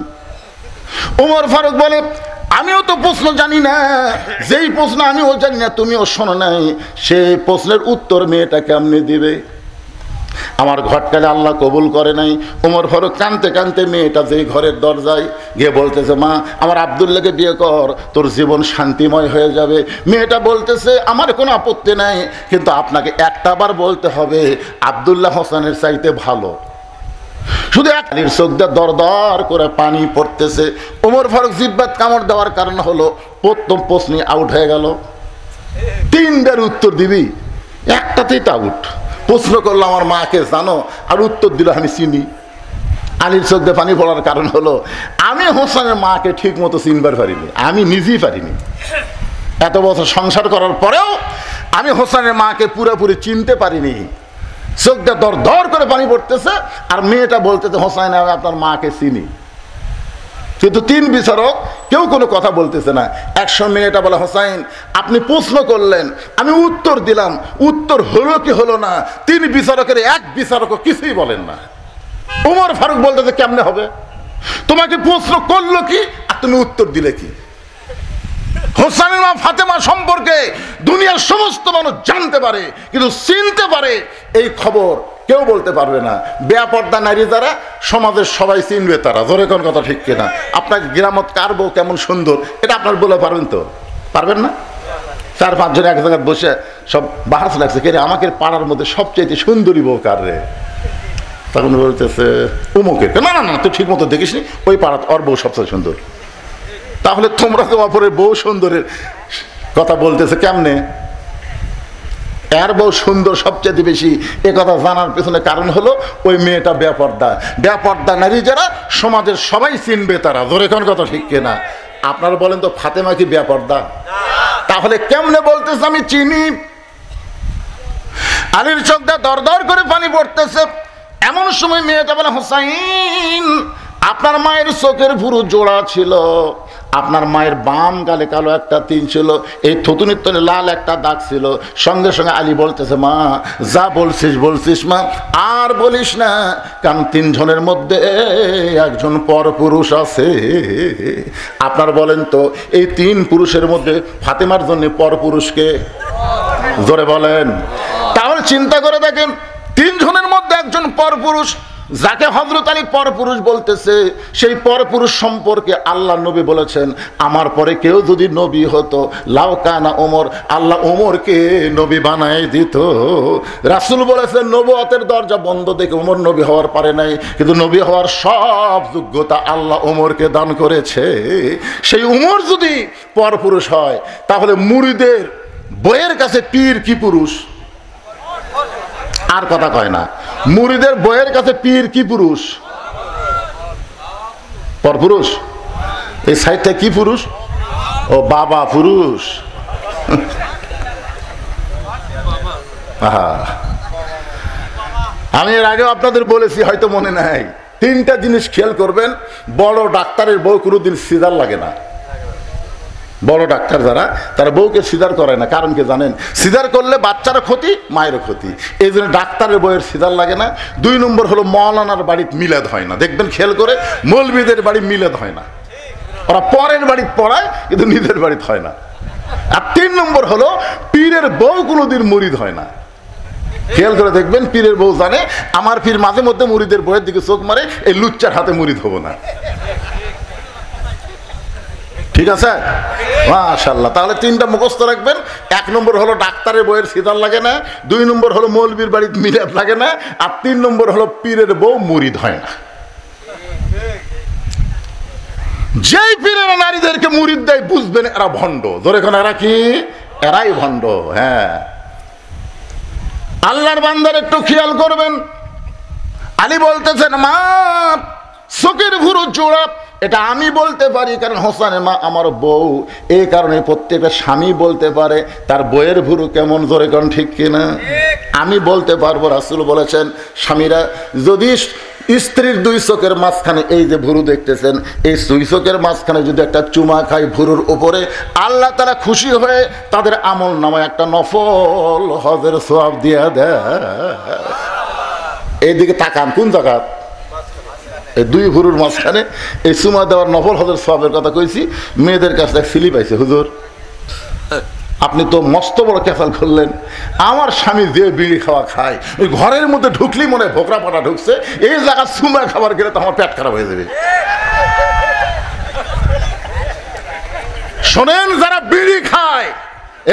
ওমর ফারুক বলে, আমিও তো প্রশ্ন জানি না, যেই প্রশ্ন আমিও জানি না তুমিও শোনো নাই, সেই প্রশ্নের উত্তর মেয়েটা কেমনে দিবে? আমার ঘটকালে আল্লাহ কবুল করে নাই। ওমর ফারুক কানতে কানতে মেয়েটা যেই ঘরের দরজায় গিয়ে বলতেছে, মা আমার আব্দুল্লাহকে বিয়ে কর, তোর জীবন শান্তিময় হয়ে যাবে। মেয়েটা বলতেছে, আমার কোনো আপত্তি নাই, কিন্তু আপনাকে একটা বার বলতে হবে আব্দুল্লাহ হোসেনের চাইতে ভালো। শুধু আলীর চোখ দিয়ে দর দর করে পানি পড়তেছে। ওমর ফারুক জিব্বাত কামড় দেওয়ার কারণ হলো প্রথম প্রশ্নে আউট হয়ে গেল। 3বার উত্তর দিবি, একটাতেই তো আউট। প্রশ্ন করলো আমার মাকে জানো, আর উত্তর দিল আমি চিনি। আলীর চোখ দিয়ে পানি পড়ার কারণ হলো আমি হোসেনের মাকে ঠিক মতো চিনবার পারিনি, আমি নিজেই পারিনি। এত বছর সংসার করার পরেও আমি হোসেনের মাকে পুরোপুরি চিনতে পারিনি। চোখ দিয়ে দর দর করে পানি পড়তেছে, আর মেয়েটা বলতেছে, হোসাইন আমি আপনার মাকে চিনি। কিন্তু 3 বিচারক কেউ কোনো কথা বলতেছে না। একসময় মেয়েটা বলে, হোসাইন আপনি প্রশ্ন করলেন, আমি উত্তর দিলাম, উত্তর হলো কি হলো না, 3 বিচারকের 1 বিচারকও কিছুই বলেন না। ওমর ফারুক বলতেছে, কেমনে হবে? তোমাকে প্রশ্ন করলো কি আর তুমি উত্তর দিলে কি? হোসেনের মা ফাতেমা সম্পর্কে দুনিয়ার সমস্ত মানুষ জানতে পারে, কিন্তু চিনতে পারে এই খবর কেউ বলতে পারবে না। বেপর্দা নারী যারা, সমাজের সবাই চিনবে তারা। জোরে কোন কথা ঠিক কিনা? আপনাকে গ্রামত কার বউ কেমন সুন্দর এটা আপনার বলে পারবেন তো? পারবেন না? 4-5 জন এক জায়গায় বসে সব বাহাস লাগছে, কে রে আমাকে পাড়ার মধ্যে সবচেয়ে সুন্দরী বউ কার রে? তখন বলতেছে উমুকের। না না না, তুই ঠিক মতো দেখিস নি, ওই পাড়া ওর বউ সবচেয়ে সুন্দর। তাহলে তোমরা তো অপরের বউ সুন্দরের কথা বলতেছে কেমনে? এর বউ সুন্দর সবচেয়ে বেশি, এ কথা জানার পেছনে কারণ হলো ওই মেয়েটা বেপর্দা। বেপর্দা নারী যারা, সমাজের সবাই চিনবে তারা। জোরে কোন কথা ঠিক কিনা? আপনারা বলেন তো, ফাতেমা কি বেপর্দা? তাহলে কেমনে বলতেছে আমি চিনি? আলীর চোখ দিয়ে দর দর করে পানি পড়তেছে। এমন সময় মেয়েটা বলে, হোসাইন আপনার মায়ের চোখের ভুরু জোড়া ছিল, আপনার মায়ের বাম গালে কালো একটা তিন ছিল, এই থুতুনির তলে লাল একটা দাগ ছিল। সঙ্গে সঙ্গে আলী বলতেছে, মা যা বলছিস বলছিস মা, আর বলিস না, কারণ 3 জনের মধ্যে একজন পরপুরুষ আছে। আপনার বলেন তো, এই 3 পুরুষের মধ্যে ফাতেমার জন্য পরপুরুষকে? জোরে বলেন। তাহলে চিন্তা করে দেখেন, 3 জনের মধ্যে একজন পরপুরুষ, যাকে হযরত আলী পরপুরুষ বলতেছে, সেই পরপুরুষ সম্পর্কে আল্লাহ নবী বলেছেন, আমার পরে কেউ যদি নবী হতো, লাউকানা ওমর, আল্লাহ ওমরকে নবী বানায় দিত। রাসূল বলেছেন, নবুয়তের দরজা বন্ধ দেখে ওমর নবী হওয়ার পারে নাই, কিন্তু নবী হওয়ার সব যোগ্যতা আল্লাহ ওমরকে দান করেছে। সেই ওমর যদি পরপুরুষ হয়, তাহলে মুরিদের বইয়ের কাছে পীর কি পুরুষ? আর কথা কয় না। মুরিদের বইয়ের কাছে পীর কি পুরুষ? পরপুরুষ। এই সাইডটা কি পুরুষ? ও বাবা পুরুষ। আমি এর আগেও আপনাদের বলেছি, হয়তো মনে নাই। 3টা জিনিস খেয়াল করবেন, বড় ডাক্তারের বউ কোনোদিন সিজার লাগে না। বড় ডাক্তার যারা, তারা বউকে সিজার করে না। কারণ কি জানেন? সিজার করলে বাচ্চারও ক্ষতি, মায়েরও ক্ষতি। এই জন্য ডাক্তারের বউয়ের সিজার লাগে না। 2 নম্বর হলো মৌলানার বাড়িতে মিলাদ হয় না। দেখবেন খেয়াল করে, মৌলবীদের বাড়ি মিলাদ হয় না। ওরা পরের বাড়িতে পড়ায়, কিন্তু নিজের বাড়িতে হয় না। আর 3 নম্বর হলো পীরের বউ কোনোদিন মুরিদ হয় না। খেয়াল করে দেখবেন, পীরের বউ জানে আমার পীর মাঝে মধ্যে মুরিদের বউয়ের দিকে চোখ মারে, এই লুচ্চার হাতে মুরিদ হবো না। ঠিক আছে? মাশাআল্লাহ। তাহলে 3টা মুখস্থ রাখবেন। 1 নম্বর হলো ডাক্তারের বইয়ের সিজার লাগে না, 2 নম্বর হলো মৌলবীর বাড়িতে মিলাদ লাগে না, আর 3 নম্বর হলো পীরের বউ মুরিদ হয় না। যেই পীরেরা নারীদেরকে মুরিদ দেয় বুঝবেন এরা ভণ্ড। ধরে এখন এরা কি? এরাই ভণ্ড। হ্যাঁ, আল্লাহর বান্দার একটু খেয়াল করবেন। আলী বলতেছেন, মা চোখের ভুরু জোড়া, এটা আমি বলতে পারি কারণ হোসেনের মা আমার বউ, এই কারণে প্রত্যেকটা স্বামী বলতে পারে তার বইয়ের ভুরু কেমন। ধরে কোন ঠিক কিনা? আমি বলতে পারবো। রাসূল বলেছেন, স্বামীরা যদি স্ত্রীর দুই চোখের মাঝখানে এই যে ভুরু দেখতেছেন, এই দুই চোখের মাঝখানে যদি একটা চুমা খায় ভুরুর উপরে, আল্লাহ তারা খুশি হয়ে তাদের আমল নামায় একটা নফল হজের সওয়াব দিয়ে দেয়। এইদিকে তাকান, কোন জায়গা? এই দুই ভুরুর মাঝখানে এই চুমা দেওয়ার নফল হজের সওয়াবের কথা কইছি। মেয়েদের কাছে স্লিপ পাইছে, হুজুর আপনি তো মস্ত বড় ক্যাসাল করলেন। আমার স্বামী যে বিড়ি খাওয়া খায়, ওই ঘরের মধ্যে ঢুকলেই মনে হয় ভোকরা পাটা ঢুকছে, এই জায়গা চুমা খাবার গেলে তো আমার পেট খারাপ হয়ে যাবে। শোনেন, যারা বিড়ি খায়,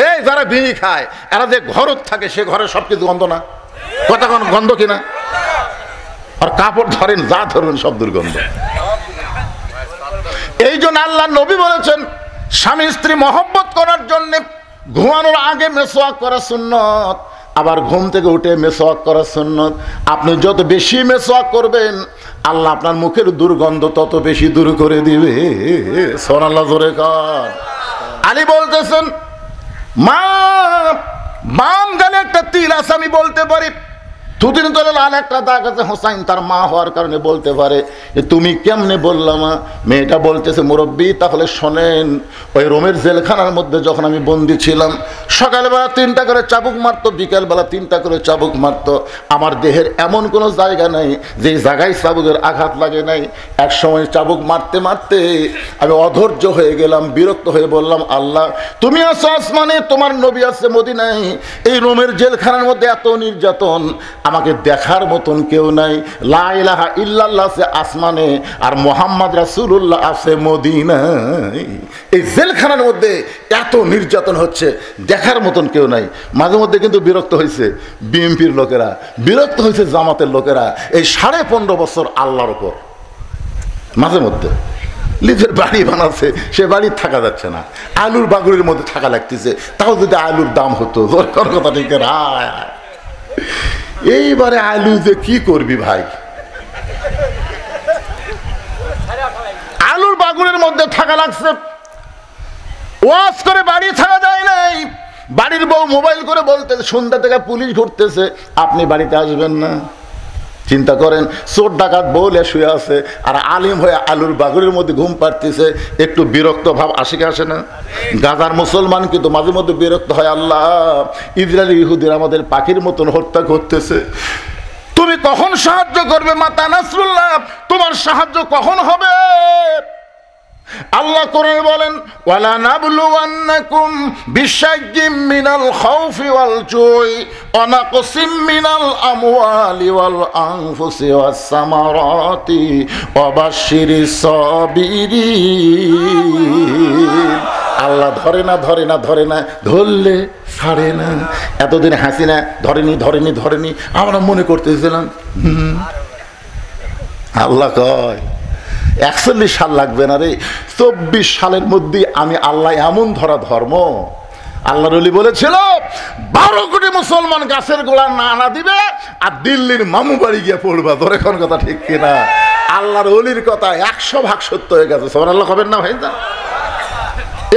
এই যারা বিড়ি খায়, এরা যে ঘরত থাকে সে ঘরে সবকিছু গন্ধ না? কথা কোন গন্ধ কিনা? আর কাপড় ধরেন, যা ধরবেন সব দুর্গন্ধ। এই জন্য আল্লাহ নবী বলেছেন, স্বামী স্ত্রী মহব্বত করার জন্য ঘুমানোর আগে মেসওয়াক করা সুন্নত, আবার ঘুম থেকে উঠে মেসওয়াক করা সুন্নত। আপনি যত বেশি মেসওয়াক করবেন, আল্লাহ আপনার মুখের দুর্গন্ধ তত বেশি দূর করে দিবে। সুবহানাল্লাহ, জোরে কান। আলী বলতেছেন, মা বাম গালে একটা তিল আছে আমি বলতে পারি, দুদিন ধরে লাল একটা দাগ আছে। হোসাইন তার মা হওয়ার কারণে বলতে পারে। তুমি কেমনে বললাম? মেয়েটা বলতেছে, মুরব্বী তাহলে শোনেন, ওই রোমের জেলখানার মধ্যে যখন আমি বন্দি ছিলাম, সকালবেলা 3টা করে চাবুক মারতো, বিকালবেলা 3টা করে চাবুক মারতো। আমার দেহের এমন কোনো জায়গা নাই যে জায়গায় চাবুকের আঘাত লাগে নাই। এক সময় চাবুক মারতে মারতে আমি অধৈর্য হয়ে গেলাম, বিরক্ত হয়ে বললাম, আল্লাহ তুমি আছো আসমানে, তোমার নবী আছে মদিনায়, এই রোমের জেলখানার মধ্যে এত নির্যাতন, আমাকে দেখার মতন কেউ নাই। লা ইলাহা ইল্লাল্লাহ আছে আসমানে, আর মুহাম্মদ রাসূলুল্লাহ আছে মদিনায়। এই জেলখানার মধ্যে এত নির্যাতন হচ্ছে, দেখার মতন কেউ নাই। মাঝে মধ্যে কিন্তু বিরক্ত হয়েছে বিএনপির লোকেরা, বিরক্ত হয়েছে জামাতের লোকেরা এই 15.5 বছর আল্লাহর উপর। মাঝে মধ্যে লিজের বাড়ি বানাচ্ছে, সে বাড়ি থাকা যাচ্ছে না, আলুর বাগুড়ির মধ্যে থাকা লাগতেছে। তাও যদি আলুর দাম হতো, কথা ঠিক না। এইবারে আলু যে কি করবি ভাই, আলুর বাগুনের মধ্যে থাকা লাগছে। ওয়াজ করে বাড়ি থাকা যায় নাই। বাড়ির বউ মোবাইল করে বলতেছে, সন্ধ্যা থেকে পুলিশ ঘুরতেছে, আপনি বাড়িতে আসবেন না। চিন্তা করেন, চোর ডাকাত বউলে শুয়ে আছে, আর আলিম হয়ে আলুর বাগুনের মধ্যে ঘুম পাড়তেছে। একটু বিরক্ত ভাব আসে কি আসে না? গাজার মুসলমান কিন্তু মাঝে মধ্যে বিরক্ত হয়, আল্লাহ ইসরায়েলি ইহুদিরা আমাদের পাখির মতন হত্যা করতেছে, তুমি কখন সাহায্য করবে? মাতা নাসরুল্লাহ, তোমার সাহায্য কখন হবে? আল্লাহ কোরআনে বলেন, ওয়ালা নাবলুওয়ান্নাকুম বিশাইয়্যিম মিনাল খাউফি ওয়াল জুই ওয়া নাকসিম মিনাল আমওয়ালি ওয়াল আনফুসি ওয়াস সামারাতি ওয়া বাশশিরিস সাবিরিন। আল্লাহ ধরে না, ধরে না, ধরে না, ধরলে ছাড়ে না। এতদিন হাসিনা ধরেনি, ধরেনি, ধরেনি, আমরা মনে করতেছিলাম। আল্লাহ কয় 41 সাল লাগবে না রে, 24 সালের মধ্যে আমি আল্লাহ এমন ধরা ধর্ম। আল্লাহর ওলি বলেছিল, 12 কোটি মুসলমান গাছের গোড়া না দিবে, আর দিল্লির মামু বাড়ি গিয়ে পড়বা। ধরে কোন কথা ঠিক কিনা? আল্লাহর ওলির কথা 100 ভাগ সত্য হয়ে গেছে। সুবহানাল্লাহ হবেন না ভাই?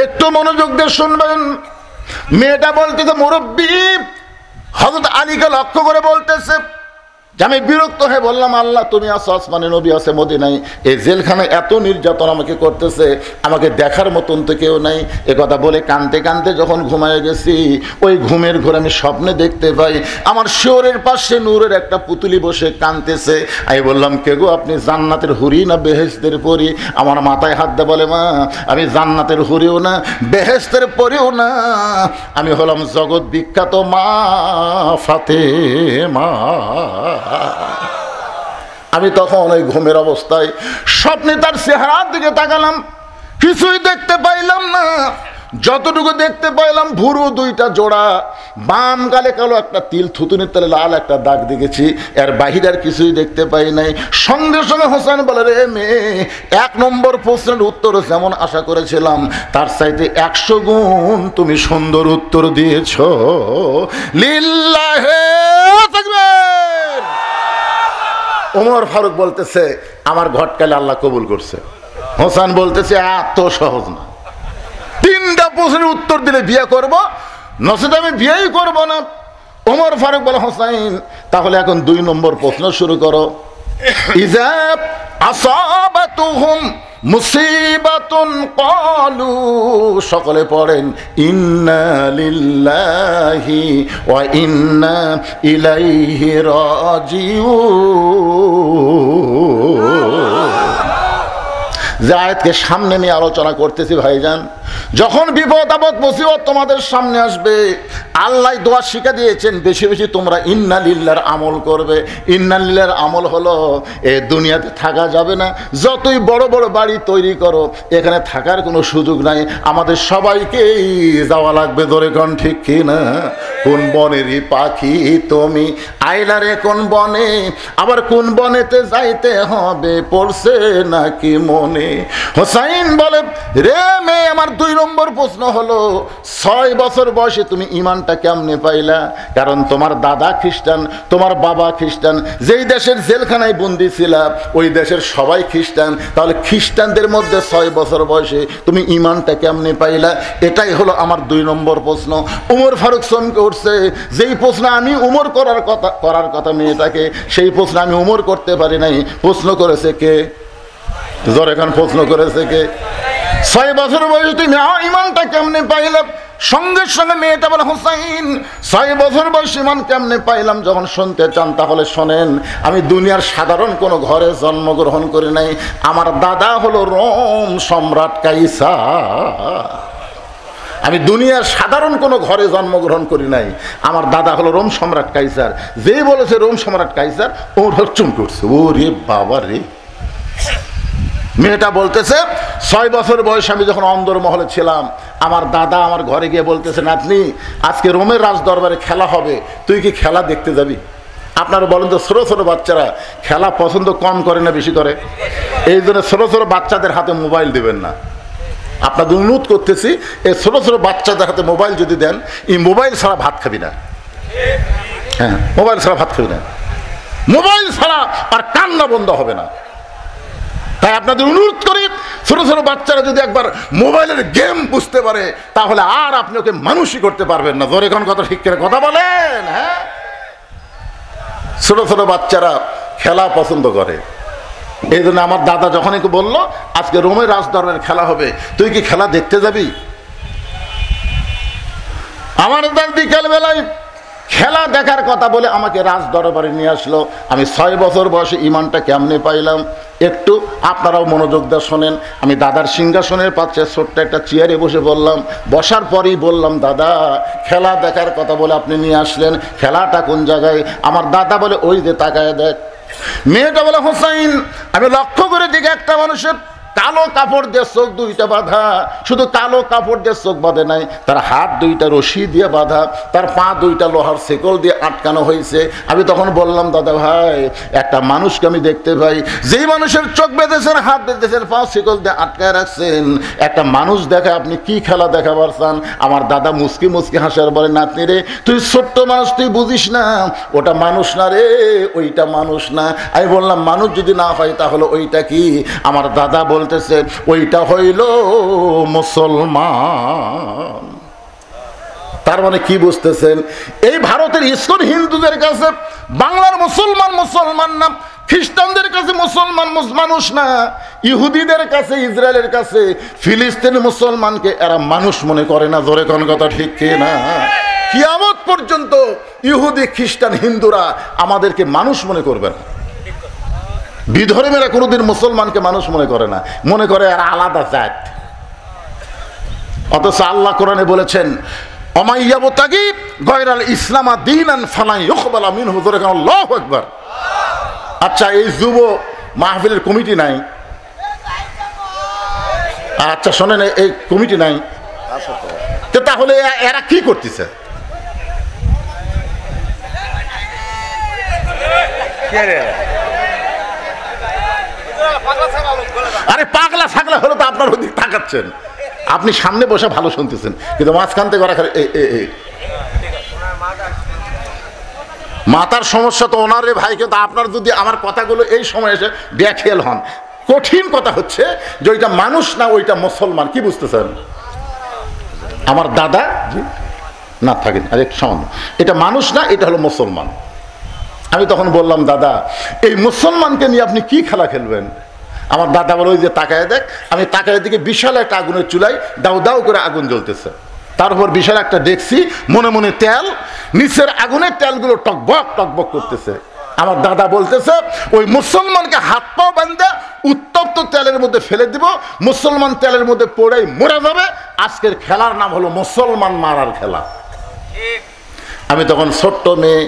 একটু মনোযোগ দিয়ে শুনবেন। মেয়েটা বলতেছে, মুরব্বী হযরত আলীকে লক্ষ্য করে বলতেছে যে আমি বিরক্ত হয়ে বললাম, আল্লাহ তুমি আছো আসমানে, নবী আছে মদিনায়, এই জেলখানায় এত নির্যাতন আমাকে করতেছে, আমাকে দেখার মতন তো কেউ নাই। এ কথা বলে কাঁদতে কাঁদতে যখন ঘুমায় গেছি, ওই ঘুমের ঘরে আমি স্বপ্নে দেখতে পাই আমার শিওরের পাশে নূরের একটা পুতুলি বসে কাঁদতেছে। আমি বললাম, কে গো আপনি? জান্নাতের হুরি না বেহেশতের পরি? আমার মাথায় হাত দিয়ে বলে, মা আমি জান্নাতের হুরিও না, বেহেশতের পরিও না, আমি হলাম জগৎ বিখ্যাত মা ফাতেমা। আমি তখন ওই ঘুমের অবস্থায় স্বপ্নে তার চেহারার দিকে তাকালাম, কিছুই দেখতে পাইলাম না। যতটুকু দেখতে পাইলাম ভুরু দুইটা জোড়া, বাম গালে কালো একটা তিল, থুতুনির তলে লাল একটা দাগ দেখেছি, এর বাহিরে আর কিছুই দেখতে পাই নাই। সঙ্গে সঙ্গে হোসেন বলে, রে মেয়ে, 1 নম্বর প্রশ্নের উত্তর যেমন আশা করেছিলাম তার চাইতে 100 গুণ তুমি সুন্দর উত্তর দিয়েছ। লিল্লাহে তাকবীর। ওমর ফারুক বলতেছে, আমার ঘটকালে আল্লাহ কবুল করছে। হোসেন বলতেছে, এত সহজ না, 3টা প্রশ্নের উত্তর দিলে বিয়ে করব, নচেত আমি বিয়েই করব না। ওমর ফারুক বলে, হোসেন তাহলে এখন 2 নম্বর প্রশ্ন শুরু করো। ইযা আসাবাতুহুম মুসিবাতুন ক্বালু, সকলে পড়েন ইন্না লিল্লাহি ওয়া ইন্না ইলাইহি রাজিউন। যে আয়াতকে সামনে নিয়ে আলোচনা করতেছি ভাইজান, যখন বিপদ আপদ মুসিবত তোমাদের সামনে আসবে, আল্লাহ দোয়া শিখা দিয়েছেন বেশি বেশি তোমরা ইন্না লিল্লাহর আমল করবে। ইন্না লিল্লাহর আমল হলো, এ দুনিয়াতে থাকা যাবে না, যতই বড় বড় বাড়ি তৈরি করো এখানে থাকার কোনো সুযোগ নাই, আমাদের সবাইকেই যাওয়া লাগবে। ধরে কোন ঠিক কি না? কোন বনেরই পাখি তুমি আইলারে কোন বনে, আবার কোন বনেতে যাইতে হবে পড়ছে নাকি মনে। হোসাইন বলে, রে মেয়ে, আমার 2 নম্বর প্রশ্ন হলো 6 বছর বয়সে তুমি ইমানটা কেমনে পাইলা? কারণ তোমার দাদা খ্রিস্টান, তোমার বাবা খ্রিস্টান, যেই দেশের জেলখানায় বন্দি ছিলা ওই দেশের সবাই খ্রিস্টান, তাহলে খ্রিস্টানদের মধ্যে 6 বছর বয়সে তুমি ইমানটা কেমনে পাইলা? এটাই হলো আমার 2 নম্বর প্রশ্ন। উমর ফারুক চমকে উঠছে, যেই প্রশ্ন আমি উমর করার কথা মেয়েটাকে, সেই প্রশ্ন আমি উমর করতে পারি নাই। প্রশ্ন করেছে কে? জোর এখন প্রশ্ন করেছে কে? 6 বছর বয়সে তুমি ইমানটা কেমনে পাইলাম? সঙ্গে সঙ্গে মেয়েটা বলে, হোসাইন 6 বছর বয়স ইমান কেমনে পাইলাম যখন শুনতে চান তাহলে শোনেন। আমি দুনিয়ার সাধারণ কোনো ঘরে জন্মগ্রহণ করি নাই, আমার দাদা হলো রোম সম্রাট কাইসার। আমি দুনিয়ার সাধারণ কোনো ঘরে জন্মগ্রহণ করি নাই, আমার দাদা হলো রোম সম্রাট কাইসার। যেই বলেছে রোম সম্রাট কাইসার, ওর চমকে উঠছে, ও রে বাবা রে। মেয়েটা বলতেছে, 6 বছর বয়স আমি যখন অন্দরমহলে ছিলাম, আমার দাদা আমার ঘরে গিয়ে বলতেছে, নাতনি আজকে রোমের রাজ দরবারে খেলা হবে, তুই কি খেলা দেখতে যাবি? আপনারা বলেন তো, ছোটো ছোটো বাচ্চারা খেলা পছন্দ কম করে না বেশি করে? এই জন্য ছোটো ছোটো বাচ্চাদের হাতে মোবাইল দেবেন না। আপনাদের অনুরোধ করতেছি, এই ছোটো ছোটো বাচ্চাদের হাতে মোবাইল যদি দেন, এই মোবাইল ছাড়া ভাত খাবি না। হ্যাঁ, মোবাইল ছাড়া ভাত খাবি না, মোবাইল ছাড়া আর কান্না বন্ধ হবে না। তাই আপনাদের অনুরোধ করি, ছোট ছোট বাচ্চারা যদি একবার মোবাইলের গেম বুঝতে পারে তাহলে আর আপনি ওকে মানুষই করতে পারবেন না। ধরে কোন কথা ঠিক করে কথা বলেন। হ্যাঁ, ছোট ছোট বাচ্চারা খেলা পছন্দ করে। এই জন্য আমার দাদা যখনই বললো আজকে রোমের রাজদরবারের খেলা হবে, তুই কি খেলা দেখতে যাবি? আমার দাদা বিকাল বেলায় খেলা দেখার কথা বলে আমাকে রাজ দরবারে নিয়ে আসলো। আমি 6 বছর বয়সে ইমানটা কেমনে পাইলাম একটু আপনারাও মনোযোগ দিয়ে শোনেন। আমি দাদার সিংহাসনের পাশে ছোট্ট একটা চেয়ারে বসে বললাম, বসার পরেই বললাম, দাদা খেলা দেখার কথা বলে আপনি নিয়ে আসলেন, খেলাটা কোন জায়গায়? আমার দাদা বলে, ওই যে তাকায় দেখ। মেয়েটা বলে, হোসাইন আমি লক্ষ্য করে দেখি একটা মানুষের কালো কাপড় দিয়ে চোখ 2টা বাঁধা, শুধু কালো কাপড় দিয়ে চোখ বাঁধে নাই, তার হাত 2টা রশি দিয়ে বাঁধা, তার পা 2টা লোহার শেকল দিয়ে আটকানো হয়েছে। আমি তখন বললাম, দাদা ভাই একটা মানুষকে আমি দেখতে পাই, যেই মানুষের চোখ বেঁধেছেন, হাত বেঁধেছেন, পা শেকল দিয়ে আটকায় রাখছেন, একটা মানুষ দেখে আপনি কি খেলা দেখাবার চান? আমার দাদা মুসকি মুসকি হাসার বলে, নাতনি রে তুই ছোট্ট মানুষ, তুই বুঝিস না, ওটা মানুষ না রে, ওইটা মানুষ না। আমি বললাম, মানুষ যদি না হয় তাহলে ওইটা কি? আমার দাদা বলতেছে, ওইটা হইল মুসলমান। তার মানে কি বুঝতেছেন? এই ভারতের ইসকন হিন্দুদের কাছে বাংলার মুসলমান মুসলমান না, খ্রিস্টানদের কাছে মুসলমান মানুষ না, ইহুদিদের কাছে, ইসরায়েলের কাছে ফিলিস্তিন মুসলমানকে এরা মানুষ মনে করে না। জোরে কোন কথা ঠিক কি না? কিয়ামত পর্যন্ত ইহুদি খ্রিস্টান হিন্দুরা আমাদেরকে মানুষ মনে করবে না। বিধর্মীরা কোনোদিন মুসলমানকে মানুষ মনে করে না, মনে করে আর আলাদা জাত। অথচ আল্লাহ কোরআনে বলেছেন, অমাইয়াবতাগি গয়রাল ইসলামা দীনান ফালা ইউকবালা মিনহু। আল্লাহু আকবার। আচ্ছা, এই যুব মাহফিলের কমিটি নাই? আচ্ছা শোনেন, এই কমিটি নাই, তো তাহলে এরা কি করতেছে? আরে পাগলা ছাগলা হলো তো আপনার ওদিক তাকাচ্ছেন, আপনি সামনে বসে ভালো শুনতেছেন, কিন্তু মাঝখান থেকে ওরা মাথার সমস্যা তো ওনার রে ভাই। কিন্তু আপনার যদি আমার কথাগুলো এই সময় এসে ব্যাখ্যাল হন, কঠিন কথা হচ্ছে যে ওইটা মানুষ না, ওইটা মুসলমান। কি বুঝতেছেন? আমার দাদা না থাকেন আর একটু সামান্য, এটা মানুষ না, এটা হলো মুসলমান। আমি তখন বললাম, দাদা এই মুসলমানকে নিয়ে আপনি কি খেলা খেলবেন? আমার দাদা বলে, ওই যে তাকায় দেখ। আমি তাকায় দিকে বিশাল একটা আগুনের চুলায় দাউ দাউ করে আগুন জ্বলতেছে, তার উপর বিশাল একটা দেখছি, মনে মনে তেল, নিচের আগুনের তেলগুলো টকবক টকবক করতেছে। আমার দাদা বলতেছে, ওই মুসলমানকে হাত পাও বান্ধা উত্তপ্ত তেলের মধ্যে ফেলে দিব, মুসলমান তেলের মধ্যে পড়েই মরে যাবে। আজকের খেলার নাম হলো মুসলমান মারার খেলা। আমি তখন ছোট্ট মেয়ে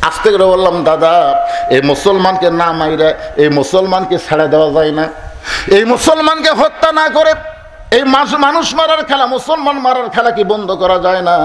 আস্তে করে বললাম, দাদা এই মুসলমানকে না মাইরা এই মুসলমানকে ছেড়ে দেওয়া যায় না? এই মুসলমানকে হত্যা না করে এই মানুষ মারার খেলা, মুসলমান মারার খেলা কি বন্ধ করা যায় না?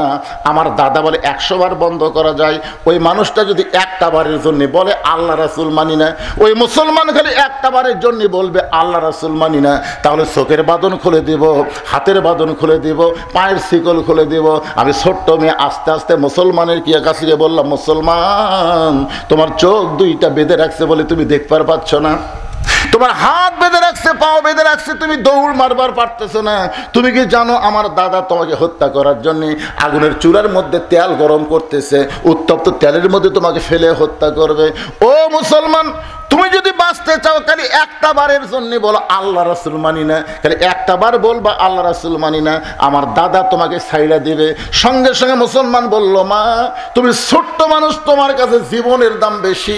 আমার দাদা বলে, 100 বার বন্ধ করা যায়। ওই মানুষটা যদি একটা বারের জন্য বলে আল্লাহ রাসূল মানি না, ওই মুসলমান খালি একটা বারের জন্য বলবে আল্লাহ রাসূল মানি না, তাহলে চোখের বাঁধন খুলে দিব, হাতের বাঁধন খুলে দিব, পায়ের শিকল খুলে দিব। আমি ছোট্ট মেয়ে আস্তে আস্তে মুসলমানের কি কাছে গিয়ে বললাম, মুসলমান তোমার চোখ দুইটা বেঁধে রাখছে বলে তুমি দেখতে পাচ্ছ না, তোমার হাত বেঁধে রাখছে, পাও বেঁধে রাখছে, তুমি দৌড় মারবার পারতেছো না। তুমি কি জানো আমার দাদা তোমাকে হত্যা করার জন্য আগুনের চুলার মধ্যে তেল গরম করতেছে, উত্তপ্ত তেলের মধ্যে তোমাকে ফেলে হত্যা করবে। ও মুসলমান, তুমি যদি বাঁচতে চাও খালি একটা বারের জন্য বলো আল্লাহ রাসূল মানি না, খালি একটা বার বলবা আল্লাহ রাসূল মানি না, আমার দাদা তোমাকে ছাইড়া দিবে। সঙ্গে সঙ্গে মুসলমান বলল, মা তুমি ছোট্ট মানুষ, তোমার কাছে জীবনের দাম বেশি,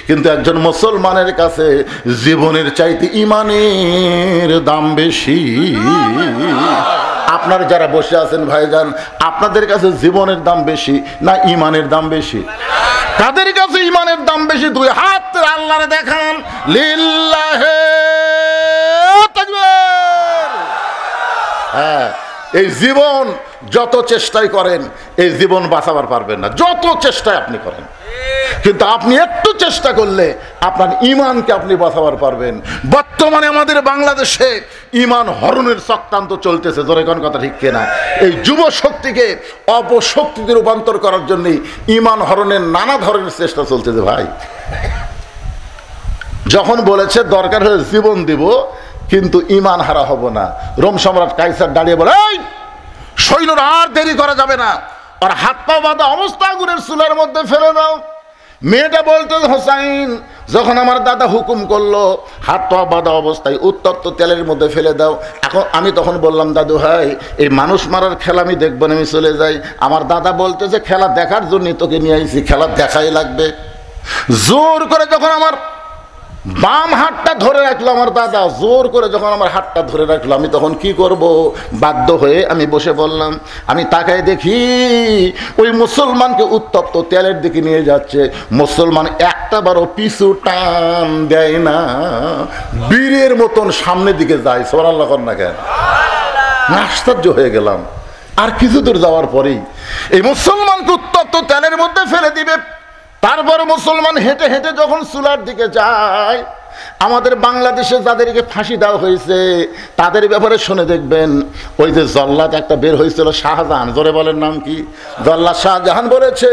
কিন্তু একজন মুসলমানের কাছে জীবনের চাইতে ইমানের দাম বেশি। আপনারা যারা বসে আছেন ভাইজান, আপনাদের কাছে জীবনের দাম বেশি না ইমানের দাম বেশি? কাদের কাছে ইমানের দাম বেশি? দুই হাত আল্লাহরে দেখান, লিল্লাহে তাকবীর। হ্যাঁ, এই জীবন যত চেষ্টাই করেন এই জীবন বাঁচাবার পারবেন না, যত চেষ্টায় আপনি করেন। কিন্তু আপনি একটু চেষ্টা করলে আপনার ইমানকে আপনি বাঁচাবার পারবেন। বর্তমানে আমাদের বাংলাদেশে ইমান হরণের চক্রান্ত চলতেছে, জোরে কোন কথা ঠিক কিনা? এই যুব শক্তিকে অপশক্তিতে রূপান্তর করার জন্য ইমান হরণের নানা ধরনের চেষ্টা চলতেছে ভাই। যখন বলেছে দরকার হলে জীবন দিব কিন্তু ইমান হারা হব না, রোম সম্রাট কাইসার দাঁড়িয়ে বলে, এই সৈন্যরা আর দেরি করা যাবে না, আর হাত পা বাঁধা অবস্থা আগুনের চুলার মধ্যে ফেলে দাও। মেয়েটা বলতো, হোসাইন যখন আমার দাদা হুকুম করলো হাত পা বাঁধা অবস্থায় উত্তপ্ত তেলের মধ্যে ফেলে দাও। এখন আমি তখন বললাম, দাদু ভাই এই মানুষ মারার খেলা আমি দেখবো না, আমি চলে যাই। আমার দাদা বলতে যে খেলা দেখার জন্য তোকে নিয়ে আইছি, খেলা দেখাই লাগবে। জোর করে যখন আমার বাম হাতটা ধরে রাখলো আমার দাদা, জোর করে যখন আমার হাতটা ধরে রাখলো, আমি তখন কি করব? বাধ্য হয়ে আমি বসে বললাম। আমি তাকায় দেখি ওই মুসলমানকে উত্তপ্ত তেলের দিকে নিয়ে যাচ্ছে, মুসলমান একটা বারও পিছু টান দেয় না, বীরের মতন সামনের দিকে যায়। সুবহানাল্লাহ কর না কেন? আশ্চর্য হয়ে গেলাম। আর কিছু দূর যাওয়ার পরেই এই মুসলমানকে উত্তপ্ত তেলের মধ্যে ফেলে দিবে। তারপরে মুসলমান হেঁটে হেঁটে যখন চুলার দিকে যায়, আমাদের বাংলাদেশে যাদেরকে ফাঁসি দেওয়া হয়েছে তাদের ব্যাপারে শুনে দেখবেন। ওই যে জল্লাদ একটা বের হয়েছিল শাহজাহান, জোরে বলেন নাম কি? জল্লাদ শাহজাহান বলেছে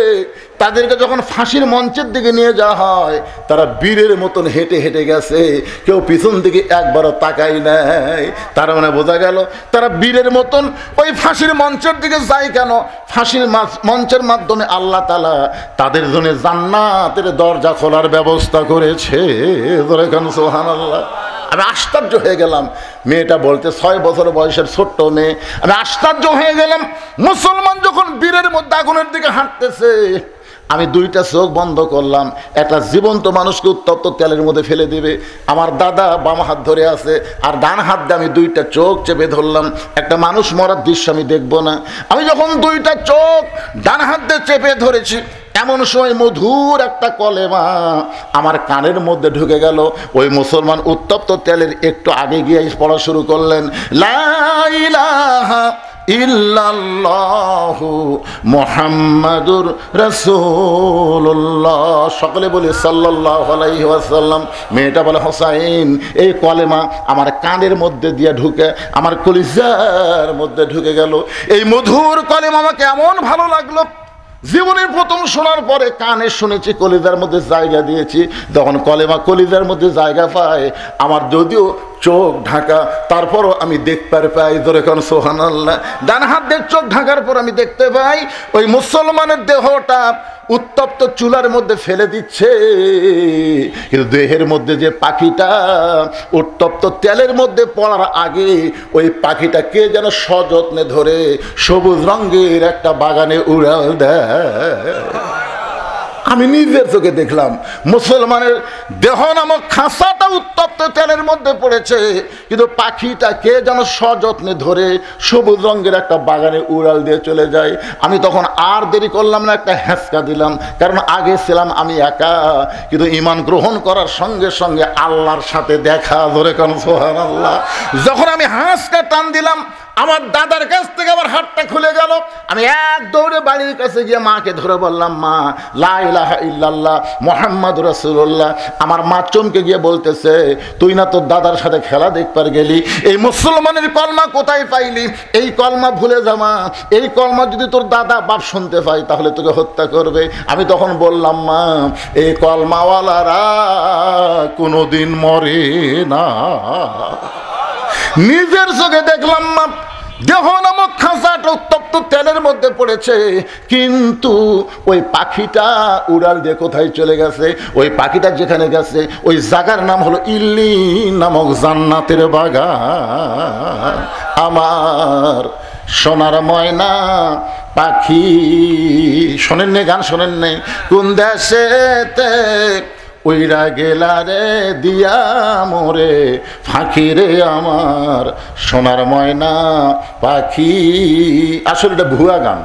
তাদেরকে যখন ফাঁসির মঞ্চের দিকে নিয়ে যাওয়া হয় তারা বীরের মতন হেঁটে হেঁটে গেছে, কেউ পিছন দিকে একবারও তাকাই নাই। তার মানে বোঝা গেল তারা বীরের মতন ওই ফাঁসির মঞ্চের দিকে যায় কেন? ফাঁসির মঞ্চের মাধ্যমে আল্লাহ তাআলা তাদের জন্য জান্নাতের দরজা খোলার ব্যবস্থা করেছে। সুবহানাল্লাহ। আমি আশ্চর্য হয়ে গেলাম। মেয়েটা বলতে 6 বছর বয়সের ছোট্ট মেয়ে। আমি আশ্চর্য হয়ে গেলাম, মুসলমান যখন বীরের মধ্যে আগুনের দিকে হাঁটতেছে আমি দুইটা চোখ বন্ধ করলাম, একটা জীবন্ত মানুষকে উত্তপ্ত তেলের মধ্যে ফেলে দেবে। আমার দাদা বাম হাত ধরে আছে, আর ডান হাত দিয়ে আমি দুইটা চোখ চেপে ধরলাম। একটা মানুষ মরার দৃশ্য আমি দেখব না। আমি যখন দুইটা চোখ ডান হাত দিয়ে চেপে ধরেছি, এমন সময় মধুর একটা কলেমা আমার কানের মধ্যে ঢুকে গেল। ওই মুসলমান উত্তপ্ত তেলের একটু আগে গিয়ে পড়া শুরু করলেন, লা ইলাহা ইল্লাল্লাহু মুহাম্মাদুর রাসূলুল্লাহ। সকলে বলি সাল্লাল্লাহু আলাইহি ওয়াসাল্লাম। মেয়েটা বলে, হোসাইন, এই কলেমা আমার কানের মধ্যে দিয়ে ঢুকে আমার কলিজার মধ্যে ঢুকে গেল। এই মধুর কলেমা আমাকে এমন ভালো লাগলো, জীবনের প্রথম শোনার পরে কানে শুনেছি, কলিজার মধ্যে জায়গা দিয়েছি। যখন কলেমা কলিজার মধ্যে জায়গা পায়, আমার যদিও চোখ ঢাকা, তারপরও আমি দেখতে পাই। ধরে কোন সুবহানাল্লাহ। ডান হাত দিয়ে চোখ ঢাকার পর আমি দেখতে পাই ওই মুসলমানের দেহটা উত্তপ্ত চুলার মধ্যে ফেলে দিচ্ছে, কিন্তু দেহের মধ্যে যে পাখিটা উত্তপ্ত তেলের মধ্যে পড়ার আগে ওই পাখিটা কে যেন সযত্নে ধরে সবুজ রঙের একটা বাগানে উড়াল দেয়। আমি নিজের চোখে দেখলাম মুসলমানের দেহ নামক খাঁচাটা উত্তপ্ত তেলের মধ্যে পড়েছে, কিন্তু পাখিটা কে যেন সযত্নে ধরে সবুজ রঙের একটা বাগানে উড়াল দিয়ে চলে যায়। আমি তখন আর দেরি করলাম না, একটা হ্যাঁচকা দিলাম, কারণ আগে ছিলাম আমি একা, কিন্তু ঈমান গ্রহণ করার সঙ্গে সঙ্গে আল্লাহর সাথে দেখা। ধরে কোন সুবহানাল্লাহ। যখন আমি হ্যাঁচকা টান দিলাম, আমার দাদার কাছ থেকে আমার হাতটা খুলে গেল। আমি এক দৌড়ে বাড়ির কাছে গিয়ে মাকে ধরে বললাম, মা, লা ইলাহা ইল্লাল্লাহ মুহাম্মাদুর রাসূলুল্লাহ। আমার মা চমকে গিয়ে বলতেছে, তুই না তোর দাদার সাথে খেলা দেখবার গেলি, এই মুসলমানের কলমা কোথায় পাইলি? এই কলমা ভুলে যা মা, এই কলমা যদি তোর দাদা বাপ শুনতে পায় তাহলে তোকে হত্যা করবে। আমি তখন বললাম, মা, এই কলমাওয়ালারা কোনোদিন মরে না। নিজের চোখে দেখলাম মা, দেহ নামক খাঁচাটা উত্তপ্ত তেলের মধ্যে পড়েছে, কিন্তু ওই পাখিটা উড়াল দিয়ে কোথায় চলে গেছে? ওই পাখিটা যেখানে গেছে ওই জায়গার নাম হলো ইল্লিন নামক জান্নাতের বাগান। আমার সোনার ময়না পাখি, শোনেন নে গান, শোনেন নে? কোন দেশেতে উইরা গেলা রে দিয়া মোরে ফাঁকি রে আমার সোনার ময়না পাখি। আসলে এটা ভুয়া গান।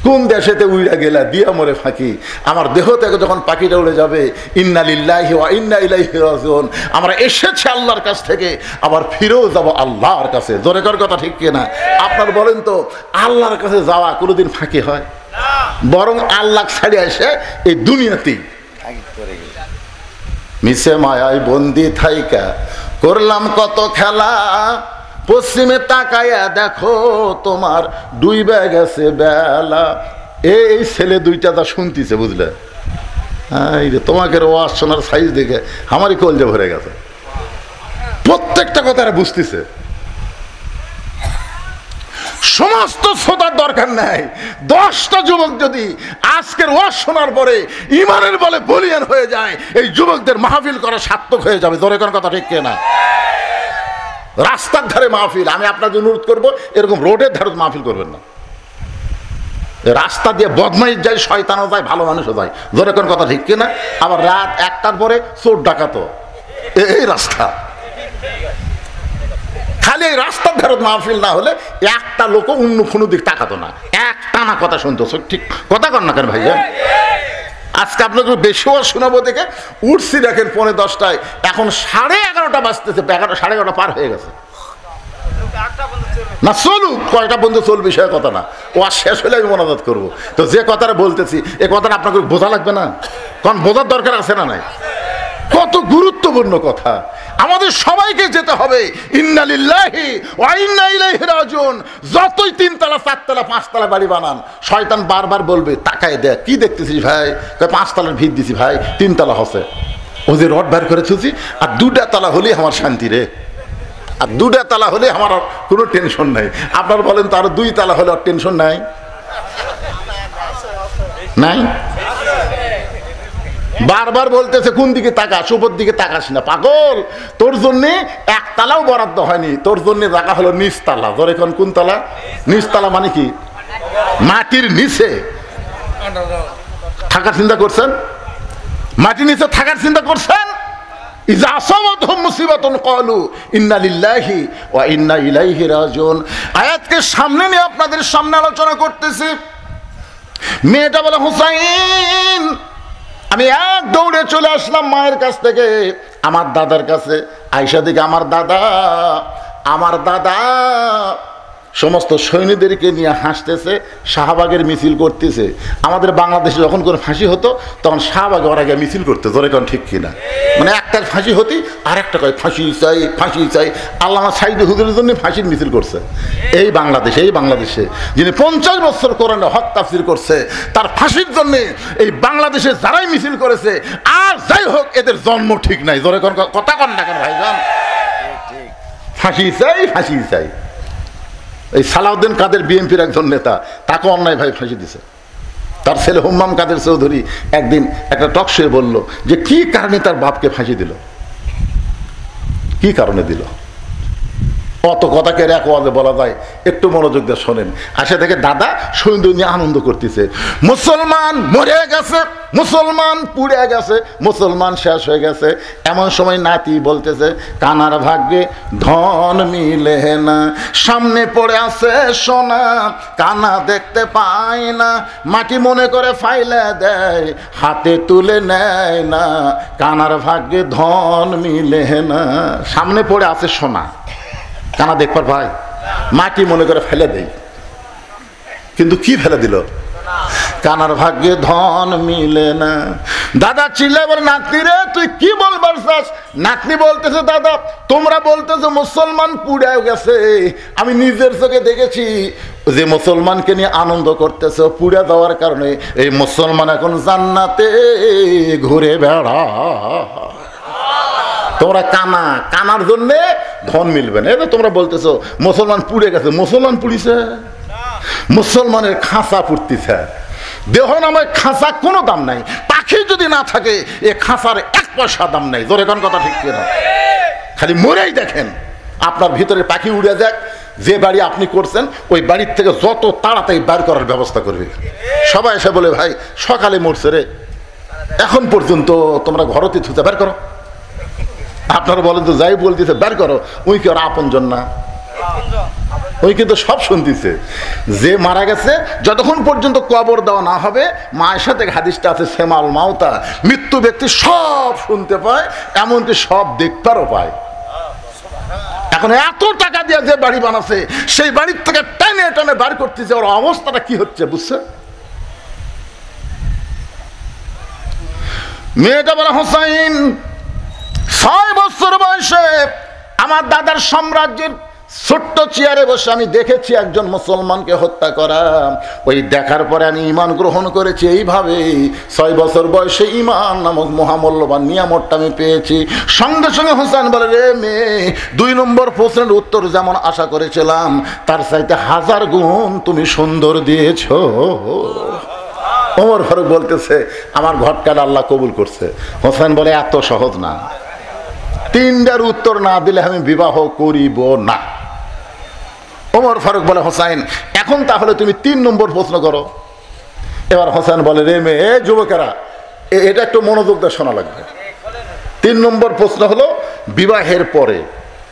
কোন দেশেতে উইরা গেলা দিয়া মোরে ফাঁকি, আমার দেহ থেকে যখন পাখিটা উড়ে যাবে, ইন্না লিল্লাহি ওয়া ইন্না ইলাইহি রাজিউন। আমরা এসেছি আল্লাহর কাছ থেকে, আবার ফিরেও যাব আল্লাহর কাছে। জোরে কর কথা, ঠিক কিনা? আপনার বলেন তো, আল্লাহর কাছে যাওয়া কোনোদিন ফাঁকি হয়? বরং আল্লাহ ছাড়িয়ে এসে এই দুনিয়াতেই মিশে মায়ায় বন্দি থাইকা করলাম কত খেলা, পশ্চিমে তাকায়া দেখো তোমার ডুইবা গেছে বেলা। এই ছেলে দুইটা তা শুনতিছে, বুঝলে? তোমাকে ওয়াজ শোনার সাইজ দেখে আমারই কলজে ভরে গেছে। প্রত্যেকটা কথা বুঝতেছে। সমস্ত শ্রোতার দরকার নাই। 10টা যুবক যদি আজকের ওয়াজ শোনার পরে ইমানের বলে বলিয়ান হয়ে যায়, এই যুবকদের মাহফিল করা সার্থক হয়ে যাবে। জোরে কোন কথা, ঠিক কিনা? রাস্তার ধারে মাহফিল, আমি আপনাদের অনুরোধ করবো, এরকম রোডের ধারে মাহফিল করবেন না। রাস্তা দিয়ে বদমাইশ যায়, শয়তানও যায়, ভালো মানুষও যায়। জোরে কোন কথা, ঠিক কিনা? আবার রাত 1টার পরে চোর ডাকাতো, এই রাস্তা। খালি এই রাস্তার ধারে মাহফিল না হলে একটা লোক অন্য কোনো দিক তাকাতো না, একটা না কথা শুনতো। ঠিক কথা কর না কেন ভাই? আজকে আপনাকে বেশিও শোনাবো দেখে উঠছি, দেখেন 10:15, এখন 11:30 বাজতেছে, 11:30 পার হয়ে গেছে। না চলুক, কয়টা বন্ধু চল, বিষয়ের কথা না, ও আর শেষ হলে আমি মনোজাত করবো। তো যে কথাটা বলতেছি, এই কথাটা আপনাকে বোঝা লাগবে না? কারণ বোঝার দরকার আছে না নাই? কত গুরুত্বপূর্ণ কথা। আমাদের সবাইকে যেতে হবে ইন্না লিল্লাহি ওয়া ইন্না ইলাইহি রাজিউন। যতই 3 তলা 4 তলা 5 তলা বাড়ি বানান, শয়তান বারবার বলবে, তাকায় দেখ কি দেখতেছিস ভাই? 5 তলার ভিত দিছি ভাই, 3 তলা হচ্ছে। ও যে রড বের করে থুছি, আর 2টা তলা হলেই আমার শান্তি রে, আর 2টা তলা হলে আমার কোনো টেনশন নাই। আপনার বলেন তো, আর 2 তলা হলে আর টেনশন নাই? নাই? বারবার বলতেছে কোন দিকে তাকাস, উপর দিকে তাকাস না পাগল। তোর জন্য 1 তালাও বরাদ্দ হয়নি, তোর জন্য জায়গা হলো নিচতলা। ধর এখন কোন তলা? নিচতলা মানে কি? মাটির নিচে। থাকার চিন্তা করছেন? মাটি নিচে থাকার চিন্তা করছেন? ইজা আসামাতহুম মুসিবাতুন ক্বালু ইন্না লিল্লাহি ওয়া ইন্না ইলাইহি রাজিউন। আয়াতকে সামনে নিয়ে আপনাদের সামনে আলোচনা করতেছি। মেয়েটা বলে, হুসাইন, আমি এক দৌড়ে চলে আসলাম মায়ের কাছ থেকে আমার দাদার কাছে। আয়েশা দিকে আমার দাদা সমস্ত সৈন্যদেরকে নিয়ে হাসতেছে, শাহবাগের মিছিল করতেছে। আমাদের বাংলাদেশে যখন কোনো ফাঁসি হতো তখন শাহবাগে ওরা গিয়ে মিছিল করতে, জোরে কোন ঠিক কিনা? মানে একটার ফাঁসি হতি আর একটা কয় ফাঁসি চাই, ফাঁসি চাই। আল্লামা সাইদ হুজুরের জন্য ফাঁসির মিছিল করছে এই বাংলাদেশে যিনি 50 বছর কোরআনে হক তাফসীর করছে, তার ফাঁসির জন্য এই বাংলাদেশে যারাই মিছিল করেছে, আর যাই হোক এদের জন্ম ঠিক নাই। জোরে কোন কথা কন না কেন ভাইজান? ফাঁসি চাই, ফাঁসি চাই। এই সালাউদ্দিন কাদের বিএনপির একজন নেতা, তাকে অন্যায় ভাই ফাঁসি দিছে। তার ছেলে হুম্মাম কাদের চৌধুরী একদিন একটা টক শোয়ে বলল যে কি কারণে তার বাপকে ফাঁসি দিল, কি কারণে দিল। অত কথাকে এক ওয়াজে বলা যায়, একটু মনোযোগ দিয়ে শোনেন। আসে থেকে দাদা সৈন্য নিয়ে আনন্দ করতেছে, মুসলমান মরে গেছে, মুসলমান পুড়ে গেছে, মুসলমান শেষ হয়ে গেছে। এমন সময় নাতি বলতেছে, কানার ভাগ্যে ধন মিলে না, সামনে পড়ে আছে সোনা, কানা দেখতে পায় না, মাটি মনে করে ফাইলে দেয়, হাতে তুলে নেয় না, কানার ভাগ্যে ধন মিলে না। সামনে পড়ে আছে সোনা, কানা দেখবার ভাই, মাটি মনে করে ফেলে দেয়, কিন্তু কি ফেলে দিল? কানার ভাগ্যে ধন মিলে না। দাদা চিল্লা বলে, নাতনি রে তুই কি বলবার চাস? নাতনি বলতেছে, দাদা তোমরা বলতেছো মুসলমান পুড়ে গেছে, আমি নিজের চোখে দেখেছি যে মুসলমানকে নিয়ে আনন্দ করতেছে, পুড়ে যাওয়ার কারণে এই মুসলমান এখন জান্নাতে ঘুরে বেড়া। তোমরা কানার জন্য ধন মিলবে না। তোমরা বলতেছো মুসলমান পুড়ে গেছে, মুসলমান পুড়িছে, মুসলমানের খাঁচা পুড়তিছে। দেহ নামে খাঁচা কোনো দাম নাই, পাখি যদি না থাকে এ খাঁচার 1 পয়সা দাম নাই। জোরে কোন কথা ঠিক কিনা? খালি মরেই দেখেন, আপনার ভিতরে পাখি উড়ে যাক, যে বাড়ি আপনি করছেন ওই বাড়ির থেকে যত তাড়াতাড়ি বার করার ব্যবস্থা করবে। সবাই এসে বলে, ভাই সকালে মরছে রে, এখন পর্যন্ত তোমরা ঘরতে থুতে বের করো। আপনারা বলেন তো, যাই বলতেছে বের করো, ওই কি ওরা আপনজন না? ওই কিন্তু সব শুনতেছে। যে মারা গেছে যতক্ষণ পর্যন্ত কবর দেওয়া না হবে, মায়ের সাথে হাদিসটা আছে সেমাল মাউতা, মৃত্যু ব্যক্তি সব শুনতে পায়, এমনকি সব দেখতেও পায়। এখন এত টাকা দিয়ে যে বাড়ি বানাচ্ছে, সেই বাড়ির থেকে টেনে টেনে বার করতেছে, ওর অবস্থাটা কি হচ্ছে বুঝছে? মেয়েটা বলে, হুসাইন 6 বছর বয়সে আমার দাদার সাম্রাজ্যের ছোট্ট চেয়ারে বসে আমি দেখেছি একজন মুসলমানকে হত্যা করা। ওই দেখার পরে আমি ঈমান গ্রহণ করেছি। এইভাবে 6 বছর বয়সে ঈমান নামক মহামূল্যবান নিয়ামতটা আমি পেয়েছি। সঙ্গে সঙ্গে হুসাইন বলে, রে মেয়ে, 2 নম্বর প্রশ্নের উত্তর যেমন আশা করেছিলাম তার চাইতে 1000 গুণ তুমি সুন্দর দিয়েছ। ওমর ফারুক বলতেছে, আমার ঘটকাটা আল্লাহ কবুল করছে। হুসাইন বলে, এত সহজ না, 3টার উত্তর না দিলে আমি বিবাহ করিব না। ওমর ফারুক বলে, হোসাইন এখন তাহলে তুমি 3 নম্বর প্রশ্ন করো। এবার হোসেন বলে, রে মেয়ে যুবকেরা, এটা একটু মনোযোগ দিয়ে শোনা লাগবে। 3 নম্বর প্রশ্ন হলো,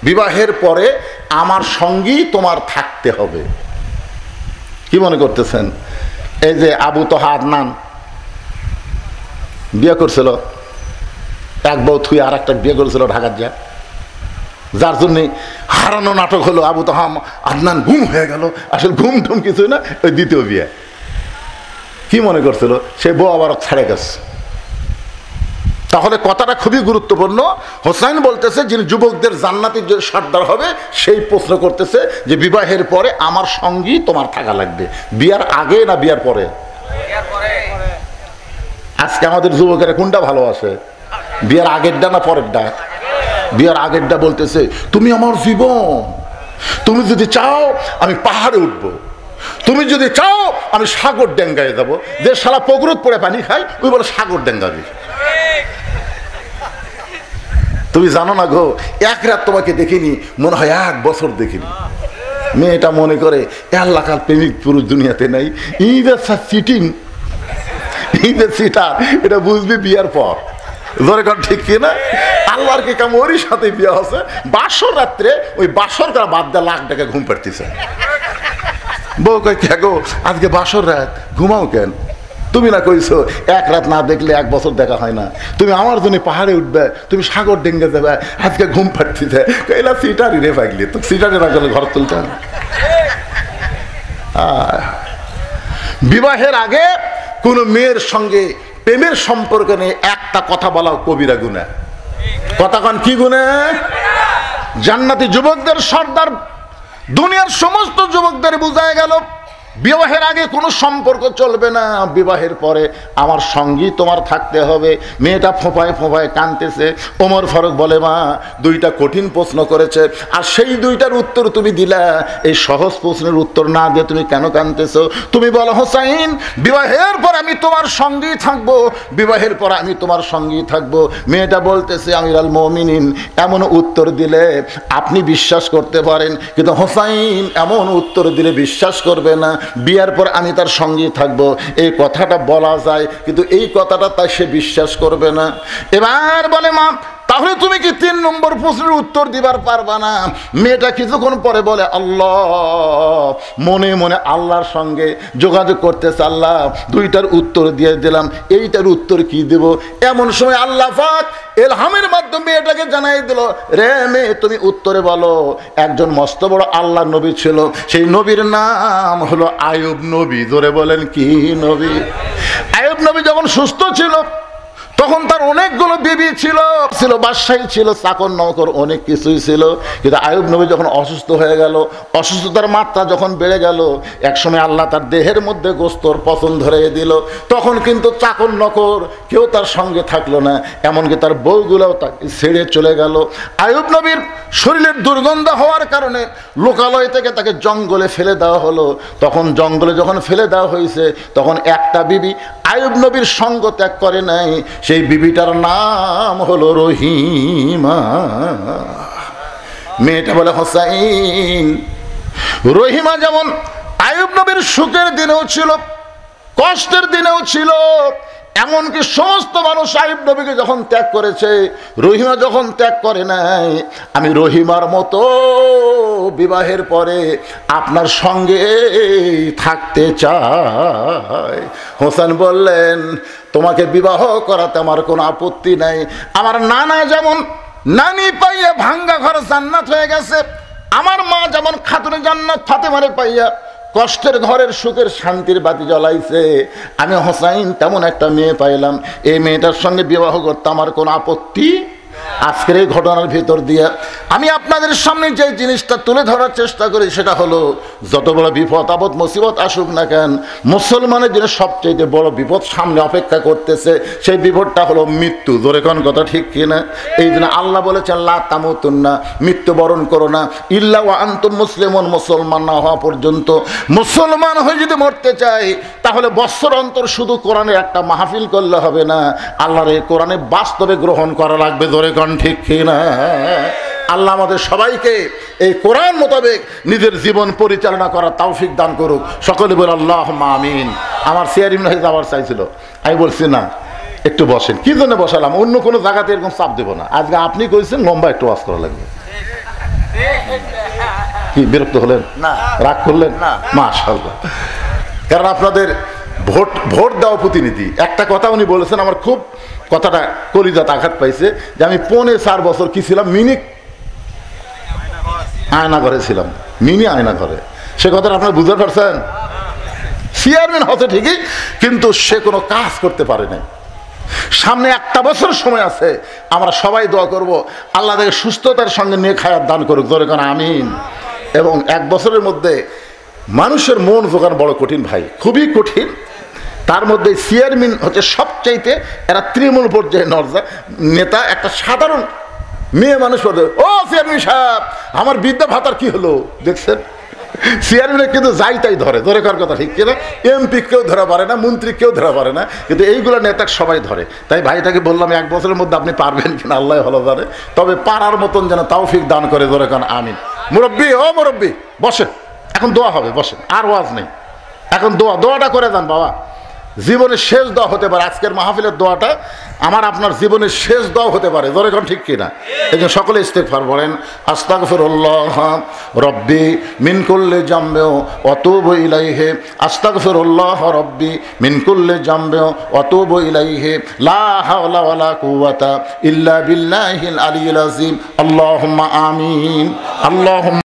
বিবাহের পরে আমার সঙ্গী তোমার থাকতে হবে। কি মনে করতেছেন? এই যে আবু তোহা আদনান বিয়ে করছিল, এক বউ থুয়ে আর একটা বিয়ে করেছিল ঢাকার যা, যার জন্যে হারানো নাটক হলো। আবু তোহা আদনান ঘুম হয়ে গেল, আসলে ঘুম টুম কিছুই না, ওই দ্বিতীয় বিয়ে। কি মনে করছিল? সে বউ আবার ছেড়ে গেছে। তাহলে কথাটা খুবই গুরুত্বপূর্ণ। হোসাইন বলতেছে, যিনি যুবকদের জান্নাতের যে সর্দার হবে, সেই প্রশ্ন করতেছে যে বিবাহের পরে আমার সঙ্গী তোমার থাকা লাগবে। বিয়ার আগে না বিয়ার পরে? আজকে আমাদের যুবকেরা কোনটা ভালোবাসে, বিয়ার আগেরটা না পরেরটা? বিয়ার আগেরটা বলতেছে, তুমি আমার জীবন, তুমি যদি চাও আমি পাহাড়ে উঠবো, তুমি যদি চাও আমি সাগর ডেঙ্গায় যাবো। যে শালা পগরত পড়ে পানি খায় ওই বলে সাগর ডেঙ্গাবি। তুমি জানো না গো, এক রাত তোমাকে দেখিনি, মনে হয় 1 বছর দেখিনি। মেয়েটা মনে করে আল্লাহ কাল প্রেমিক পুরুষ দুনিয়াতে নাই, চিটিং এই যে সিটার, এটা বুঝবি বিয়ার পর। ধরে কর ঠিক কিনা? আল্লাহর কি কাম, ওরই সাথে বিয়ে হচ্ছে। বাসর রাত্রে ওই বাসর করা বাদ দেওয়া লাখ টাকা ঘুম পাড়তেছে। বউ কয় কে গো, আজকে বাসর রাত, ঘুমাও কেন? তুমি না কইছো এক রাত না দেখলে এক বছর দেখা হয় না, তুমি আমার জন্য পাহাড়ে উঠবে, তুমি সাগর ডেঙ্গে যাবে, আজকে ঘুম পাড়তেছে। এলা সিটারই রে পাগলি, তো সিটারে না গেলে ঘর তুলতে। বিবাহের আগে কোন মেয়ের সঙ্গে প্রেমের সম্পর্ক নিয়ে একটা কথা বলা কবিরা গুনাহ। কথা কন কি গুনাহ? জান্নাতি যুবকদের সর্দার দুনিয়ার সমস্ত যুবকদের বুঝায় গেল বিবাহের আগে কোনো সম্পর্ক চলবে না, বিবাহের পরে আমার সঙ্গী তোমার থাকতে হবে। মেয়েটা ফোঁপায় ফোঁপায় কাঁদতেছে। ওমর ফারুক বলে, মা দুইটা কঠিন প্রশ্ন করেছে, আর সেই দুইটার উত্তর তুমি দিলা, এই সহজ প্রশ্নের উত্তর না দিয়ে তুমি কেন কাঁদতেছো? তুমি বলো, হোসাইন বিবাহের পর আমি তোমার সঙ্গী থাকবো, বিবাহের পর আমি তোমার সঙ্গী থাকবো। মেয়েটা বলতেছে, আমিরুল মুমিনিন এমন উত্তর দিলে আপনি বিশ্বাস করতে পারেন, কিন্তু হোসাইন এমন উত্তর দিলে বিশ্বাস করবে না, বিয়ার পর আমি তার সঙ্গী থাকবো। এই কথাটা বলা যায়, কিন্তু এই কথাটা তাই সে বিশ্বাস করবে না। এবার বলে, মা তাহলে তুমি কি 3 নম্বর প্রশ্নের উত্তর দিবার পারবা না? মেয়েটা কিছুক্ষণ পরে বলে, আল্লাহ, মনে মনে আল্লাহর সঙ্গে যোগাযোগ করতেছে, আল্লাহ দুইটার উত্তর দিয়ে দিলাম, এইটার উত্তর কি দেব? এমন সময় আল্লাহ পাক ইলহামের মাধ্যমে মেয়েটাকে জানাই দিল, রে মেয়ে তুমি উত্তরে বলো। একজন মস্ত বড় আল্লাহ নবী ছিল, সেই নবীর নাম হলো আইয়ুব নবী। জোরে বলেন কি নবী? আইয়ুব নবী যখন সুস্থ ছিল তখন তার অনেকগুলো বিবি ছিল, বাদশাহী ছিল, চাকর নৌকর অনেক কিছুই ছিল। কিন্তু আইয়ুব নবী যখন অসুস্থ হয়ে গেল, অসুস্থতার মাত্রা যখন বেড়ে গেল, একসময় আল্লাহ তার দেহের মধ্যে গোস্তর পচন ধরে দিল। তখন কিন্তু চাকর নৌকর কেউ তার সঙ্গে থাকলো না, এমনকি তার বউগুলোও তাকে ছেড়ে চলে গেল। আইয়ুব নবীর শরীরের দুর্গন্ধ হওয়ার কারণে লোকালয় থেকে তাকে জঙ্গলে ফেলে দেওয়া হলো। তখন জঙ্গলে যখন ফেলে দেওয়া হয়েছে, তখন একটা বিবি আইয়ুব নবীর সঙ্গ ত্যাগ করে নাই, সেই বিবিটার নাম হলো রহিমা। মেয়েটা বলে, হোসাইন রহিমা যেমন আইয়ুব নবীর সুখের দিনেও ছিল, কষ্টের দিনেও ছিল, এমনকি সমস্ত মানুষ আইয়ুব নবীকে যখন ত্যাগ করেছে, রহিমা যখন ত্যাগ করে নাই, আমি রহিমার মতো বিবাহের পরে আপনার সঙ্গে থাকতে চাই। হোসেন বললেন, তোমাকে বিবাহ করাতে আমার কোনো আপত্তি নাই। আমার নানা যেমন নানি পাইয়া ভাঙ্গা ঘর জান্নাত হয়ে গেছে, আমার মা যেমন খাতুনে জান্নাত ফাতেমারে পাইয়া কষ্টের ঘরের সুখের শান্তির বাতি জ্বলাইছে, আমি হোসাইন তেমন একটা মেয়ে পাইলাম, এই মেয়েটার সঙ্গে বিবাহ করতে আমার কোনো আপত্তি। আজকের এই ঘটনার ভিতর দিয়ে আমি আপনাদের সামনে যে জিনিসটা তুলে ধরার চেষ্টা করি, সেটা হলো যত বড় বিপদ আপদ মুসিবত আসুক না কেন, মুসলমানের জন্য সবচেয়ে বড় বিপদ সামনে অপেক্ষা করতেছে, সেই বিপদটা হলো মৃত্যু। জোরে কোন কথা ঠিক কিনা? এই জন্য আল্লাহ বলেছেন, লা তামুতুন্না, মৃত্যুবরণ করো না, ইল্লা ওয়া আনতুম মুসলিমুন, মুসলমান না হওয়া পর্যন্ত। মুসলমান হয়ে যদি মরতে চাই, তাহলে বৎসর অন্তর শুধু কোরআনের একটা মাহফিল করলে হবে না, আল্লাহর এই কোরআনে বাস্তবে গ্রহণ করা লাগবে। জোরে কোন ঠিক কিনা? আল্লাহ আমাদের সবাইকে এই কোরআন মোতাবেক নিজের জীবন পরিচালনা করার তৌফিক দান করুক। সকলে বলে আল্লাহুম্মা আমিন। আমার চেয়ারম্যান হয়ে যাওয়ার চাইছিল, আমি বলছি না, একটু বসেন। কি জন্য বসালাম? অন্য কোনো জায়গাতে এরকম চাপ দেবো না। আজকে আপনি কইছেন লম্বা একটু ওয়াজ করা লাগবে। কি বিরক্ত হলেন? না। রাগ করলেন? না। মাশাআল্লাহ। কারণ আপনাদের ভোট দেওয়া প্রতিনিধি, একটা কথা উনি বলেছেন, আমার খুব কথাটা কলিজাতে আঘাত পাইছে, যে আমি 4.5 বছর কি ছিলাম, মিনি আয়না ঘরে ছিলাম, মিনি আয়না ঘরে। সে কথাটা আপনারা বুঝতে পারছেন? চেয়ারম্যান হতে ঠিকই, কিন্তু সে কোনো কাজ করতে পারে নাই। সামনে 1 বছর সময় আছে, আমরা সবাই দোয়া করব আল্লাহ তাকে সুস্থতার সঙ্গে নিয়ে খায়াত দান করুক। জোরে কোন আমিন। এবং 1 বছরের মধ্যে মানুষের মন জোগানো বড় কঠিন ভাই, খুবই কঠিন। তার মধ্যে চেয়ারম্যান হচ্ছে সবচাইতে, এরা তৃণমূল পর্যায়ে নেতা, একটা সাধারণ মেয়ে মানুষ বলতে, ও চেয়ারম্যান সাহেব আমার বৃদ্ধা ভাতার কি হলো দেখছেন? চেয়ারম্যান কিন্তু যাই তাই ধরে, ধরে কার কথা ঠিক কিনা? এমপি কেউ ধরা পারে না, মন্ত্রী কেউ ধরা পারে না, কিন্তু এইগুলো নেতা সবাই ধরে। তাই ভাইটাকে বললাম 1 বছরের মধ্যে আপনি পারবেন কিনা আল্লাহ ভালো জানে, তবে পারার মতন যেন তৌফিক দান করে। ধরে কারণ আমিন। মুরব্বী, ও মুরব্বী বসেন, এখন দোয়া হবে, বসেন, আর ওয়াজ নেই, এখন দোয়াটা করে যান বাবা। জীবনের শেষ দোয়া হতে পারে। আজকের মাহফিলের দোয়াটা আমার আপনার জীবনের শেষ দোয়া হতে পারে। ধরে কোন ঠিক কিনা? এই জন্য সকলে ইস্তেগফার বলেন, আস্তাগফিরুল্লাহ রব্বি মিন কুল্লি জামবি ওয়া আতুবু ইলাইহি, আস্তাগফিরুল্লাহ রব্বি মিন কুল্লি জামবি ওয়া আতুবু ইলাইহি, লা হাওলা ওয়ালা কুওয়াতা ইল্লা বিল্লাহিল আলিয়্যিল আযীম। আল্লাহুম্মা আমিন। আল্লাহুম্মা